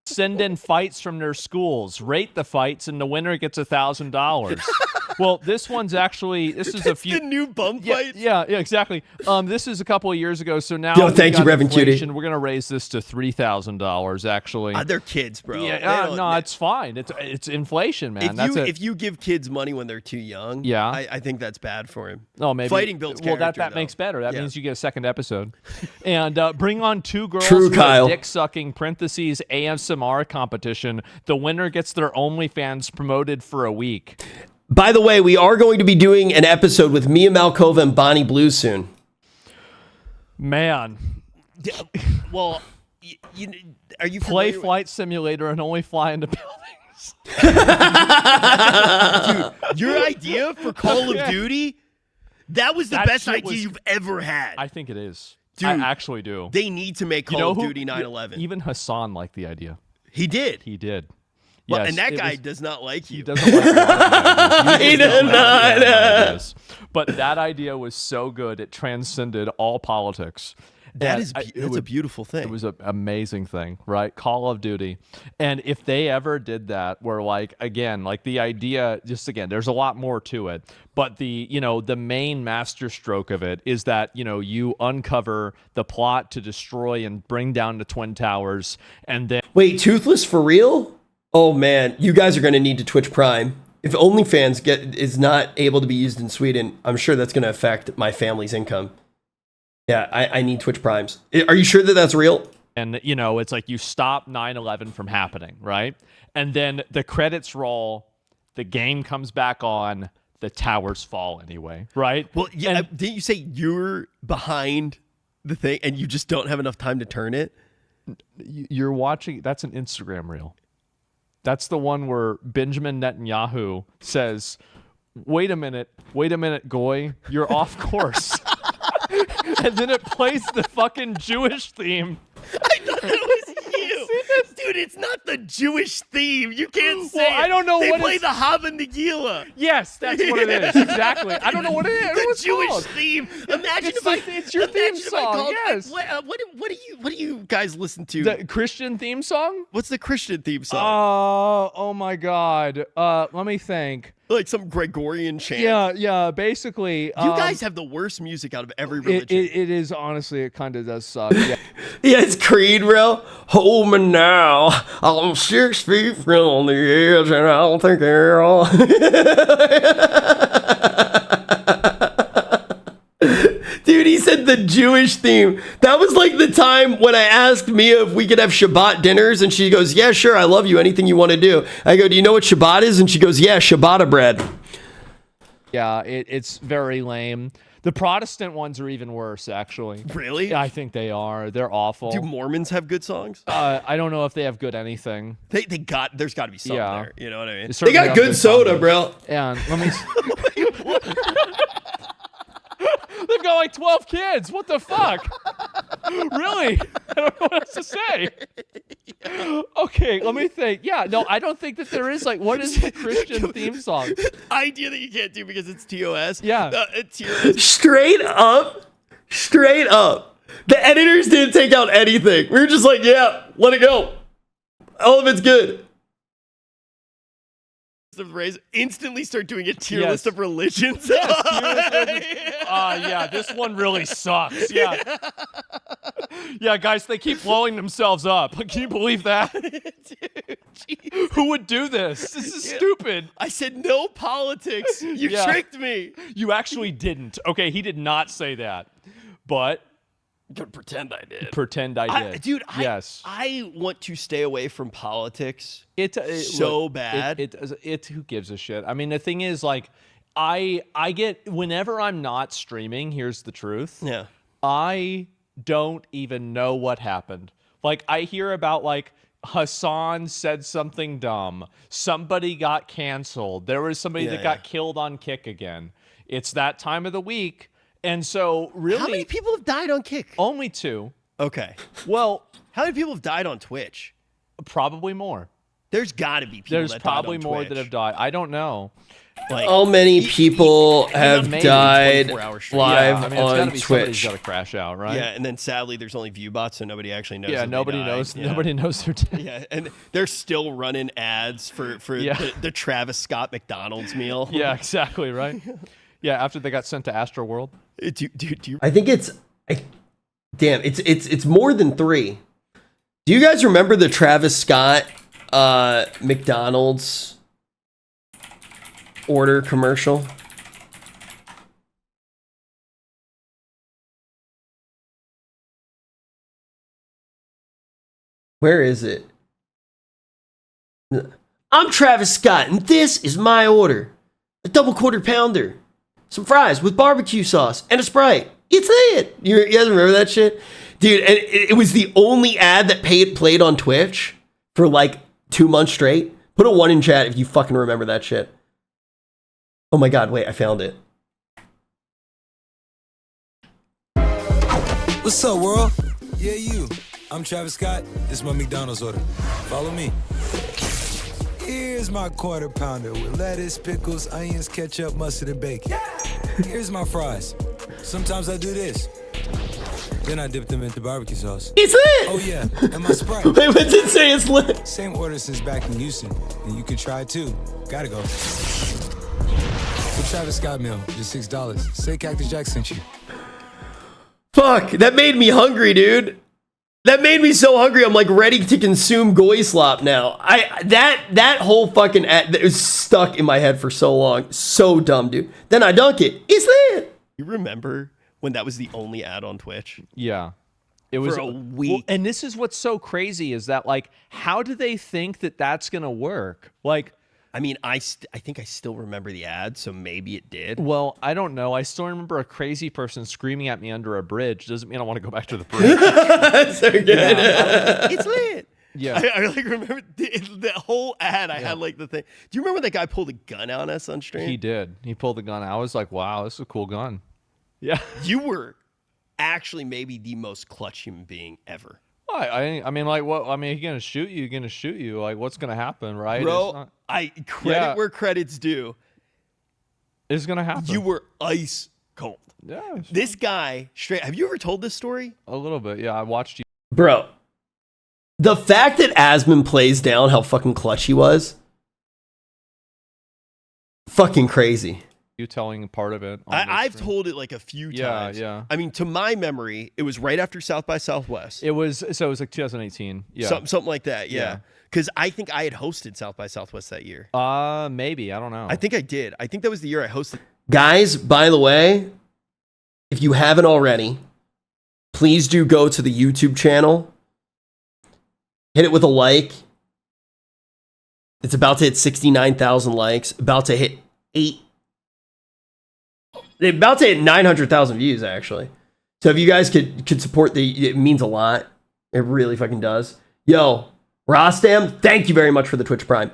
Send in fights from their schools. Rate the fights, and the winner gets $1,000. Well, this is a few. The new bum fight. Yeah, exactly. This is a couple of years ago, so now. Yo, thank you, Reverend Cutie. We're gonna raise this to $3,000. Actually, they're kids, bro. Yeah, no, it's fine. It's inflation, man. If you give kids money when they're too young, yeah, I think that's bad for him. No, maybe fighting builds character. Well, that makes better. That means you get a second episode. And bring on 2 girls. True, Kyle. Dick sucking parentheses ASMR competition. The winner gets their OnlyFans promoted for a week. By the way, we are going to be doing an episode with Mia Malkova and Bonnie Blue soon. Man. Well, are you play Flight Simulator and only fly into buildings? Dude, your idea for Call of Duty, that was the best idea you've ever had. I think it is. Dude, I actually do. They need to make Call of Duty 9/11. Even Hassan liked the idea. He did. Well, Yes, and that guy does not like you. He doesn't like He does not. But that idea was so good, it transcended all politics. That's a beautiful thing. It was an amazing thing, right? Call of Duty. And if they ever did that, where the idea, there's a lot more to it. But the main masterstroke of it is that, you uncover the plot to destroy and bring down the Twin Towers. And then. Wait, Toothless for real? Oh man, you guys are going to need to Twitch Prime. If OnlyFans is not able to be used in Sweden, I'm sure that's going to affect my family's income. Yeah, I need Twitch Primes. Are you sure that that's real? And, it's like you stop 9/11 from happening, right? And then the credits roll, the game comes back on, the towers fall anyway, right? Well, yeah, didn't you say you're behind the thing and you just don't have enough time to turn it? You're watching, that's an Instagram reel. That's the one where Benjamin Netanyahu says, wait a minute, Goy, you're off course. And then it plays the fucking Jewish theme. I thought it was you. Dude, it's not the Jewish theme. You can't say I don't know they what play the Hava Nagila. Yes, that's what it is. Exactly. I don't know what it is. The Jewish theme. Imagine it's your theme song. Yes. What do you guys listen to? The Christian theme song? What's the Christian theme song? Oh my God. Let me think. Like some Gregorian chant. Yeah. Basically, You guys have the worst music out of every religion. It is honestly, it kind of does suck. Yeah. Yeah, it's Creed, bro. Hold me now. I'm 6 feet from the edge, and I don't think they're all. Dude, he said the Jewish theme. That was like the time when I asked Mia if we could have Shabbat dinners, and she goes, "Yeah, sure, I love you. Anything you want to do." I go, "Do you know what Shabbat is?" And she goes, "Yeah, ciabatta bread." Yeah, it's very lame. The Protestant ones are even worse, actually. Really? Yeah, I think they are. They're awful. Do Mormons have good songs? I don't know if they have good anything. There's got to be something Yeah. there. You know what I mean? They got good soda, bro. And let me. They've got like 12 kids. What the fuck? Really? I don't know what else to say. Okay, let me think. Yeah, no, I don't think that there is like, what is the Christian theme song? Idea that you can't do because it's TOS. Yeah. TOS. Straight up. The editors didn't take out anything. We were just like, yeah, let it go. All of it's good. Of raise instantly start doing a tier Yes. list of religions. Yeah, this one really sucks. Yeah. Yeah, guys, they keep blowing themselves up. Can you believe that? Dude, Who would do this? This is stupid. I said no politics. You Yeah. tricked me. You actually didn't. Okay, he did not say that. But Don't pretend I did. pretend I did. Dude, yes. I want to stay away from politics. It so look, bad. It who gives a shit? I mean, the thing is, like, I get whenever I'm not streaming. Here's the truth. Yeah. I don't even know what happened. Like, I hear about like Hassan said something dumb. Somebody got canceled. There was somebody that got killed on Kick again. It's that time of the week, and so really, How many people have died on Kick? only 2. Okay. Well, How many people have died on Twitch? probably more. There's got to be people There's that probably died on more Twitch. that have died. I don't know. Like, How many people have maybe died 24-hour stream. live I mean, it's gotta on be somebody's Twitch? got to crash out, right? yeah, and then sadly, there's only view bots, so nobody actually knows. Yeah, that they nobody died. knows. Yeah. Nobody knows they're dead. Yeah, and they're still running ads for Yeah. the Travis Scott McDonald's meal. Yeah, exactly, right? Yeah, after they got sent to Astroworld. Do you I think it's more than 3. Do you guys remember the Travis Scott McDonald's order commercial? Where is it? I'm Travis Scott, and this is my order. A double quarter pounder, some fries with barbecue sauce, and a Sprite. It's it. You guys remember that shit? Dude, and it was the only ad that played on Twitch for like 2 months straight. Put a 1 in chat if you fucking remember that shit. Oh my god, wait, I found it. What's up, world? Yeah, you. I'm Travis Scott. This is my McDonald's order. Follow me. Here's my quarter pounder with lettuce, pickles, onions, ketchup, mustard, and bacon. Here's my fries. Sometimes I do this. Then I dip them into barbecue sauce. It's lit! Oh, yeah. And my Sprite. Wait, what did it say? It's lit. Same order since back in Houston. And you can try it too. Gotta go. The Travis Scott meal, just $6. Say Cactus Jack sent you. Fuck, that made me hungry, dude. That made me so hungry. I'm like ready to consume goy slop now. That whole fucking ad that was stuck in my head for so long. So dumb, dude. Then I dunk it. It's lit. You remember when that was the only ad on Twitch? Yeah. It was For a week. Well, and this is what's so crazy is that, like, how do they think that that's going to work? Like, I mean, I think I still remember the ad, so maybe it did. well, I don't know. I still remember a crazy person screaming at me under a bridge. Doesn't mean I want to go back to the bridge. That's so good. It's lit. Yeah. I like remember the whole ad. I had like the thing. Do you remember that guy pulled a gun on us on stream? He did. He pulled the gun. I was like, wow, this is a cool gun. Yeah. You were actually maybe the most clutch human being ever. I mean, like, what? I mean, he's gonna shoot you. You're gonna shoot you. Like, what's gonna happen, right? Bro, credit where credit's due. It's gonna happen. You were ice cold. Yeah. This guy, straight. Have you ever told this story? A little bit. Yeah. I watched you. Bro, the fact that Asmund plays down how fucking clutch he was. Fucking crazy. You telling part of it. I've told it like a few times. Yeah. I mean, to my memory, it was right after South by Southwest. It was like 2018. Yeah. Something like that. Yeah. Because I think I had hosted South by Southwest that year. Maybe. I don't know. I think I did. I think that was the year I hosted. Guys, by the way, if you haven't already, please do go to the YouTube channel. Hit it with a like. It's about to hit 69,000 likes. About to hit 900,000 views, actually. So if you guys could support it means a lot. It really fucking does. Yo, Rostam, thank you very much for the Twitch Prime.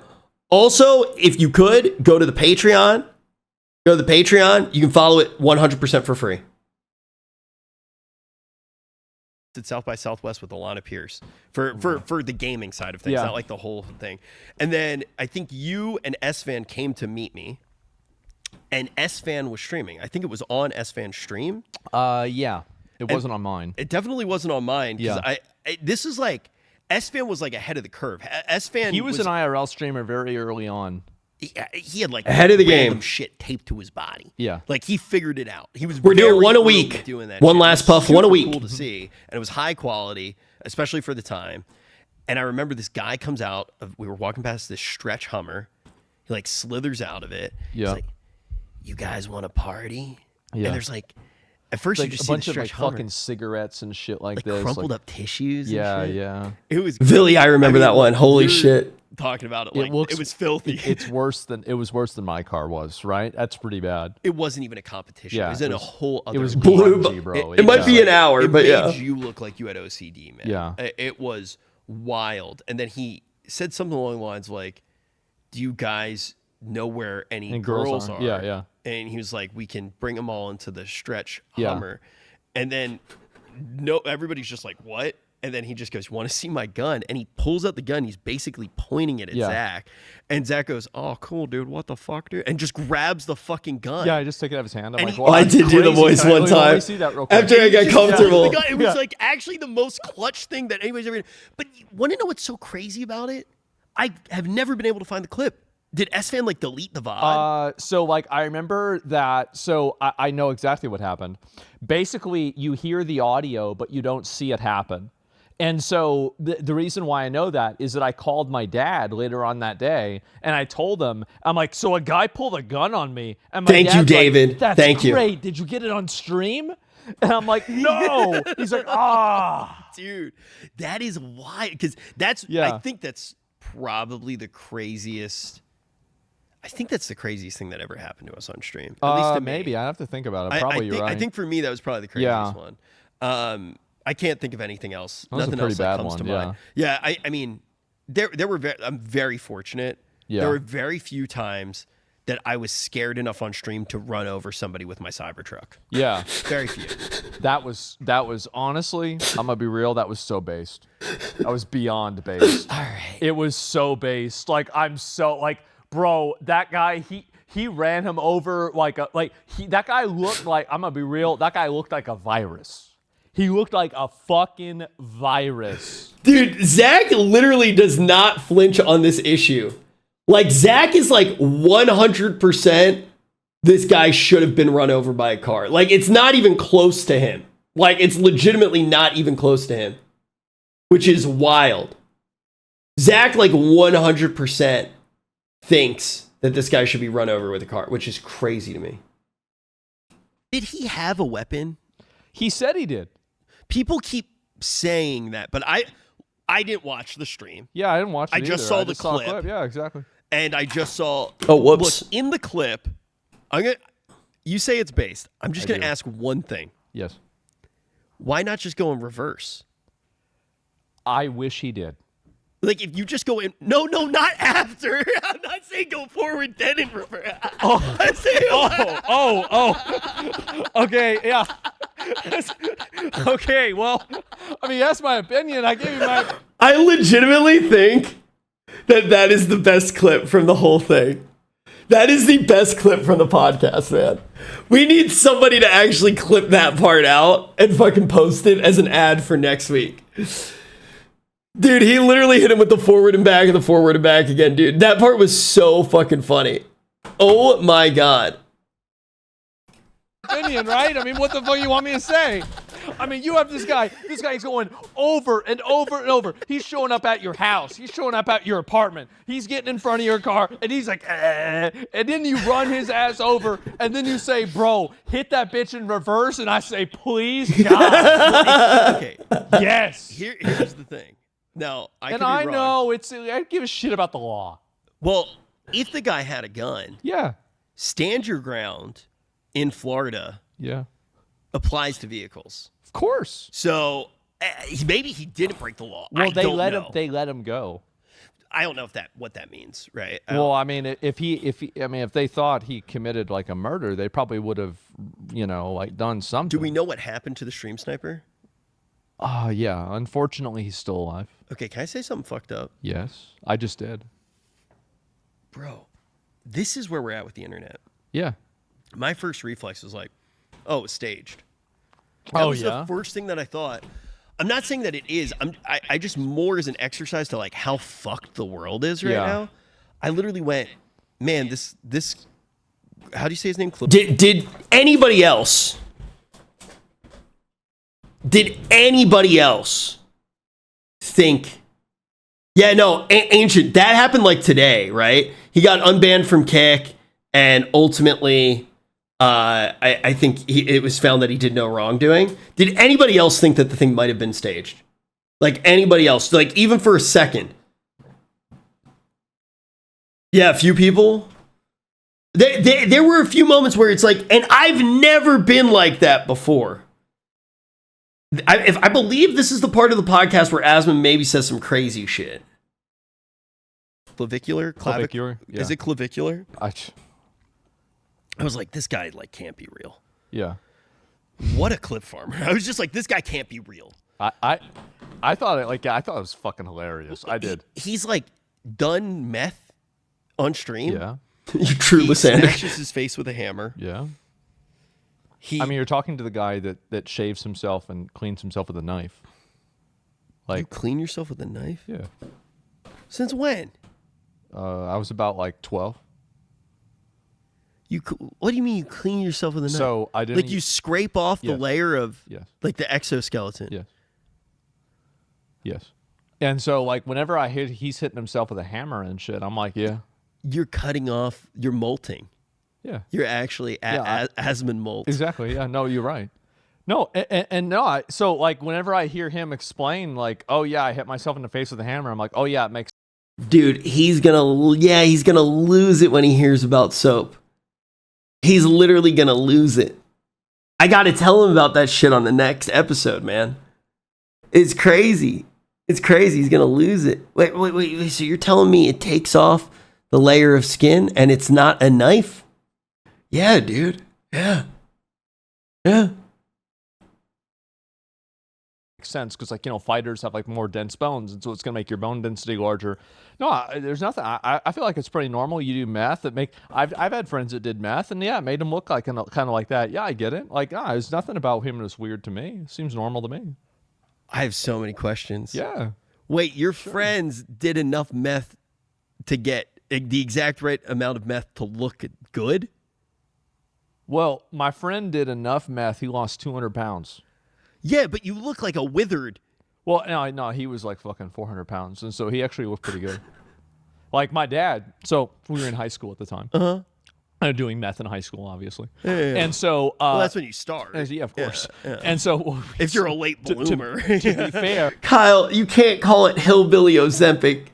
Also, if you could, go to the Patreon. Go to the Patreon. You can follow it 100% for free. At South by Southwest with Alana Pierce for the gaming side of things, not like the whole thing. And then I think you and S-Fan came to meet me, and S-Fan was streaming. I think it was on S-Fan's stream. Yeah. It wasn't on mine. It definitely wasn't on mine. Yeah. This is like, S-Fan was like ahead of the curve. S-Fan He was an IRL streamer very early on. He had like ahead of the random game shit taped to his body. Yeah. Like he figured it out. He was We're doing one a early week. doing that One shit. last It was puff, one a super week. Cool to see. And it was high quality, especially for the time. And I remember this guy comes out we were walking past this stretch Hummer. He like slithers out of it. Yeah. He's like, "You guys want to party?" Yeah. And there's like, at first Like you just a see bunch the of like stretch Hummer, fucking cigarettes and shit like like this. crumpled up tissues. Yeah, and shit. yeah. It was Billy, I remember that one. Holy you're shit. Talking about it like it was filthy. It was worse than my car was, right? That's pretty bad. It wasn't even a competition. Yeah, it was in a whole other. It was Blue, grungy, bro. it might be an hour, It but made yeah. you look like you had OCD, man. Yeah. It was wild. And then he said something along the lines like, "Do you guys know where any And girls are?" Yeah, yeah. And he was like, "We can bring them all into the stretch Yeah. Hummer." And then everybody's just like, "What?" And then he just goes, "Want to see my gun?" And he pulls out the gun. He's basically pointing it at Zach. And Zach goes, "Oh, cool, dude. What the fuck, dude?" And just grabs the fucking gun. Yeah, I just took it out of his hand. I'm And like, he- well, I that's did do the crazy. voice Can I- one let me time. see that real quick. After I got Just comfortable. grabbed the gun. It was like actually the most clutch thing that anybody's ever. But you want to know what's so crazy about it? I have never been able to find the clip. Did S-Fan like delete the VOD? So like I remember that. So I know exactly what happened. Basically, you hear the audio, but you don't see it happen. And so the reason why I know that is that I called my dad later on that day, and I told him, I'm like, so a guy pulled a gun on me. And my Thank you, dad's like, David. That's Thank you. great. Did you get it on stream? And I'm like, no. He's like, Dude, that is why. Because that's, Yeah. I think that's probably the craziest. I think that's the craziest thing that ever happened to us on stream. At least to me. maybe. I have to think about it. Probably you're right. I think for me, that was probably the craziest one. I can't think of anything else. That was a Nothing pretty else that bad comes one, to yeah. mind. Yeah, I mean, there were. I'm very fortunate. Yeah. There were very few times that I was scared enough on stream to run over somebody with my Cybertruck. Yeah. Very few. That was honestly, I'm gonna be real, that was so based. That was beyond based. All right. It was so based. Like I'm so like, bro, that guy, he ran him over that guy looked like, I'm gonna be real, that guy looked like a virus. He looked like a fucking virus. Dude, Zach literally does not flinch on this issue. Like, Zach is like 100% this guy should have been run over by a car. Like, it's not even close to him. Like, it's legitimately not even close to him, which is wild. Zach, like, 100% thinks that this guy should be run over with a car, which is crazy to me. Did he have a weapon? He said he did. People keep saying that, but I didn't watch the stream. Yeah, I didn't watch it I just either. saw the clip. Yeah, exactly. And I just saw. Oh, whoops. Look, in the clip, you say it's based. I'm just going to ask one thing. Yes. Why not just go in reverse? I wish he did. Like, if you just go in. No, not after. I'm not saying go forward, then in reverse. I'm saying Okay, yeah. Okay, well, I mean, that's my opinion. I gave you my... I legitimately think that is the best clip from the whole thing. That is the best clip from the podcast, man. We need somebody to actually clip that part out and fucking post it as an ad for next week. Dude, he literally hit him with the forward and back and the forward and back again, dude. That part was so fucking funny. Oh my God. Opinion, right? I mean, what the fuck you want me to say? I mean, you have this guy. This guy's going over and over and over. He's showing up at your house. He's showing up at your apartment. He's getting in front of your car, and he's like, and then you run his ass over, and then you say, bro, hit that bitch in reverse, and I say, please, God. Okay. Yes. Here's the thing. Now, I and could be I wrong. know I don't give a shit about the law. Well, if the guy had a gun, Yeah. stand your ground in Florida Yeah. applies to vehicles. Of course. So maybe he didn't break the law. Well, I don't know. They let him go. I don't know what that means, right? Well, I mean, if they thought he committed like a murder, they probably would have, like done something. Do we know what happened to the stream sniper? Yeah. Unfortunately, he's still alive. Okay, can I say something fucked up? Yes, I just did. Bro, this is where we're at with the internet. Yeah. My first reflex was like, oh, it's staged. That was the first thing that I thought. I'm not saying that it is. I just more as an exercise to like how fucked the world is right now. I literally went, man, this. How do you say his name? Did anybody else? Did anybody else think? Yeah, no, Ancient. That happened like today, right? He got unbanned from Kick, and ultimately, I think it was found that he did no wrongdoing. Did anybody else think that the thing might have been staged? Like anybody else? Like even for a second? Yeah, a few people. There were a few moments where it's like, and I've never been like that before. I believe this is the part of the podcast where Asman maybe says some crazy shit. Clavicular? Clavicular? Yeah. Is it clavicular? I was like, this guy like can't be real. Yeah. What a clip farmer. I was just like, this guy can't be real. I thought it was fucking hilarious. I did. He's like done meth on stream. Yeah. You true He Lysander. smashes his face with a hammer. Yeah. I mean, you're talking to the guy that shaves himself and cleans himself with a knife. You Like, clean yourself with a knife? yeah. Since when? I was about like 12. What do you mean you clean yourself with a knife? So I didn't. Like you scrape off the Yes. layer of Yes. like the exoskeleton. Yes. Yes. And so like whenever I hear he's hitting himself with a hammer and shit, I'm like, yeah. You're cutting off, you're molting. Yeah. You're actually Asman molt. Exactly. Yeah. No, you're right. No, and no. So like whenever I hear him explain, like, oh yeah, I hit myself in the face with a hammer. I'm like, oh yeah, it makes. Dude, he's gonna lose it when he hears about soap. He's literally gonna lose it. I gotta tell him about that shit on the next episode, man. It's crazy. It's crazy. He's gonna lose it. Wait. So you're telling me it takes off the layer of skin and it's not a knife? Yeah, dude. Yeah. Sense because like fighters have like more dense bones, and so it's gonna make your bone density larger. No, there's nothing. I feel like it's pretty normal. You do meth I've had friends that did meth, and yeah, it made them look like kind of like that. Yeah, I get it. Like there's nothing about him that's weird to me. It seems normal to me. I have so many questions. Yeah. Wait, your friends did enough meth to get the exact right amount of meth to look good? Well, my friend did enough meth. He lost 200 pounds. Yeah, but you look like a withered. Well, no, he was like fucking 400 pounds, and so he actually looked pretty good. Like my dad. So we were in high school at the time. Doing meth in high school, obviously. Yeah. And so, Well, that's when you start. yeah, of course. Yeah. And so, If you're a late bloomer. to be fair, Kyle, you can't call it hillbilly Ozempic.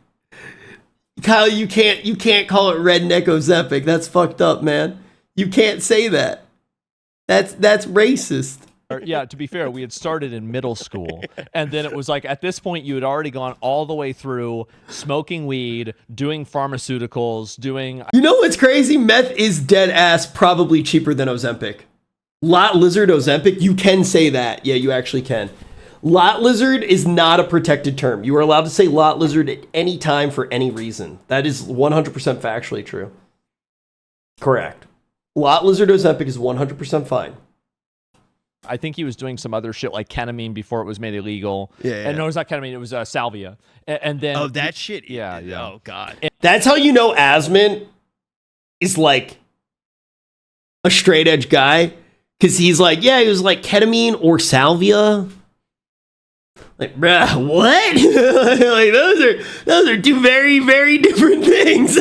Kyle, you can't call it redneck Ozempic. That's fucked up, man. You can't say that. That's racist. yeah, to be fair, we had started in middle school. And then it was like, at this point, you had already gone all the way through smoking weed, doing pharmaceuticals, doing... You know what's crazy? Meth is dead ass probably cheaper than Ozempic. Lot Lizard Ozempic, you can say that. Yeah, you actually can. Lot Lizard is not a protected term. You are allowed to say Lot Lizard at any time for any reason. That is 100% factually true. Correct. Lot Lizard Ozempic is 100% fine. I think he was doing some other shit like ketamine before it was made illegal. Yeah. And no, it was not ketamine. It was salvia. And then... Oh, that shit? Yeah. Oh, God. That's how you know Asman is like a straight edge guy because he's like, yeah, he was like ketamine or salvia. Like, bruh, what? Like those are two very, very different things.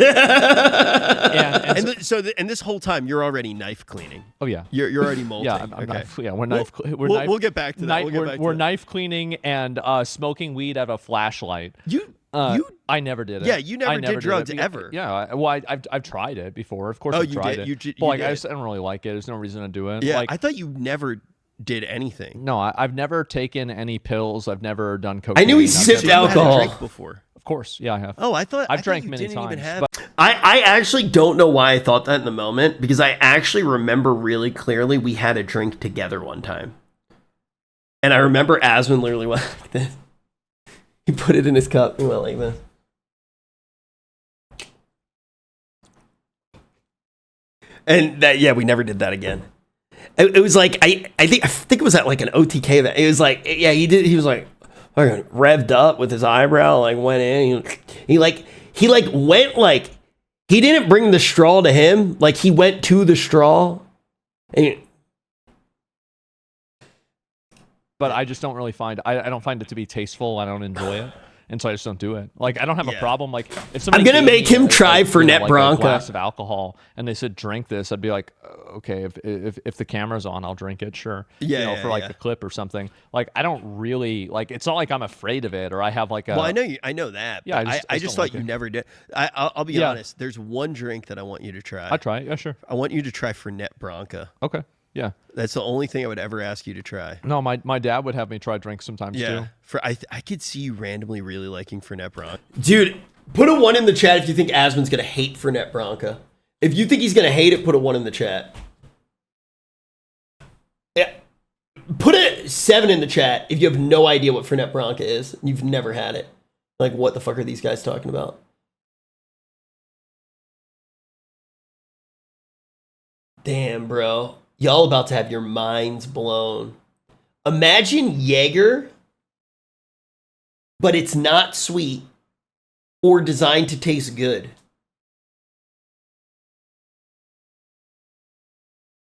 And this whole time you're already knife cleaning. Oh yeah, you're already molting. Yeah, I'm okay. We'll get back to that. We're knife cleaning and smoking weed out of a flashlight. I never did it. Yeah, you never did drugs ever. Yeah, well, I've tried it before. Of course, I've tried it. But like, I don't really like it. There's no reason to do it. Yeah, like, I thought you never did anything. No, I've never taken any pills. I've never done cocaine. I knew he sipped alcohol. You had a drink before. Of course, yeah, I have. Oh, I've drank many times. But I actually don't know why I thought that in the moment, because I actually remember really clearly we had a drink together one time. And I remember Asmund literally went like this. He put it in his cup and went like this. And that, yeah, we never did that again. It was like I think it was at like an OTK event. It was like, yeah, he was like revved up with his eyebrow, like went in. He went like he didn't bring the straw to him, like he went to the straw. But I just don't really find I don't find it to be tasteful. I don't enjoy it. And so I just don't do it. Like, I don't have a problem. Like, if somebody I'm gonna make him try Fernet Branca, a glass of alcohol, and they said drink this, I'd be like, okay, if the camera's on, I'll drink it, sure. Yeah, for like the clip or something. Like, I don't really like. It's not like I'm afraid of it or I have like a. Well, I know that. Yeah, I just thought you never did. I'll be honest. There's one drink that I want you to try. I'll try it. Yeah, sure. I want you to try Fernet Branca. Okay. Yeah. That's the only thing I would ever ask you to try. No, my dad would have me try drinks sometimes too. I could see you randomly really liking Fernet Branca. Dude, put a 1 in the chat if you think Asmund's gonna hate Fernet Branca. If you think he's gonna hate it, put a 1 in the chat. Yeah. Put a 7 in the chat if you have no idea what Fernet Branca is and you've never had it. Like, what the fuck are these guys talking about? Damn, bro. Y'all about to have your minds blown. Imagine Jaeger, but it's not sweet or designed to taste good.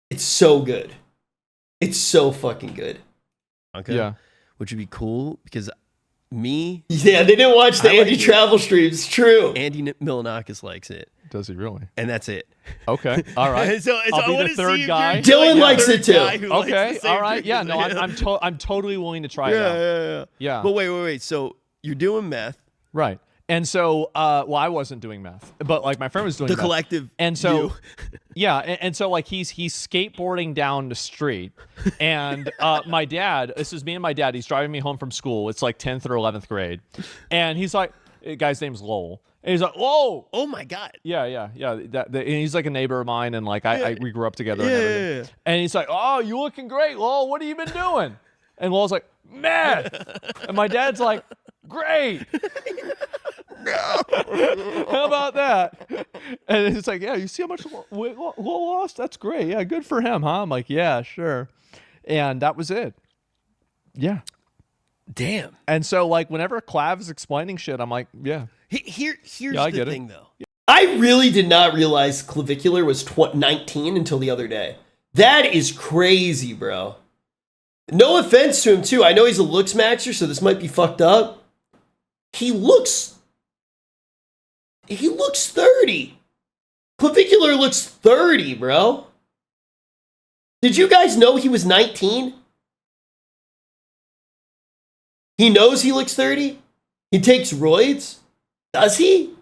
It's so good. It's so fucking good. Okay. Yeah. Which would be cool because me. Yeah, they didn't watch the Andy Travel streams. True. Andy Milanakis likes it. Does he really? And that's it. Okay. All right. so I'll be the third guy. Dylan likes it too. Okay. All right. Yeah. No, I'm totally willing to try it out. Yeah. But wait. So you're doing meth. Right. And so, well, I wasn't doing meth, but like my friend was doing the meth. Collective. And so, yeah, and so like he's skateboarding down the street, and my dad. This is me and my dad. He's driving me home from school. It's like 10th or 11th grade, and he's like, the guy's name's Lowell. And he's like, whoa! Oh my god! Yeah. And he's like a neighbor of mine, and like we grew up together. And everything. And he's like, oh, you looking great, Lowell. What have you been doing? And Lowell's like, meth. And my dad's like, great. How about that? And it's like, yeah, you see how much Lowell lost? That's great. Yeah, good for him, huh? I'm like, yeah, sure. And that was it. Yeah. Damn. And so, like, whenever Clav is explaining shit, I'm like, yeah. Here's the thing, though. I really did not realize Clavicular was 19 until the other day. That is crazy, bro. No offense to him, too. I know he's a looks maxer, so this might be fucked up. He looks 30. Clavicular looks 30, bro. Did you guys know he was 19? He knows he looks 30? He takes roids? Does he?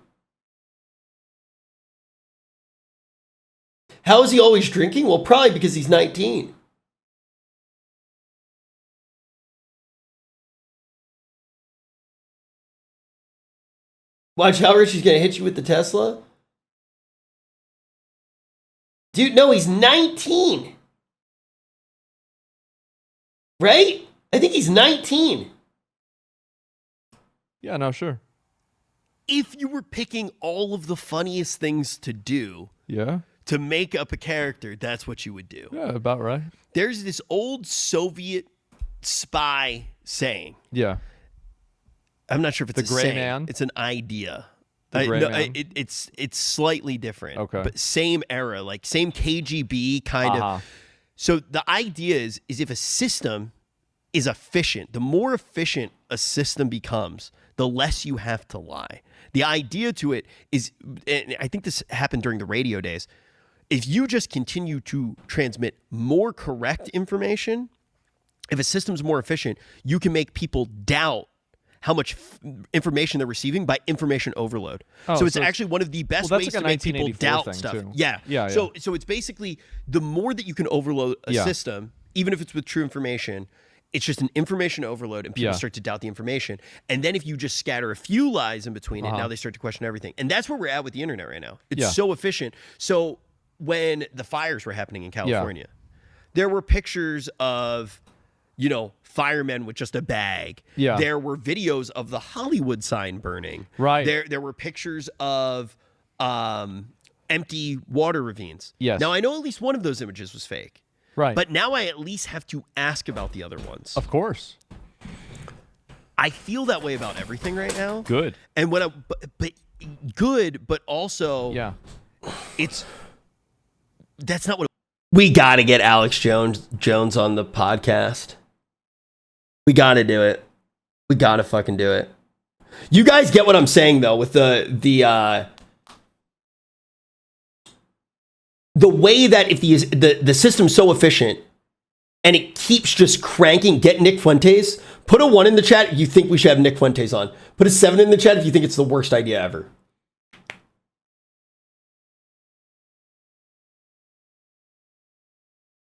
How is he always drinking? Well, probably because he's 19. Watch how Richie's gonna hit you with the Tesla. Dude, no, he's 19. Right? I think he's 19. Yeah, no, sure. If you were picking all of the funniest things to do to make up a character, that's what you would do. Yeah, about right. There's this old Soviet spy saying. Yeah. I'm not sure if it's the a gray saying. man. It's an idea. The Gray No, Man? it's slightly different. Okay. But same era, like same KGB kind of. So the idea is if a system is efficient, the more efficient a system becomes, the less you have to lie. The idea to it is, and I think this happened during the radio days, if you just continue to transmit more correct information, if a system's more efficient, you can make people doubt how much information they're receiving by information overload. So it's actually one of the best ways to make people doubt stuff. Too. Yeah. So it's basically the more that you can overload a system, even if it's with true information, it's just an information overload and people start to doubt the information. And then if you just scatter a few lies in between it, now they start to question everything. And that's where we're at with the internet right now. It's so efficient. So when the fires were happening in California, there were pictures of, firemen with just a bag. Yeah. There were videos of the Hollywood sign burning. Right. There were pictures of empty water ravines. Yes. Now, I know at least one of those images was fake. Right. But now I at least have to ask about the other ones. Of course. I feel that way about everything right now. Good. And but good, but also that's not what we got to get Alex Jones on the podcast. We got to do it. We got to fucking do it. You guys get what I'm saying though with the way that if the system's so efficient and it keeps just cranking, get Nick Fuentes. Put a 1 in the chat if you think we should have Nick Fuentes on. Put a 7 in the chat if you think it's the worst idea ever.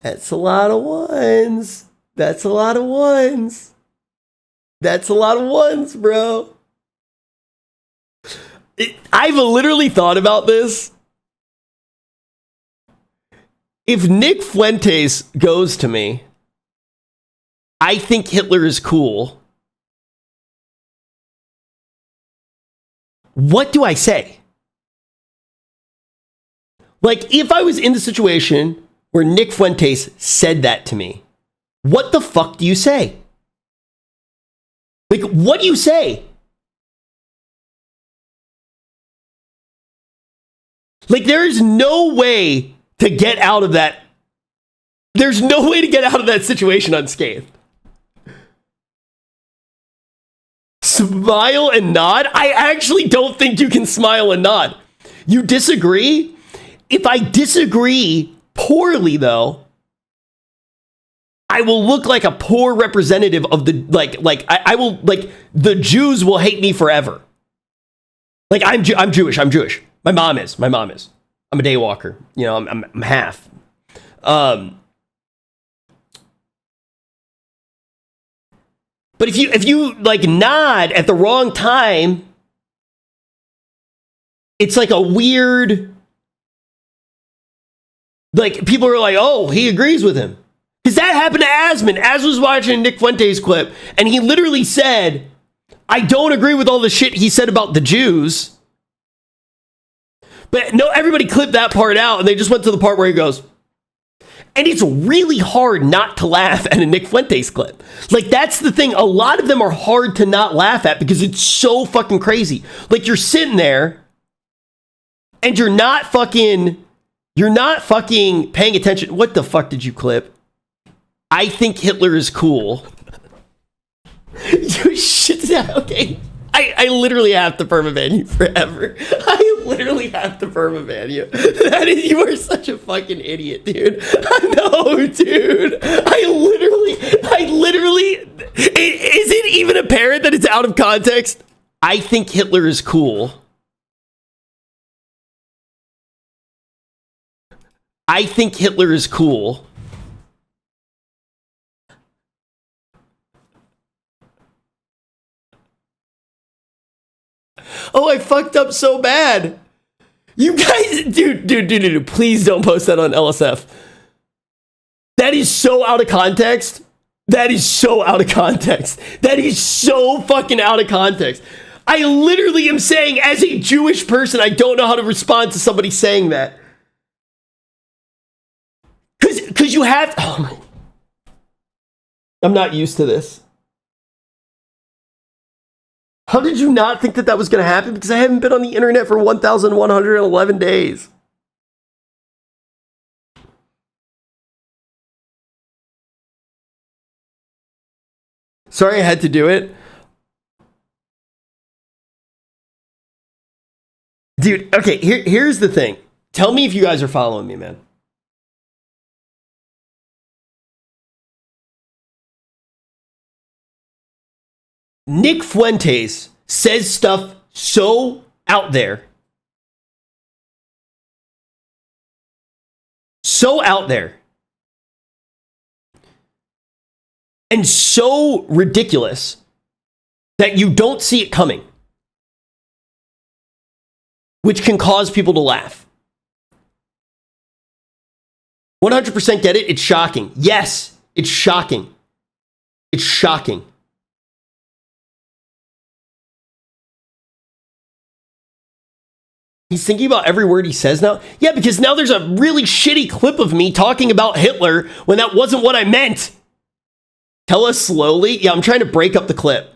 That's a lot of ones. That's a lot of ones. That's a lot of ones, bro. I've literally thought about this. If Nick Fuentes goes to me, I think Hitler is cool. What do I say? Like, if I was in the situation where Nick Fuentes said that to me, what the fuck do you say? Like, what do you say? Like, there is no way to get out of that. There's no way to get out of that situation unscathed. Smile and nod? I actually don't think you can smile and nod. You disagree? If I disagree poorly, though, I will look like a poor representative of the, I will, the Jews will hate me forever. Like, I'm Jewish. My mom is. I'm a day walker. I'm half. But if you nod at the wrong time, it's like a weird, people are like, oh, he agrees with him. Because that happened to Asman. Az was watching a Nick Fuentes clip, and he literally said, I don't agree with all the shit he said about the Jews. But no, everybody clipped that part out, and they just went to the part where he goes, and it's really hard not to laugh at a Nick Fuentes clip. That's the thing. A lot of them are hard to not laugh at because it's so fucking crazy. You're sitting there, and you're not fucking paying attention. What the fuck did you clip? I think Hitler is cool. Shit, okay. I literally have to permaban you forever. I literally have to permaban you. You are such a fucking idiot, dude. No, dude. I literally, is it even apparent that it's out of context? I think Hitler is cool. I think Hitler is cool. Oh, I fucked up so bad. You guys, dude, please don't post that on LSF. That is so out of context. That is so fucking out of context. I literally am saying, as a Jewish person, I don't know how to respond to somebody saying that. Because you have, I'm not used to this. How did you not think that was going to happen? Because I haven't been on the internet for 1,111 days. Sorry I had to do it. Dude, okay, here's the thing. Tell me if you guys are following me, man. Nick Fuentes says stuff so out there. So out there. And so ridiculous that you don't see it coming. Which can cause people to laugh. 100% get it? It's shocking. Yes, it's shocking. It's shocking. He's thinking about every word he says now? Yeah, because now there's a really shitty clip of me talking about Hitler when that wasn't what I meant. Tell us slowly. Yeah, I'm trying to break up the clip.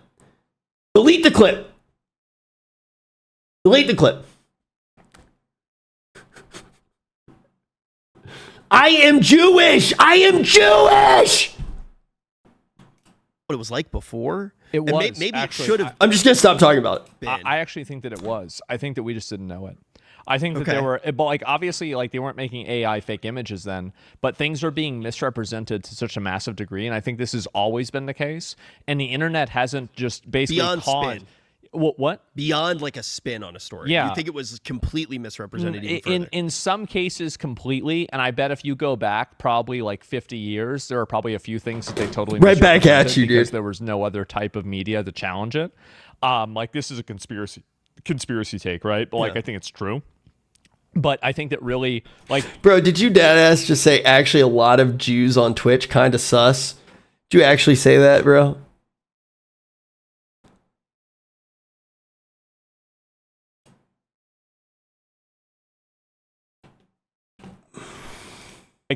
Delete the clip. Delete the clip. I am Jewish. I am Jewish. What it was like before? It was. Maybe actually, it should have. I'm just going to stop talking about it. I actually think that it was. I think that we just didn't know it. I think that there were, but like obviously, like they weren't making AI fake images then, but things are being misrepresented to such a massive degree, and I think this has always been the case. And the internet hasn't just basically Beyond spin. What? Beyond like a spin on a story. Yeah. You think it was completely misrepresented even further. In some cases completely, and I bet if you go back probably like 50 years, there are probably a few things that they totally right back at you, because dude. There was no other type of media to challenge it. Like this is a conspiracy take, right? But like I think it's true. But I think that really, like... Bro, did you deadass just say, actually, a lot of Jews on Twitch kind of sus? Did you actually say that, bro?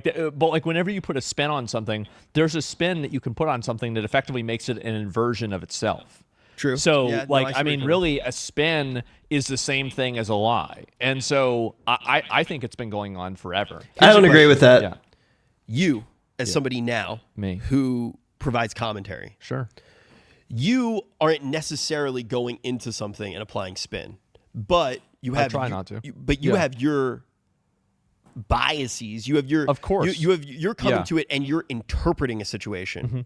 But like whenever you put a spin on something, there's a spin that you can put on something that effectively makes it an inversion of itself. True. So, yeah, I mean, really, a spin is the same thing as a lie. And so I think it's been going on forever. I don't agree with that. Yeah. You, as somebody now who provides commentary. Sure. You aren't necessarily going into something and applying spin, but you have... I try not to. You have your biases. You have your... Of course. You're coming to it and you're interpreting a situation. Mm-hmm.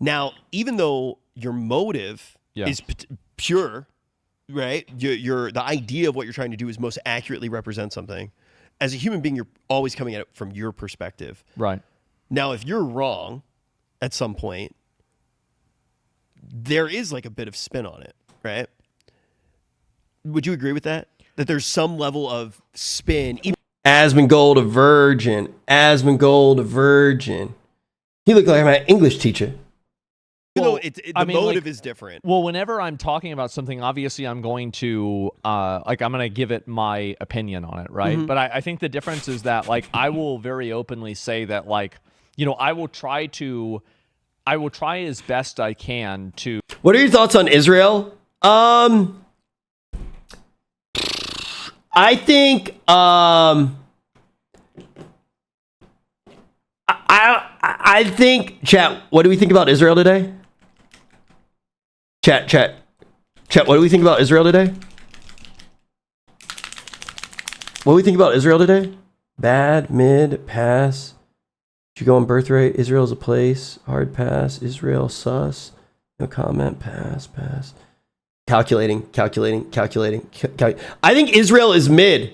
Now, even though your motive is pure, right? The idea of what you're trying to do is most accurately represent something. As a human being, you're always coming at it from your perspective. Right. Now, if you're wrong at some point, there is like a bit of spin on it, right? Would you agree with that? That there's some level of spin. Asmongold, a virgin. Asmongold, a virgin. He looked like my English teacher. Well, the motive is different. Well, whenever I'm talking about something, obviously I'm going to I'm going to give it my opinion on it, right? Mm-hmm. But I think the difference is that like I will very openly say that like, you know, I will try as best I can to. What are your thoughts on Israel? I think I think, chat, what do we think about Israel today? Chat, what do we think about Israel today? What do we think about Israel today? Bad, mid, pass. Should you go on birth rate? Israel's a place. Hard pass. Israel, sus. No comment. Pass. Calculating. I think Israel is mid.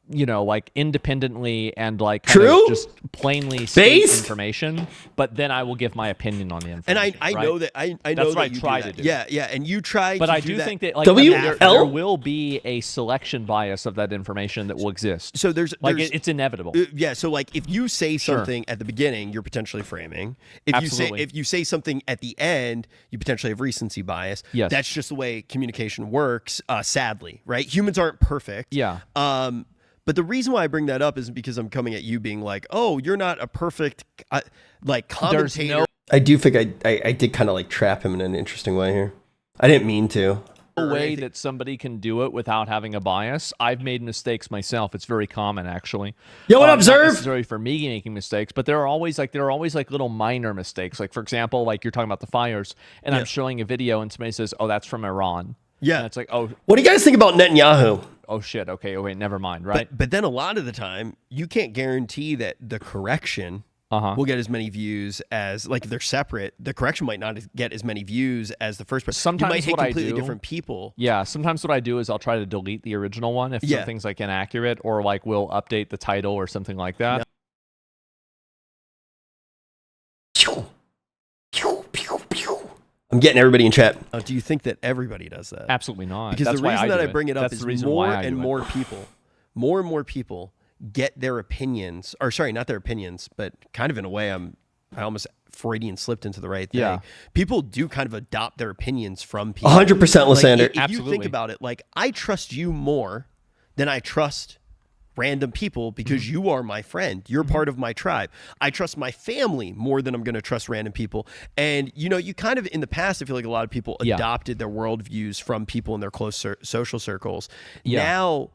You know, like independently and like kind of just plainly state information, but then I will give my opinion on the information. And I know that I know that's what that I try to do. Yeah, and you try. But to I do think that like there will be a selection bias of that information that will exist. So there's it's inevitable. Yeah. So like if you say something at the beginning, you're potentially framing. If you say something at the end, you potentially have recency bias. Yes. That's just the way communication works. Sadly, right? Humans aren't perfect. Yeah. But the reason why I bring that up isn't because I'm coming at you being like, oh, you're not a perfect like commentator. I do think I did kind of like trap him in an interesting way here. I didn't mean to. A way that somebody can do it without having a bias. I've made mistakes myself. It's very common, actually. Yo, what up, Zerv? Not necessarily for me making mistakes, but there are always like little minor mistakes. Like, for example, like you're talking about the fires, and I'm showing a video, and somebody says, "Oh, that's from Iran." Yeah, and it's like, oh, what do you guys think about Netanyahu? Oh shit. Okay. Oh wait. Never mind. Right. But then a lot of the time, you can't guarantee that the correction will get as many views as, like, if they're separate, the correction might not get as many views as the first. But sometimes you might hit what completely I do, different people. Yeah. Sometimes what I do is I'll try to delete the original one if something's like inaccurate, or like we'll update the title or something like that. I'm getting everybody in chat. Do you think that everybody does that? Absolutely not. Because that's the reason that I bring it up That's is more and more people get their opinions, or sorry, not their opinions, but kind of in a way, I almost Freudian slipped into the right thing. Yeah. People do kind of adopt their opinions from people. 100%, Lysander. If you think about it, like, I trust you more than I trust random people because you are my friend. You're part of my tribe. I trust my family more than I'm going to trust random people. And, you know, you kind of, in the past, I feel like a lot of people adopted their worldviews from people in their close social circles. Now,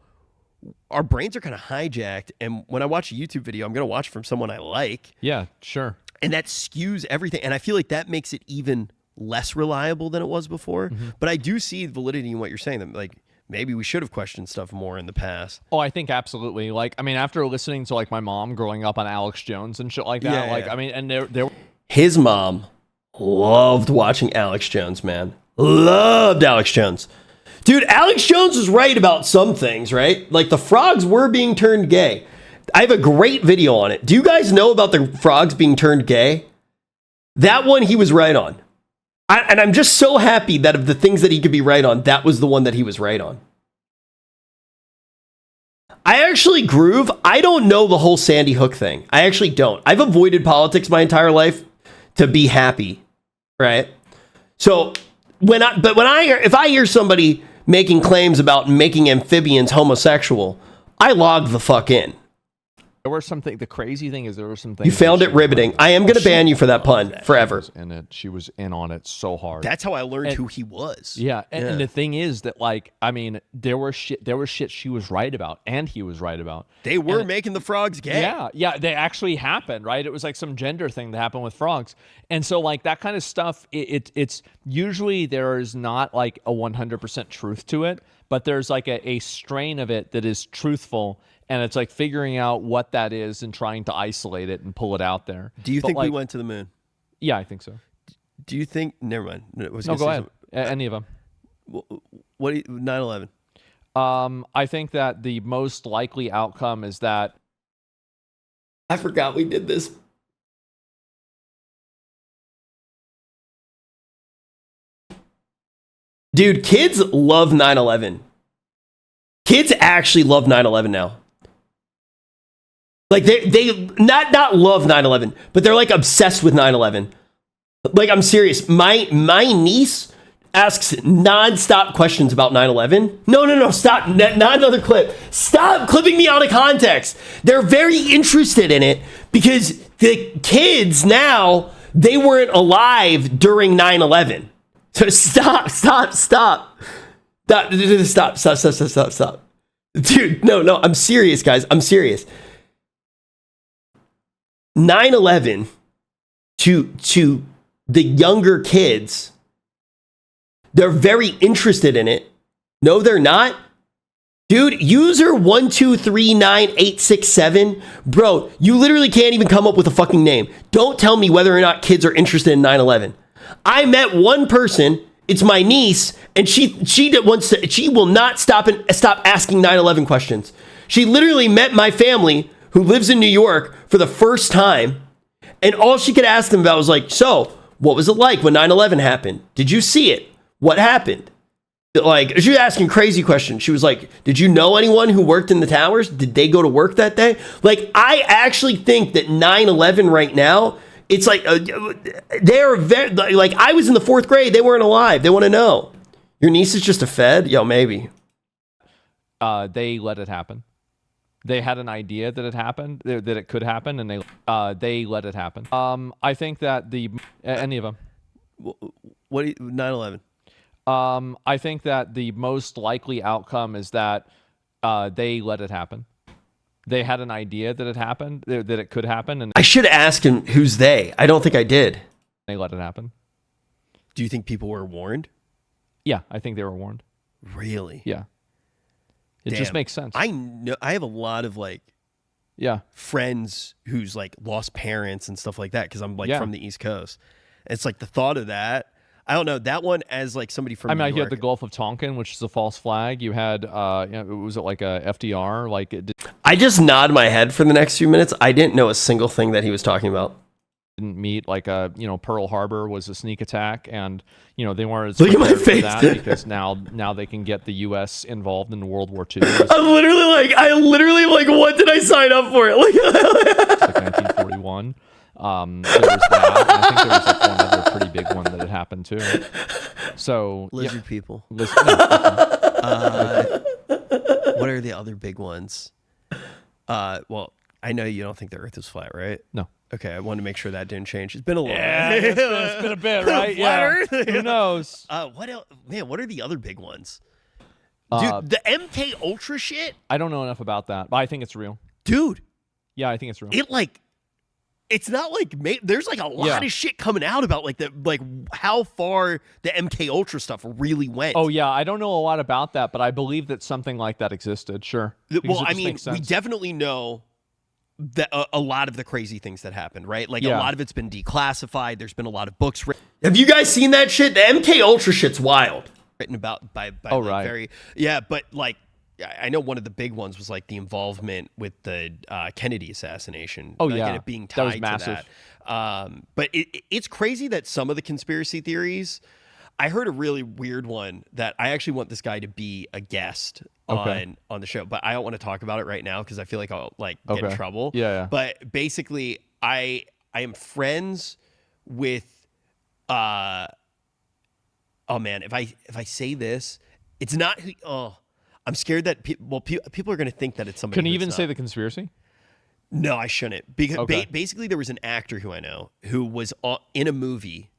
our brains are kind of hijacked. And when I watch a YouTube video, I'm going to watch from someone I like. Yeah, sure. And that skews everything. And I feel like that makes it even less reliable than it was before. But I do see validity in what you're saying. That, like, maybe we should have questioned stuff more in the past. Oh, I think absolutely. Like, I mean, after listening to like my mom growing up on Alex Jones and shit like that, I mean, and there his mom loved watching Alex Jones, man. Loved Alex Jones. Dude, Alex Jones was right about some things, right? Like, the frogs were being turned gay. I have a great video on it. Do you guys know about the frogs being turned gay? That one he was right on. And I'm just so happy that of the things that he could be right on, that was the one that he was right on. I actually, Groove, I don't know the whole Sandy Hook thing. I actually don't. I've avoided politics my entire life to be happy, right? So if I hear somebody making claims about making amphibians homosexual, I log the fuck in. There were something. The crazy thing is, there were some things. You found it riveting. I am going to ban you for that pun forever. She was in on it so hard. That's how I learned who he was. Yeah, and the thing is that, like, I mean, there was shit she was right about, and he was right about. They were making the frogs gay. Yeah, they actually happened, right? It was like some gender thing that happened with frogs, and so like that kind of stuff. It's usually there is not like a 100% truth to it, but there's like a strain of it that is truthful. And it's like figuring out what that is and trying to isolate it and pull it out there. Do you think we went to the moon? Yeah, I think so. Do you think? Never mind. No, go ahead. Any of them. What? 9/11. I think that the most likely outcome is that. I forgot we did this. Dude, kids love 9/11. Kids actually love 9/11 now. Like, they not love 9/11, but they're like obsessed with 9/11. Like, I'm serious. My niece asks nonstop questions about 9/11. No, stop. Not another clip. Stop clipping me out of context. They're very interested in it because the kids now, they weren't alive during 9/11. So stop. Dude, no, I'm serious, guys. I'm serious. 9/11 to the younger kids, they're very interested in it. No, they're not. Dude, user 1239867, bro, you literally can't even come up with a fucking name. Don't tell me whether or not kids are interested in 9/11. I met one person. It's my niece, and she will not stop asking 9/11 questions. She literally met my family, who lives in New York, for the first time, and all she could ask them about was like, so, what was it like when 9/11 happened? Did you see it? What happened? Like, she was asking crazy questions. She was like, did you know anyone who worked in the towers? Did they go to work that day? Like, I actually think that 9/11 right now, it's like, they're very, like, I was in the 4th grade. They weren't alive. They want to know. Your niece is just a Fed? Yo, maybe. They let it happen. They had an idea that it happened, that it could happen, and they let it happen. I think that any of them. What 9/11? I think that the most likely outcome is that they let it happen. They had an idea that it happened, that it could happen, and I should ask him who's they. I don't think I did. they let it happen. Do you think people were warned? Yeah, I think they were warned. Really? Yeah. It just makes sense. I know. I have a lot of friends who's like lost parents and stuff like that because I'm from the East Coast. It's like the thought of that. I don't know that one as like somebody from. New you had York. the Gulf of Tonkin, which is a false flag. You had, was it like a FDR? Like I just nod my head for the next few minutes. I didn't know a single thing that he was talking about. Didn't meet like Pearl Harbor was a sneak attack, and they weren't. Look at my prepared for face. that because now they can get the U.S. involved in World War II. I literally like, what did I sign up for? Like, It's like 1941. There was that. And I think there was like one other pretty big one that had happened too. So lizard people. No, What are the other big ones? Well, I know you don't think the Earth is flat, right? no. Okay, I wanted to make sure that didn't change. It's been a little. It's been a bit, right? Flat Yeah. Earth? Who knows? What else? Man, what are the other big ones? Dude, the MK Ultra shit. I don't know enough about that, but I think it's real. Dude, Yeah, I think it's real. it's not like there's like a lot of shit coming out about how far the MK Ultra stuff really went. Oh yeah, I don't know a lot about that, but I believe that something like that existed. Sure. Because Well, it I just mean, makes sense. we definitely know that a lot of the crazy things that happened, right? Like a lot of it's been declassified. There's been a lot of books have you guys seen that shit? The MK Ultra shit's wild. written about by right. very but like I know one of the big ones was like the involvement with the Kennedy assassination. Oh, like, yeah. and it being That was tied massive. to that. But it's crazy that some of the conspiracy theories. I heard a really weird one that I actually want this guy to be a guest on the show, but I don't want to talk about it right now because I feel like I'll get in trouble. Yeah. But basically, I am friends with. Oh man, if I say this, it's not. I'm scared that people are going to think that it's somebody. Can you that's even not. say the conspiracy? No, I shouldn't. Because Okay. basically, there was an actor who I know who was in a movie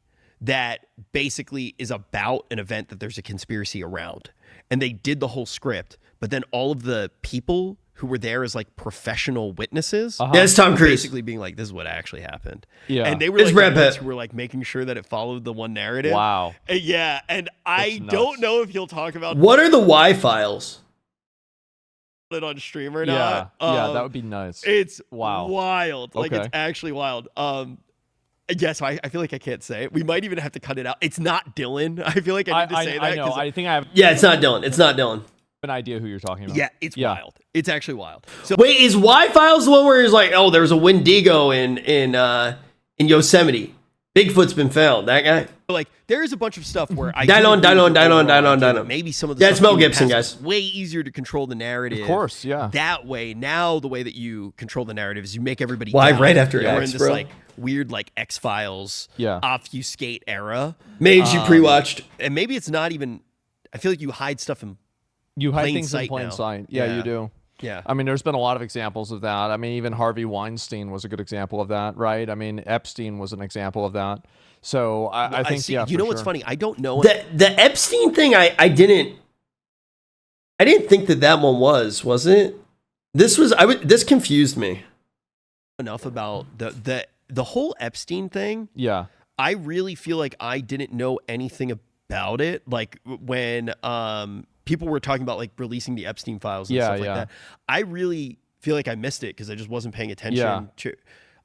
that basically is about an event that there's a conspiracy around. And they did the whole script, but then all of the people who were there as like professional witnesses, Yeah, it's Tom were Cruise. basically being like, this is what actually happened. Yeah. And they were It's like Brad the ones Pitt. who were like making sure that it followed the one narrative. Wow. Yeah. And I That's don't nuts. know if he'll talk about What are the Y files? it on stream or Yeah. not. Yeah, that would be nice. It's Wow. wild. Like Okay. it's actually wild. Yeah, so I feel like I can't say it. We might even have to cut it out. It's not Dylan. I feel like I need to say that. I know. 'cause I think I have Yeah, it's not Dylan. It's not Dylan. an idea who you're talking about. yeah, it's wild. It's actually wild. So Wait, is Y Files the one where he's like, oh, there was a Wendigo in Yosemite? Bigfoot's been found. That guy. like there is a bunch of stuff where I Dylon, do agree with Dylon, the Dylon, overall Dylon, idea. Dylon. Maybe some of the Yeah, it's stuff Mel in the Gibson, past guys. was way easier to control the narrative. Of course, yeah. That way, now the way that you control the narrative is you make everybody Why die. right after We're X, in this bro? like weird like X-Files obfuscate era. Made you pre-watched. And maybe it's not even I feel like you hide stuff in You hide plain things in sight plain now. sight. Yeah, you do. Yeah. I mean, there's been a lot of examples of that. I mean, even Harvey Weinstein was a good example of that, right? I mean, Epstein was an example of that. So I think, see, yeah, you know for what's sure. funny? I don't know. The Epstein thing, I didn't think that one was it? This confused me. enough about the whole Epstein thing. Yeah. I really feel like I didn't know anything about it. Like when people were talking about like releasing the Epstein files and stuff like that. I really feel like I missed it because I just wasn't paying attention to.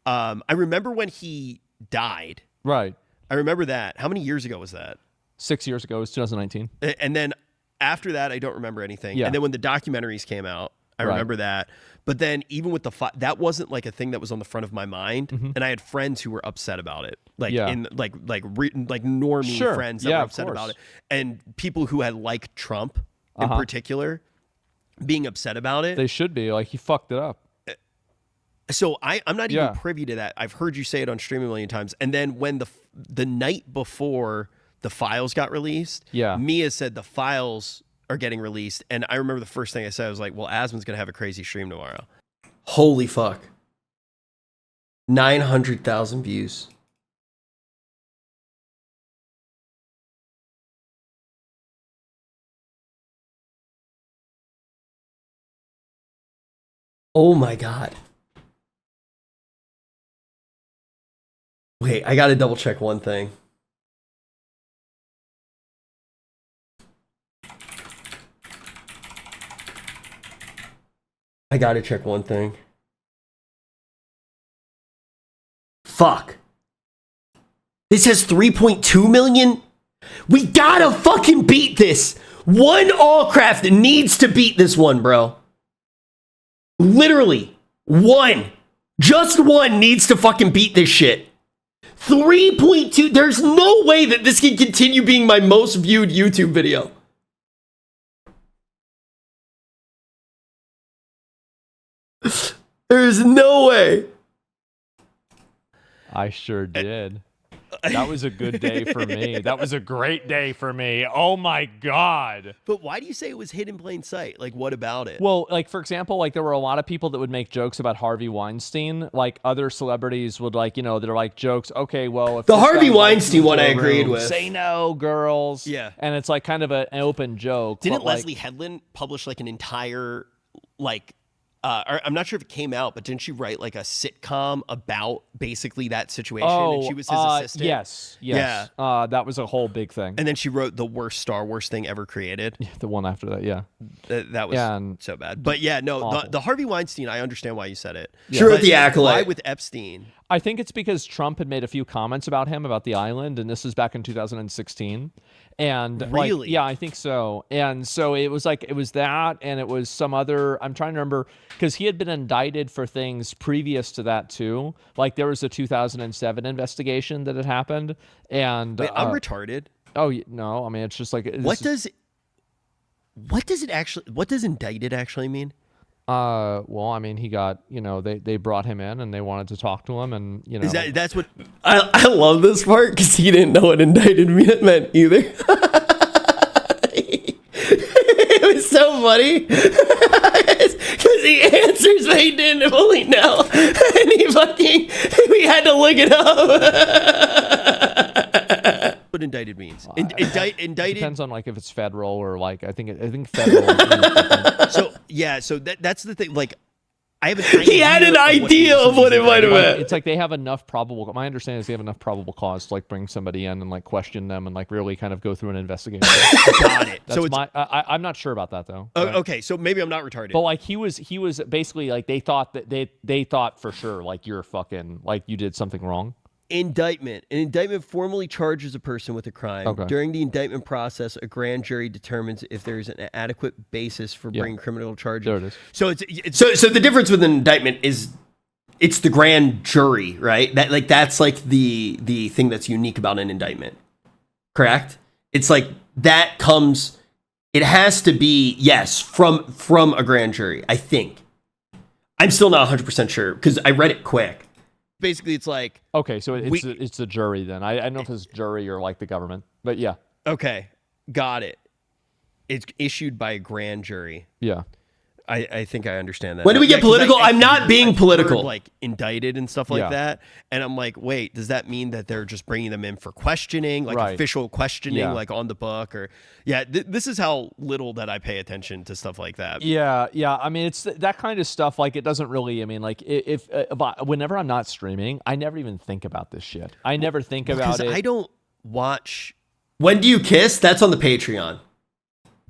I remember when he died. Right. I remember that. How many years ago was that? 6 years ago, it was 2019. And then after that, I don't remember anything. Yeah. And then when the documentaries came out, I remember that. But then even with that wasn't like a thing that was on the front of my mind. And I had friends who were upset about it, like in like normie friends that were upset about it, and people who had liked Trump in particular being upset about it. They should be. Like, he fucked it up. So I'm not even privy to that. I've heard you say it on stream a million times. And then when the night before the files got released, Mia said the files are getting released. And I remember the first thing I said, I was like, well, Asmon's going to have a crazy stream tomorrow. Holy fuck. 900,000 views. Oh my God. Wait, I gotta double check one thing. I gotta check one thing. Fuck. This has 3.2 million? We gotta fucking beat this. One Allcraft needs to beat this one, bro. Literally. One. Just one needs to fucking beat this shit. 3.2. There's no way that this can continue being my most viewed YouTube video. There's no way. I sure did. That was a good day for me. That was a great day for me. Oh my God. But why do you say it was hidden in plain sight? Like, what about it? Well, like, for example, like, there were a lot of people that would make jokes about Harvey Weinstein. Like, other celebrities would, like, you know, they're like jokes. Okay, well, if the this Harvey guy Weinstein one I walks into a agreed room, with. say no, girls. Yeah. And it's like kind of an open joke. Didn't but, like, Leslie Headland publish like an entire, like, I'm not sure if it came out, but didn't she write like a sitcom about basically that situation? And she was his assistant. Yes. Yeah. That was a whole big thing. And then she wrote the worst Star Wars thing ever created. The one after that, yeah. That was so bad. But yeah, no, the Harvey Weinstein, I understand why you said it. She wrote The Acolyte. Why with Epstein? I think it's because Trump had made a few comments about him, about the island, and this was back in 2016. And really? Like, yeah, I think so. And so it was like, it was that, and it was some other, I'm trying to remember, because he had been indicted for things previous to that too. Like there was a 2007 investigation that had happened. And wait, I'm retarded. Oh no, I mean, it's just like, what does indicted actually mean? Well, I mean, he got, you know, they brought him in and they wanted to talk to him, and you know, that's what I love this part because he didn't know what indicted meant either. It was so funny because he answers they didn't fully know, and we had to look it up. What indicted means. Indicted depends on like if it's federal or like I think federal. So that's the thing. Like, I have he had an idea of what it might have been. It's like they have enough probable. My understanding is they have enough probable cause to like bring somebody in and like question them and like really kind of go through an investigation. Got it. That's I'm not sure about that though. Oh, okay, so maybe I'm not retarded. But like he was basically like they thought for sure like you're fucking like you did something wrong. Indictment. An indictment formally charges a person with a crime. Okay. During the indictment process, a grand jury determines if there is an adequate basis for bringing criminal charges. There it is. So it's so the difference with an indictment is it's the grand jury, right? That's like the thing that's unique about an indictment. Correct? It's like that comes. It has to be from a grand jury. I think. I'm still not 100% sure because I read it quick. basically it's like okay, so it's a jury then. I don't know if it's jury or like the government, but yeah. Okay, got it. It's issued by a grand jury. Yeah. I think I understand that. When do we get political? I'm not being political. Like indicted and stuff like that. And I'm like, wait, does that mean that they're just bringing them in for questioning, like official questioning, like on the book? Or this is how little that I pay attention to stuff like that. Yeah. I mean, it's that kind of stuff. Like, it doesn't really. I mean, like, if whenever I'm not streaming, I never even think about this shit. I never think about it. I don't watch. When do you kiss? That's on the Patreon.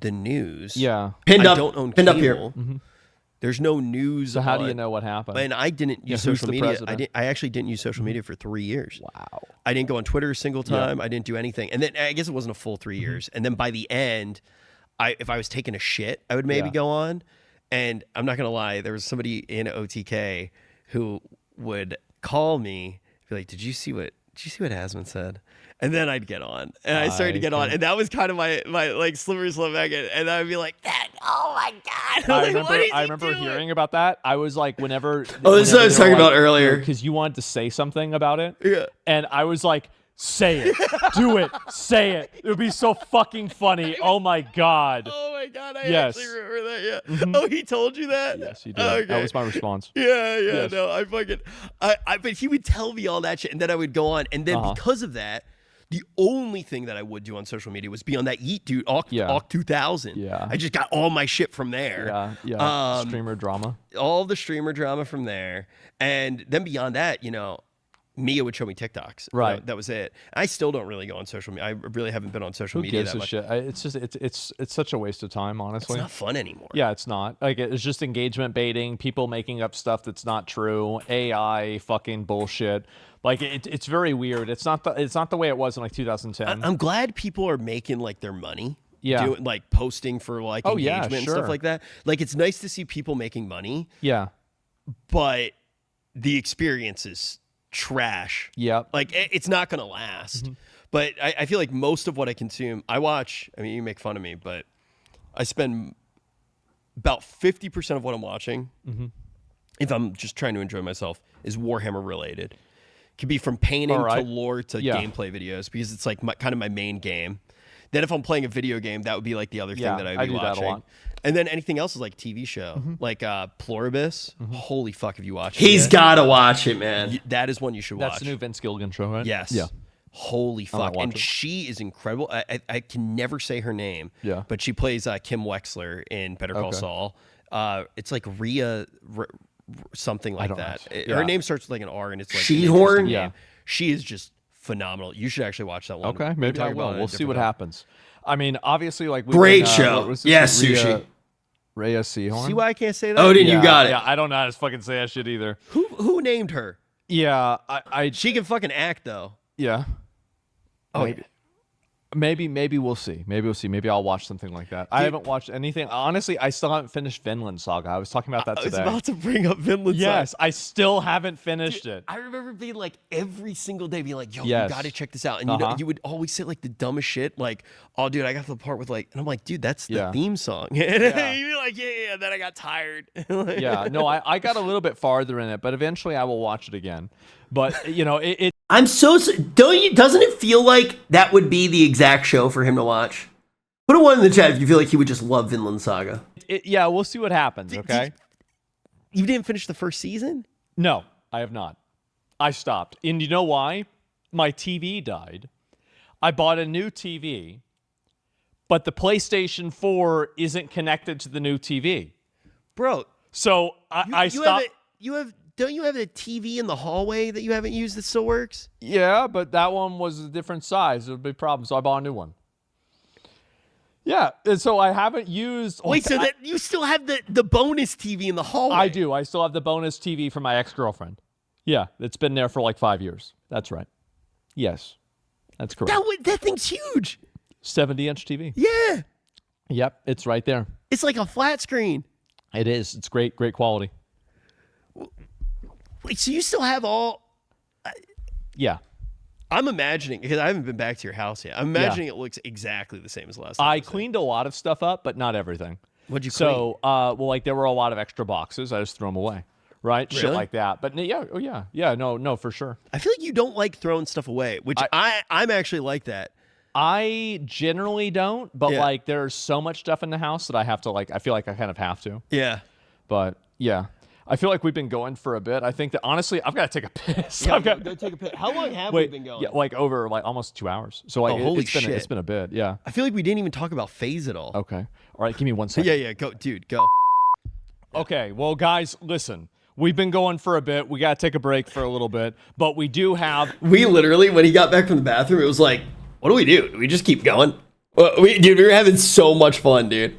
The news. Yeah. Pinned up. Don't own pinned cable. up here. Mm-hmm. There's no news. So how do you know what happened? And I didn't use social media. I actually didn't use social media for 3 years. Wow. I didn't go on Twitter a single time. I didn't do anything. And then I guess it wasn't a full 3 years. And then by the end, if I was taking a shit, I would maybe go on. And I'm not gonna lie, there was somebody in OTK who would call me, be like, "Did you see what Asmund said?" And then I'd get on, and I started to get on, and that was kind of my like slippery slope back, and I'd be like, "Oh my god!" I remember hearing about that. I was like, whenever this is what I was talking about earlier, because you wanted to say something about it, yeah, and I was like, Say it. Do it. Say it. It would be so fucking funny. Oh my God. Oh my God, I Yes. actually remember that. Yeah. Oh, he told you that? Yes, he did. Okay. That was my response. Yeah. Yes. No, I fucking, but he would tell me all that shit, and then I would go on, and then because of that, the only thing that I would do on social media was be on that Eat Dude, Awk 2000. Yeah. I just got all my shit from there. Yeah. Streamer drama. All the streamer drama from there, and then beyond that, Mia would show me TikToks. Right. That was it. I still don't really go on social media. I really haven't been on social Who media gives that a much. shit? It's just it's such a waste of time, honestly. It's not fun anymore. Yeah, it's not. Like, it's just engagement baiting, people making up stuff that's not true, AI fucking bullshit. Like, it's very weird. It's not the way it was in like 2010. I'm glad people are making like their money. Yeah. Doing, like posting for like engagement and stuff like that. Like, it's nice to see people making money. Yeah. But the experience is trash. Yep. Like, it's not going to last. But I feel like most of what I consume, you make fun of me, but I spend about 50% of what I'm watching, if I'm just trying to enjoy myself, is Warhammer related. It could be from painting to lore to gameplay videos, because it's like kind of my main game. Then if I'm playing a video game, that would be like the other thing that I'd be watching. That a lot. And then anything else is like TV show, like Pluribus. Holy fuck, have you watched it? He's got to watch it, man. That is one you should watch. That's the new Vince Gilligan show, right? Yes. Yeah. Holy fuck. And it. she is incredible. I can never say her name. Yeah. But she plays Kim Wexler in Better Call Saul. It's like Rhea something like that. Her name starts with like an R, and it's like Shehorn? Yeah. She is just phenomenal. You should actually watch that one. Okay, maybe I will. We'll see what happens. I mean, obviously, like great show. Yes, Sushi. Rhea Seahorn. See why I can't say that? Odin, you got it. Yeah, I don't know how to fucking say that shit either. Who named her? Yeah, She can fucking act though. Yeah. Oh, Maybe we'll see. Maybe I'll watch something like that. I haven't watched anything. Honestly, I still haven't finished Vinland Saga. I was talking about that today. I was about to bring up Vinland Saga. Yes, I still haven't finished it. I remember being like every single day being like, yo, Yes. you got to check this out. And you would always say like the dumbest shit. Like, oh, dude, I got to the part with like, and I'm like, dude, that's the theme song. And you'd be like, yeah. Then I got tired. Yeah, no, I got a little bit farther in it, but eventually I will watch it again. But, I'm doesn't it feel like that would be the exact show for him to watch? Put a 1 in the chat if you feel like he would just love Vinland Saga. Yeah, we'll see what happens, okay? You didn't finish the first season? No, I have not. I stopped. And you know why? My TV died. I bought a new TV, but the PlayStation 4 isn't connected to the new TV. Bro. So I stopped. Don't you have a TV in the hallway that you haven't used that still works? Yeah, but that one was a different size. It was a big problem, so I bought a new one. Yeah, and so I haven't used... Wait, so that you still have the bonus TV in the hallway? I do. I still have the bonus TV from my ex-girlfriend. Yeah, it's been there for like 5 years. That's right. Yes, that's correct. That thing's huge. 70-inch TV. Yeah. Yep, it's right there. It's like a flat screen. It is. It's great quality. Wait, so you still have all... Yeah. I'm imagining, because I haven't been back to your house yet, I'm imagining it looks exactly the same as last time. I cleaned a lot of stuff up, but not everything. What'd you clean? So, like there were a lot of extra boxes. I just threw them away. Right? Really? Shit like that. But yeah, no, for sure. I feel like you don't like throwing stuff away, which I'm actually like that. I generally don't, but like there's so much stuff in the house that I have to I feel like I kind of have to. Yeah. But yeah. I feel like we've been going for a bit. I think that honestly, I've got to take a piss. Yeah, go take a piss. How long have we been going? Yeah, like over almost 2 hours. So holy shit. It's been a bit. Yeah. I feel like we didn't even talk about phase at all. Okay. All right. Give me 1 second. Yeah. Go, dude. Go. Okay. Well, guys, listen. We've been going for a bit. We got to take a break for a little bit, but we do have. We literally, when he got back from the bathroom, it was like, what do we do? Do we just keep going? We were having so much fun, dude.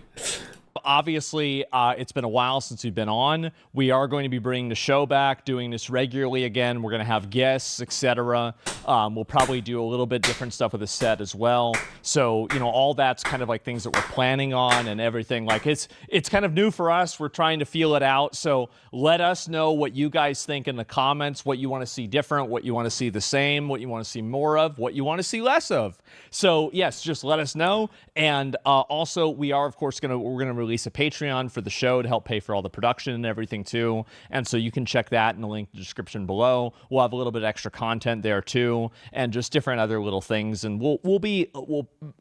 Obviously, it's been a while since we've been on. We are going to be bringing the show back, doing this regularly again. We're going to have guests, etc. We'll probably do a little bit different stuff with the set as well. So, all that's kind of like things that we're planning on and everything. Like it's kind of new for us. We're trying to feel it out. So let us know what you guys think in the comments, what you want to see different, what you want to see the same, what you want to see more of, what you want to see less of. So yes, just let us know. And also we are, of course, we're going to release release a Patreon for the show to help pay for all the production and everything too. And so you can check that in the link in the description below. We'll have a little bit of extra content there too, and just different other little things. And we'll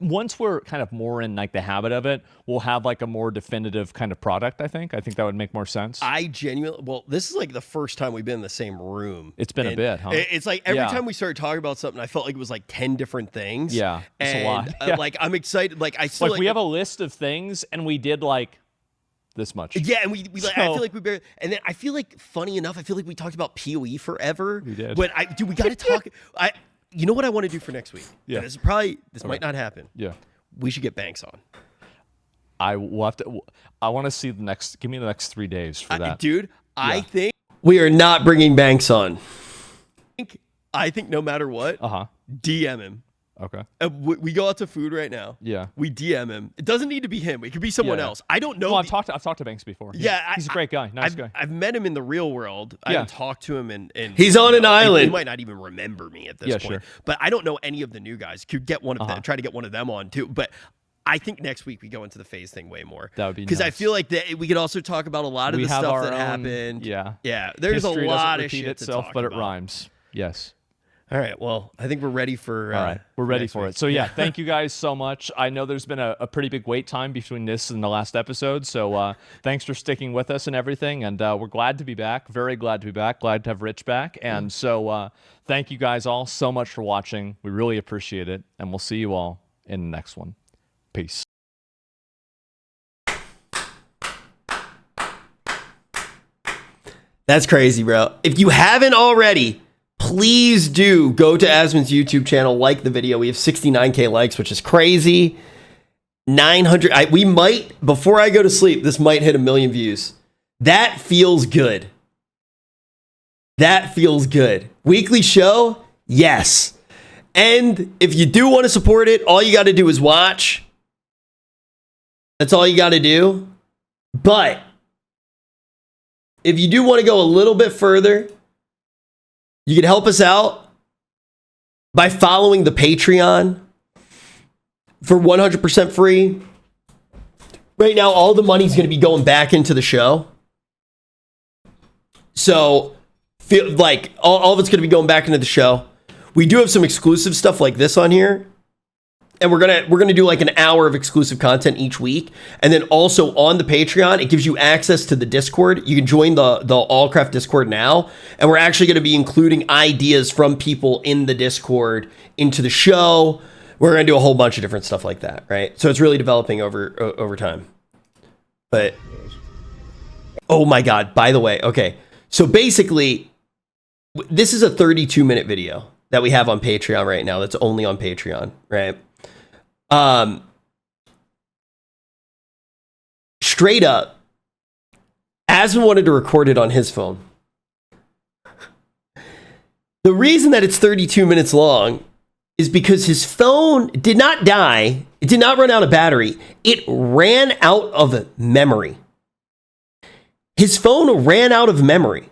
once we're kind of more in like the habit of it, we'll have like a more definitive kind of product. I think that would make more sense. This is like the first time we've been in the same room. It's been a bit, huh? It's like every time we started talking about something, I felt like it was like 10 different things. Yeah, it's a lot. Like I'm excited. Like I still we have a list of things, and we did like this much. Yeah, and we I feel like we barely. And then I feel like, funny enough, I feel like we talked about PoE forever. We did. But we got to talk. You know what I want to do for next week? Yeah. This might not happen. Yeah. We should get Banks on. I want to see give me the next 3 days for that. Dude, I think we are not bringing Banks on. I think no matter what, DM him. Okay. We go out to food right now. Yeah. We DM him. It doesn't need to be him. It could be someone else. I don't know. Well, I've talked to Banks before. He's a great guy. Nice guy. I've met him in the real world. I haven't talked to him and he's on an island. He might not even remember me at this point. Sure. But I don't know any of the new guys. Could get one of them. Try to get one of them on too. But I think next week we go into the phase thing way more. That would be because nice. I feel like that we could also talk about a lot of the stuff that happened. Yeah. Yeah. There's a lot of shit itself, to talk but about. it rhymes. Yes. All right. Well, I think we're ready for. All right, we're ready for it. So yeah, thank you guys so much. I know there's been a pretty big wait time between this and the last episode, so thanks for sticking with us and everything. And we're glad to be back. Very glad to be back. Glad to have Rich back. And so thank you guys all so much for watching. We really appreciate it, and we'll see you all in the next one. Peace. That's crazy, bro. If you haven't already, please do go to Asmon's YouTube channel, like the video. We have 69K likes, which is crazy. 900. We might, before I go to sleep, this might hit 1 million views. That feels good. That feels good. Weekly show? Yes. And if you do want to support it, all you got to do is watch. That's all you got to do. But if you do want to go a little bit further, you can help us out by following the Patreon for 100% free. Right now, all the money's going to be going back into the show. So, feel like all of it's going to be going back into the show. We do have some exclusive stuff like this on here. And we're gonna do like an hour of exclusive content each week. And then also on the Patreon, it gives you access to the Discord. You can join the Allcraft Discord now. And we're actually gonna be including ideas from people in the Discord into the show. We're gonna do a whole bunch of different stuff like that, right? So it's really developing over time. But oh my God, by the way, okay. So basically, this is a 32-minute video that we have on Patreon right now. That's only on Patreon, right? Straight up, Asmon wanted to record it on his phone. The reason that it's 32 minutes long is because his phone did not die. It did not run out of battery. It ran out of memory. His phone ran out of memory.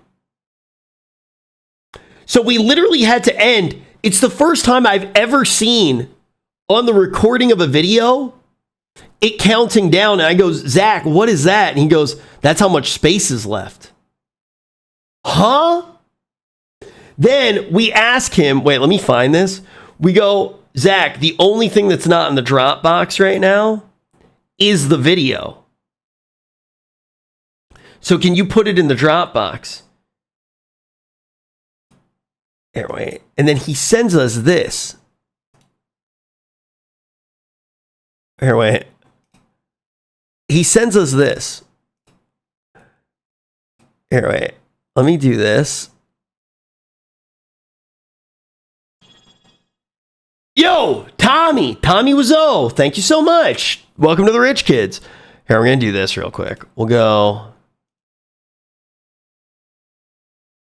So we literally had to end. It's the first time I've ever seen on the recording of a video, it counting down. And I go, Zach, what is that? And he goes, that's how much space is left. Huh? Then we ask him, wait, let me find this. We go, Zach, the only thing that's not in the Dropbox right now is the video. So can you put it in the Dropbox? Here, wait. And then he sends us this. Here, wait. He sends us this. Here, wait. Let me do this. Yo, Tommy Wiseau. Thank you so much. Welcome to the Rich Kids. Here, we're going to do this real quick. We'll go.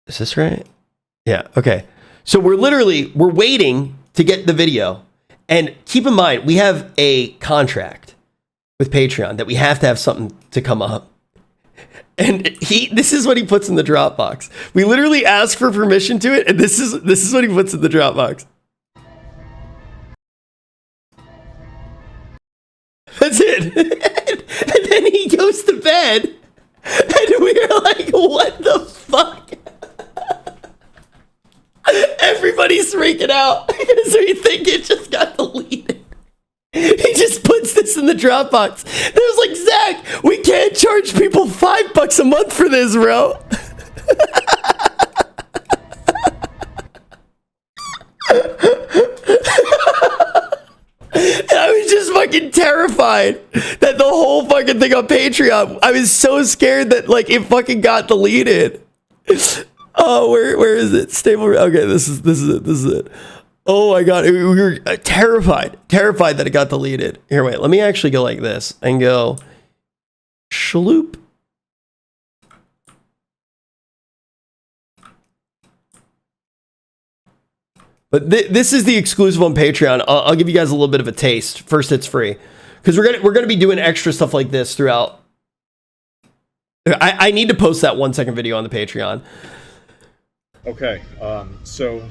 Is this right? Yeah, okay. So we're waiting to get the video. And keep in mind, we have a contract with Patreon that we have to have something to come up. And this is what he puts in the Dropbox. We literally ask for permission to it, and this is what he puts in the Dropbox. That's it. And then he goes again. And we were like, what the fuck? Everybody's freaking out because we think it just got deleted. He just puts this in the Dropbox. There's like, Zach, we can't charge people $5 a month for this, bro. I was just fucking terrified that the whole fucking thing on Patreon, I was so scared that like it fucking got deleted. Oh, where is it? Stable. Okay, this is it. Oh my god, we were terrified that it got deleted. Here, wait, let me actually go like this and go shloop. But this is the exclusive on Patreon. I'll give you guys a little bit of a taste. First, it's free because we're gonna be doing extra stuff like this throughout. I need to post that 1 second video on the Patreon. Okay, so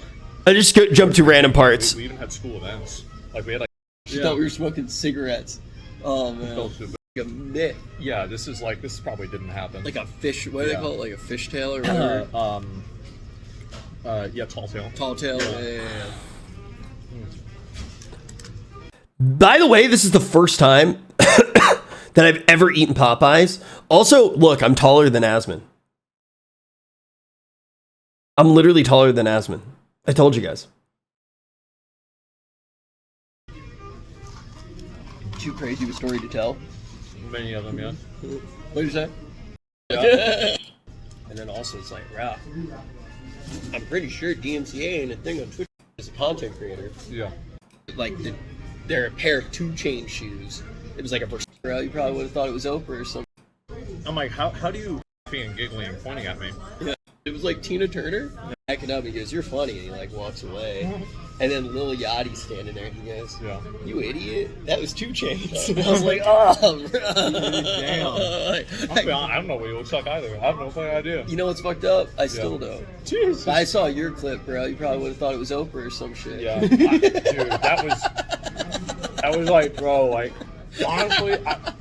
I just jumped to random parts. we even had school events. Like we had like She thought we were smoking cigarettes. Oh man. Like a mitt. yeah, this probably didn't happen. Like a fish, what do they Yeah. call it? Like a fishtail or whatever? Yeah, tall tail. Tall tail. Yeah. By the way, this is the first time that I've ever eaten Popeyes. Also, look, I'm taller than Asman. I'm literally taller than Asman. I told you guys. Too crazy of a story to tell. Many of them, yeah. What did you say? Yeah. And then also it's like, wow. I'm pretty sure DMCA ain't a thing on Twitch as a content creator. Yeah. Like they're a pair of 2 Chainz shoes. It was like a Versera. You probably would have thought it was Oprah or something. I'm like, how do you being giggling and pointing at me? Yeah. It was like Tina Turner. Backing up, he goes, "You're funny," and he like walks away. And then Lil Yachty's standing there, and he goes, Yeah. "You idiot! That was 2 Chainz." And I was like, "Oh, bro." Damn. I don't know what he looks like either. I have no fucking idea. You know what's fucked up? I still don't. Jesus. I saw your clip, bro. You probably would have thought it was Oprah or some shit. Yeah. Dude, that was like, bro, like, honestly,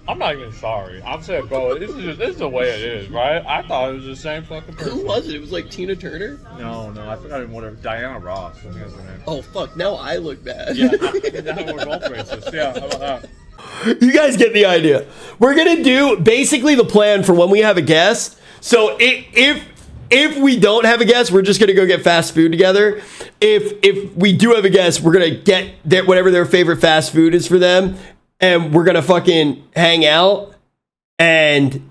I'm not even sorry. I'm saying, bro, this is the way it is, right? I thought it was the same fucking person. Who was it? It was like Tina Turner? No, I forgot even whatever. Diana Ross, I think that's her name. Oh, fuck. Now I look bad. Yeah, now we're both racist. Yeah, how about that? You guys get the idea. We're gonna do basically the plan for when we have a guest. So if we don't have a guest, we're just gonna go get fast food together. If we do have a guest, we're gonna get whatever their favorite fast food is for them, and we're gonna fucking hang out and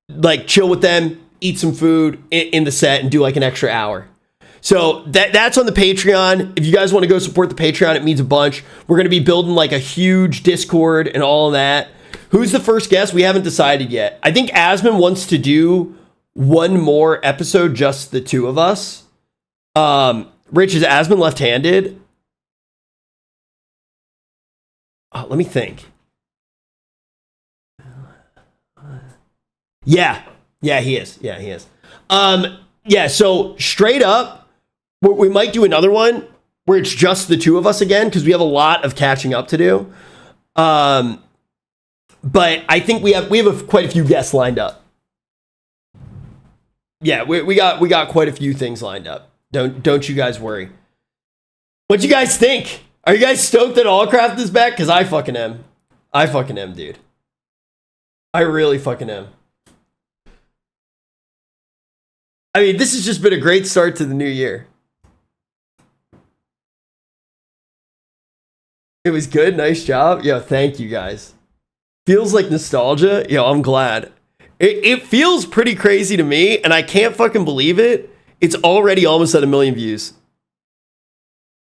like chill with them, eat some food in the set, and do like an extra hour. So that's on the Patreon. If you guys want to go support the Patreon, it means a bunch. We're going to be building like a huge Discord and all of that. Who's the first guest? We haven't decided yet. I think Asman wants to do one more episode, just the 2 of us. Rich, is Asman left-handed? Oh, let me think. Yeah, he is. Yeah, so straight up, we might do another one where it's just the 2 of us again, because we have a lot of catching up to do. But I think we have quite a few guests lined up. Yeah, we got quite a few things lined up. Don't you guys worry. What you guys think? Are you guys stoked that Allcraft is back? Because I fucking am. Dude. I really fucking am. I mean, this has just been a great start to the new year. It was good. Nice job. Yo, thank you guys. Feels like nostalgia. Yo, I'm glad. It feels pretty crazy to me, and I can't fucking believe it. It's already almost at 1 million views.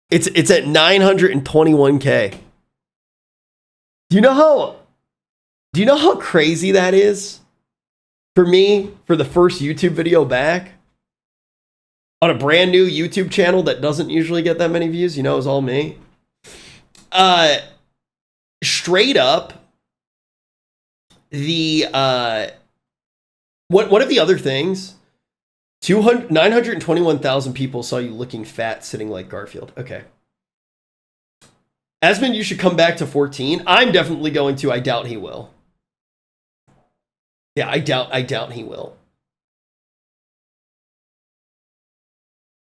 It's at 921K. Do you know how crazy that is? For me, for the first YouTube video back, on a brand new YouTube channel that doesn't usually get that many views, it was all me. Straight up, the one of the other things, 921,000 people saw you looking fat sitting like Garfield. Okay. Asman, you should come back to 14. I'm definitely going to. I doubt he will. Yeah, I doubt he will.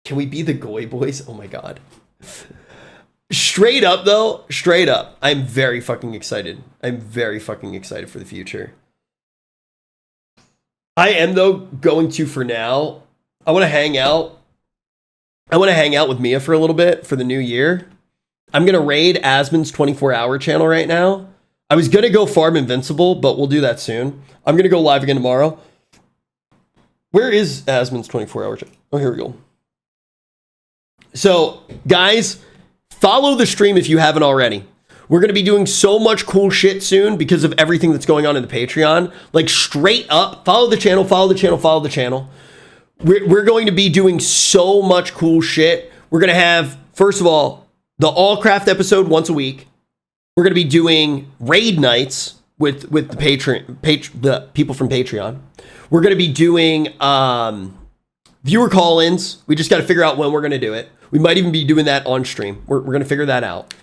Can we be the Goy Boys? Oh my god. Straight up though, straight up, I'm very fucking excited. I'm very fucking excited for the future. I am though going to, for now, I want to hang out. I want to hang out with Mia for a little bit for the new year. I'm going to raid Asmon's 24-hour channel right now. I was going to go farm Invincible, but we'll do that soon. I'm going to go live again tomorrow. Where is Asmon's 24-hour channel? Oh, here we go. So, guys, follow the stream if you haven't already. We're going to be doing so much cool shit soon because of everything that's going on in the Patreon. Like, straight up, follow the channel, follow the channel, follow the channel. We're going to be doing so much cool shit. We're going to have, first of all, the Allcraft episode once a week. We're going to be doing raid nights with the people from Patreon. We're going to be doing viewer call-ins. We just got to figure out when we're going to do it. We might even be doing that on stream. We're going to figure that out.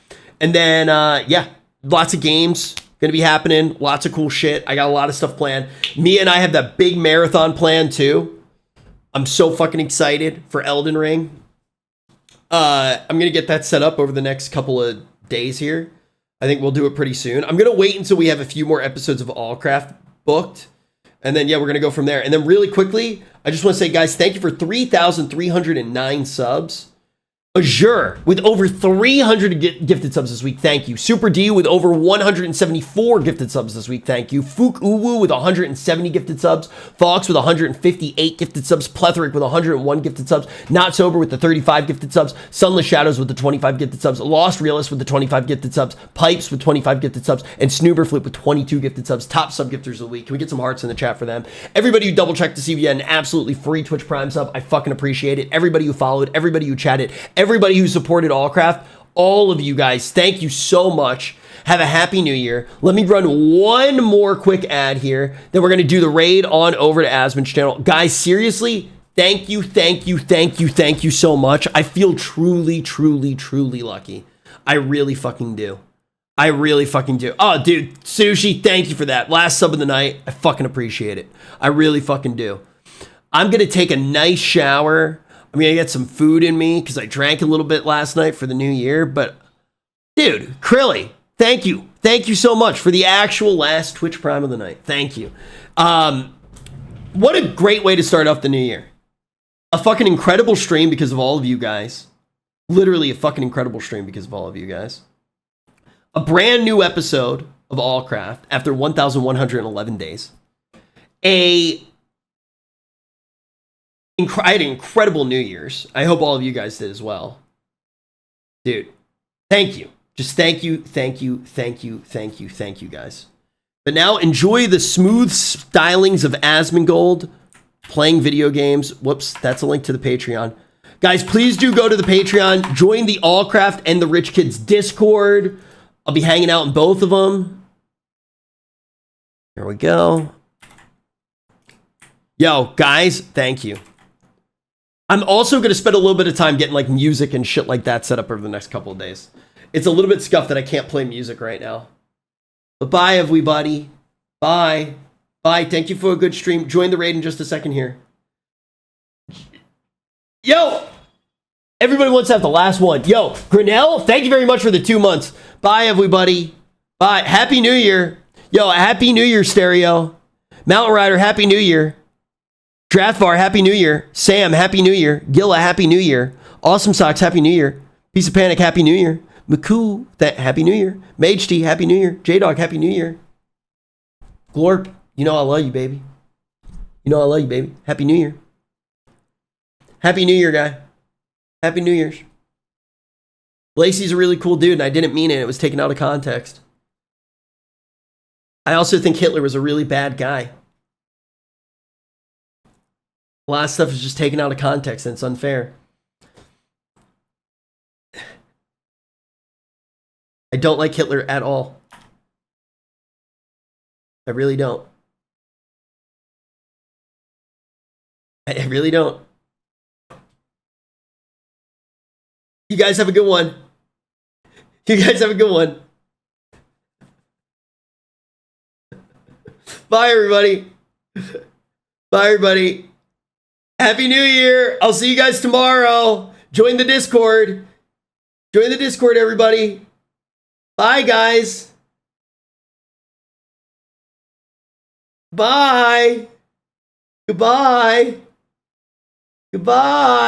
And then, yeah, lots of games going to be happening. Lots of cool shit. I got a lot of stuff planned. Mia and I have that big marathon plan too. I'm so fucking excited for Elden Ring. I'm going to get that set up over the next couple of days here. I think we'll do it pretty soon. I'm going to wait until we have a few more episodes of Allcraft booked. And then, yeah, we're going to go from there. And then really quickly, I just want to say, guys, thank you for 3,309 subs. Azure with over 300 gifted subs this week. Thank you. Super D with over 174 gifted subs this week. Thank you. Fook Uwu with 170 gifted subs. Fox with 158 gifted subs. Plethoric with 101 gifted subs. Not Sober with the 35 gifted subs. Sunless Shadows with the 25 gifted subs. Lost Realist with the 25 gifted subs. Pipes with 25 gifted subs. And Snooberflip with 22 gifted subs. Top sub gifters of the week. Can we get some hearts in the chat for them? Everybody who double checked to see if you had an absolutely free Twitch Prime sub, I fucking appreciate it. Everybody who followed, everybody who chatted, everybody who supported Allcraft, all of you guys, thank you so much. Have a happy new year. Let me run one more quick ad here. Then we're going to do the raid on over to Asmon's channel. Guys, seriously, thank you so much. I feel truly lucky. I really fucking do. I really fucking do. Oh, dude, Sushi, thank you for that. Last sub of the night. I fucking appreciate it. I really fucking do. I'm going to take a nice shower. I'm going to get some food in me because I drank a little bit last night for the new year. But, dude, Krilly, thank you. Thank you so much for the actual last Twitch Prime of the night. Thank you. What a great way to start off the new year. A fucking incredible stream because of all of you guys. Literally a fucking incredible stream because of all of you guys. A brand new episode of Allcraft after 1,111 days. I had an incredible New Year's. I hope all of you guys did as well. Dude, thank you. Just thank you, guys. But now enjoy the smooth stylings of Asmongold playing video games. Whoops, that's a link to the Patreon. Guys, please do go to the Patreon. Join the Allcraft and the Rich Kids Discord. I'll be hanging out in both of them. There we go. Yo, guys, thank you. I'm also going to spend a little bit of time getting like music and shit like that set up over the next couple of days. It's a little bit scuffed that I can't play music right now. But bye, everybody. Bye. Bye. Thank you for a good stream. Join the raid in just a second here. Yo! Everybody wants to have the last one. Yo, Grinnell, thank you very much for the 2 months. Bye, everybody. Bye. Happy New Year. Yo, Happy New Year, Stereo. Mountain Rider, Happy New Year. Draftvar, Happy New Year. Sam, Happy New Year. Gilla, Happy New Year. Awesome Socks, Happy New Year. Piece of Panic, Happy New Year. McCoo, Happy New Year. Mage T, Happy New Year. J-Dog, Happy New Year. Glorp, you know I love you, baby. You know I love you, baby. Happy New Year. Happy New Year, guy. Happy New Year's. Lacey's a really cool dude, and I didn't mean it. It was taken out of context. I also think Hitler was a really bad guy. A lot of stuff is just taken out of context, and it's unfair. I don't like Hitler at all. I really don't. I really don't. You guys have a good one. You guys have a good one. Bye, everybody. Bye, everybody. Happy New Year. I'll see you guys tomorrow. Join the Discord. Join the Discord, everybody. Bye, guys. Bye. Goodbye. Goodbye.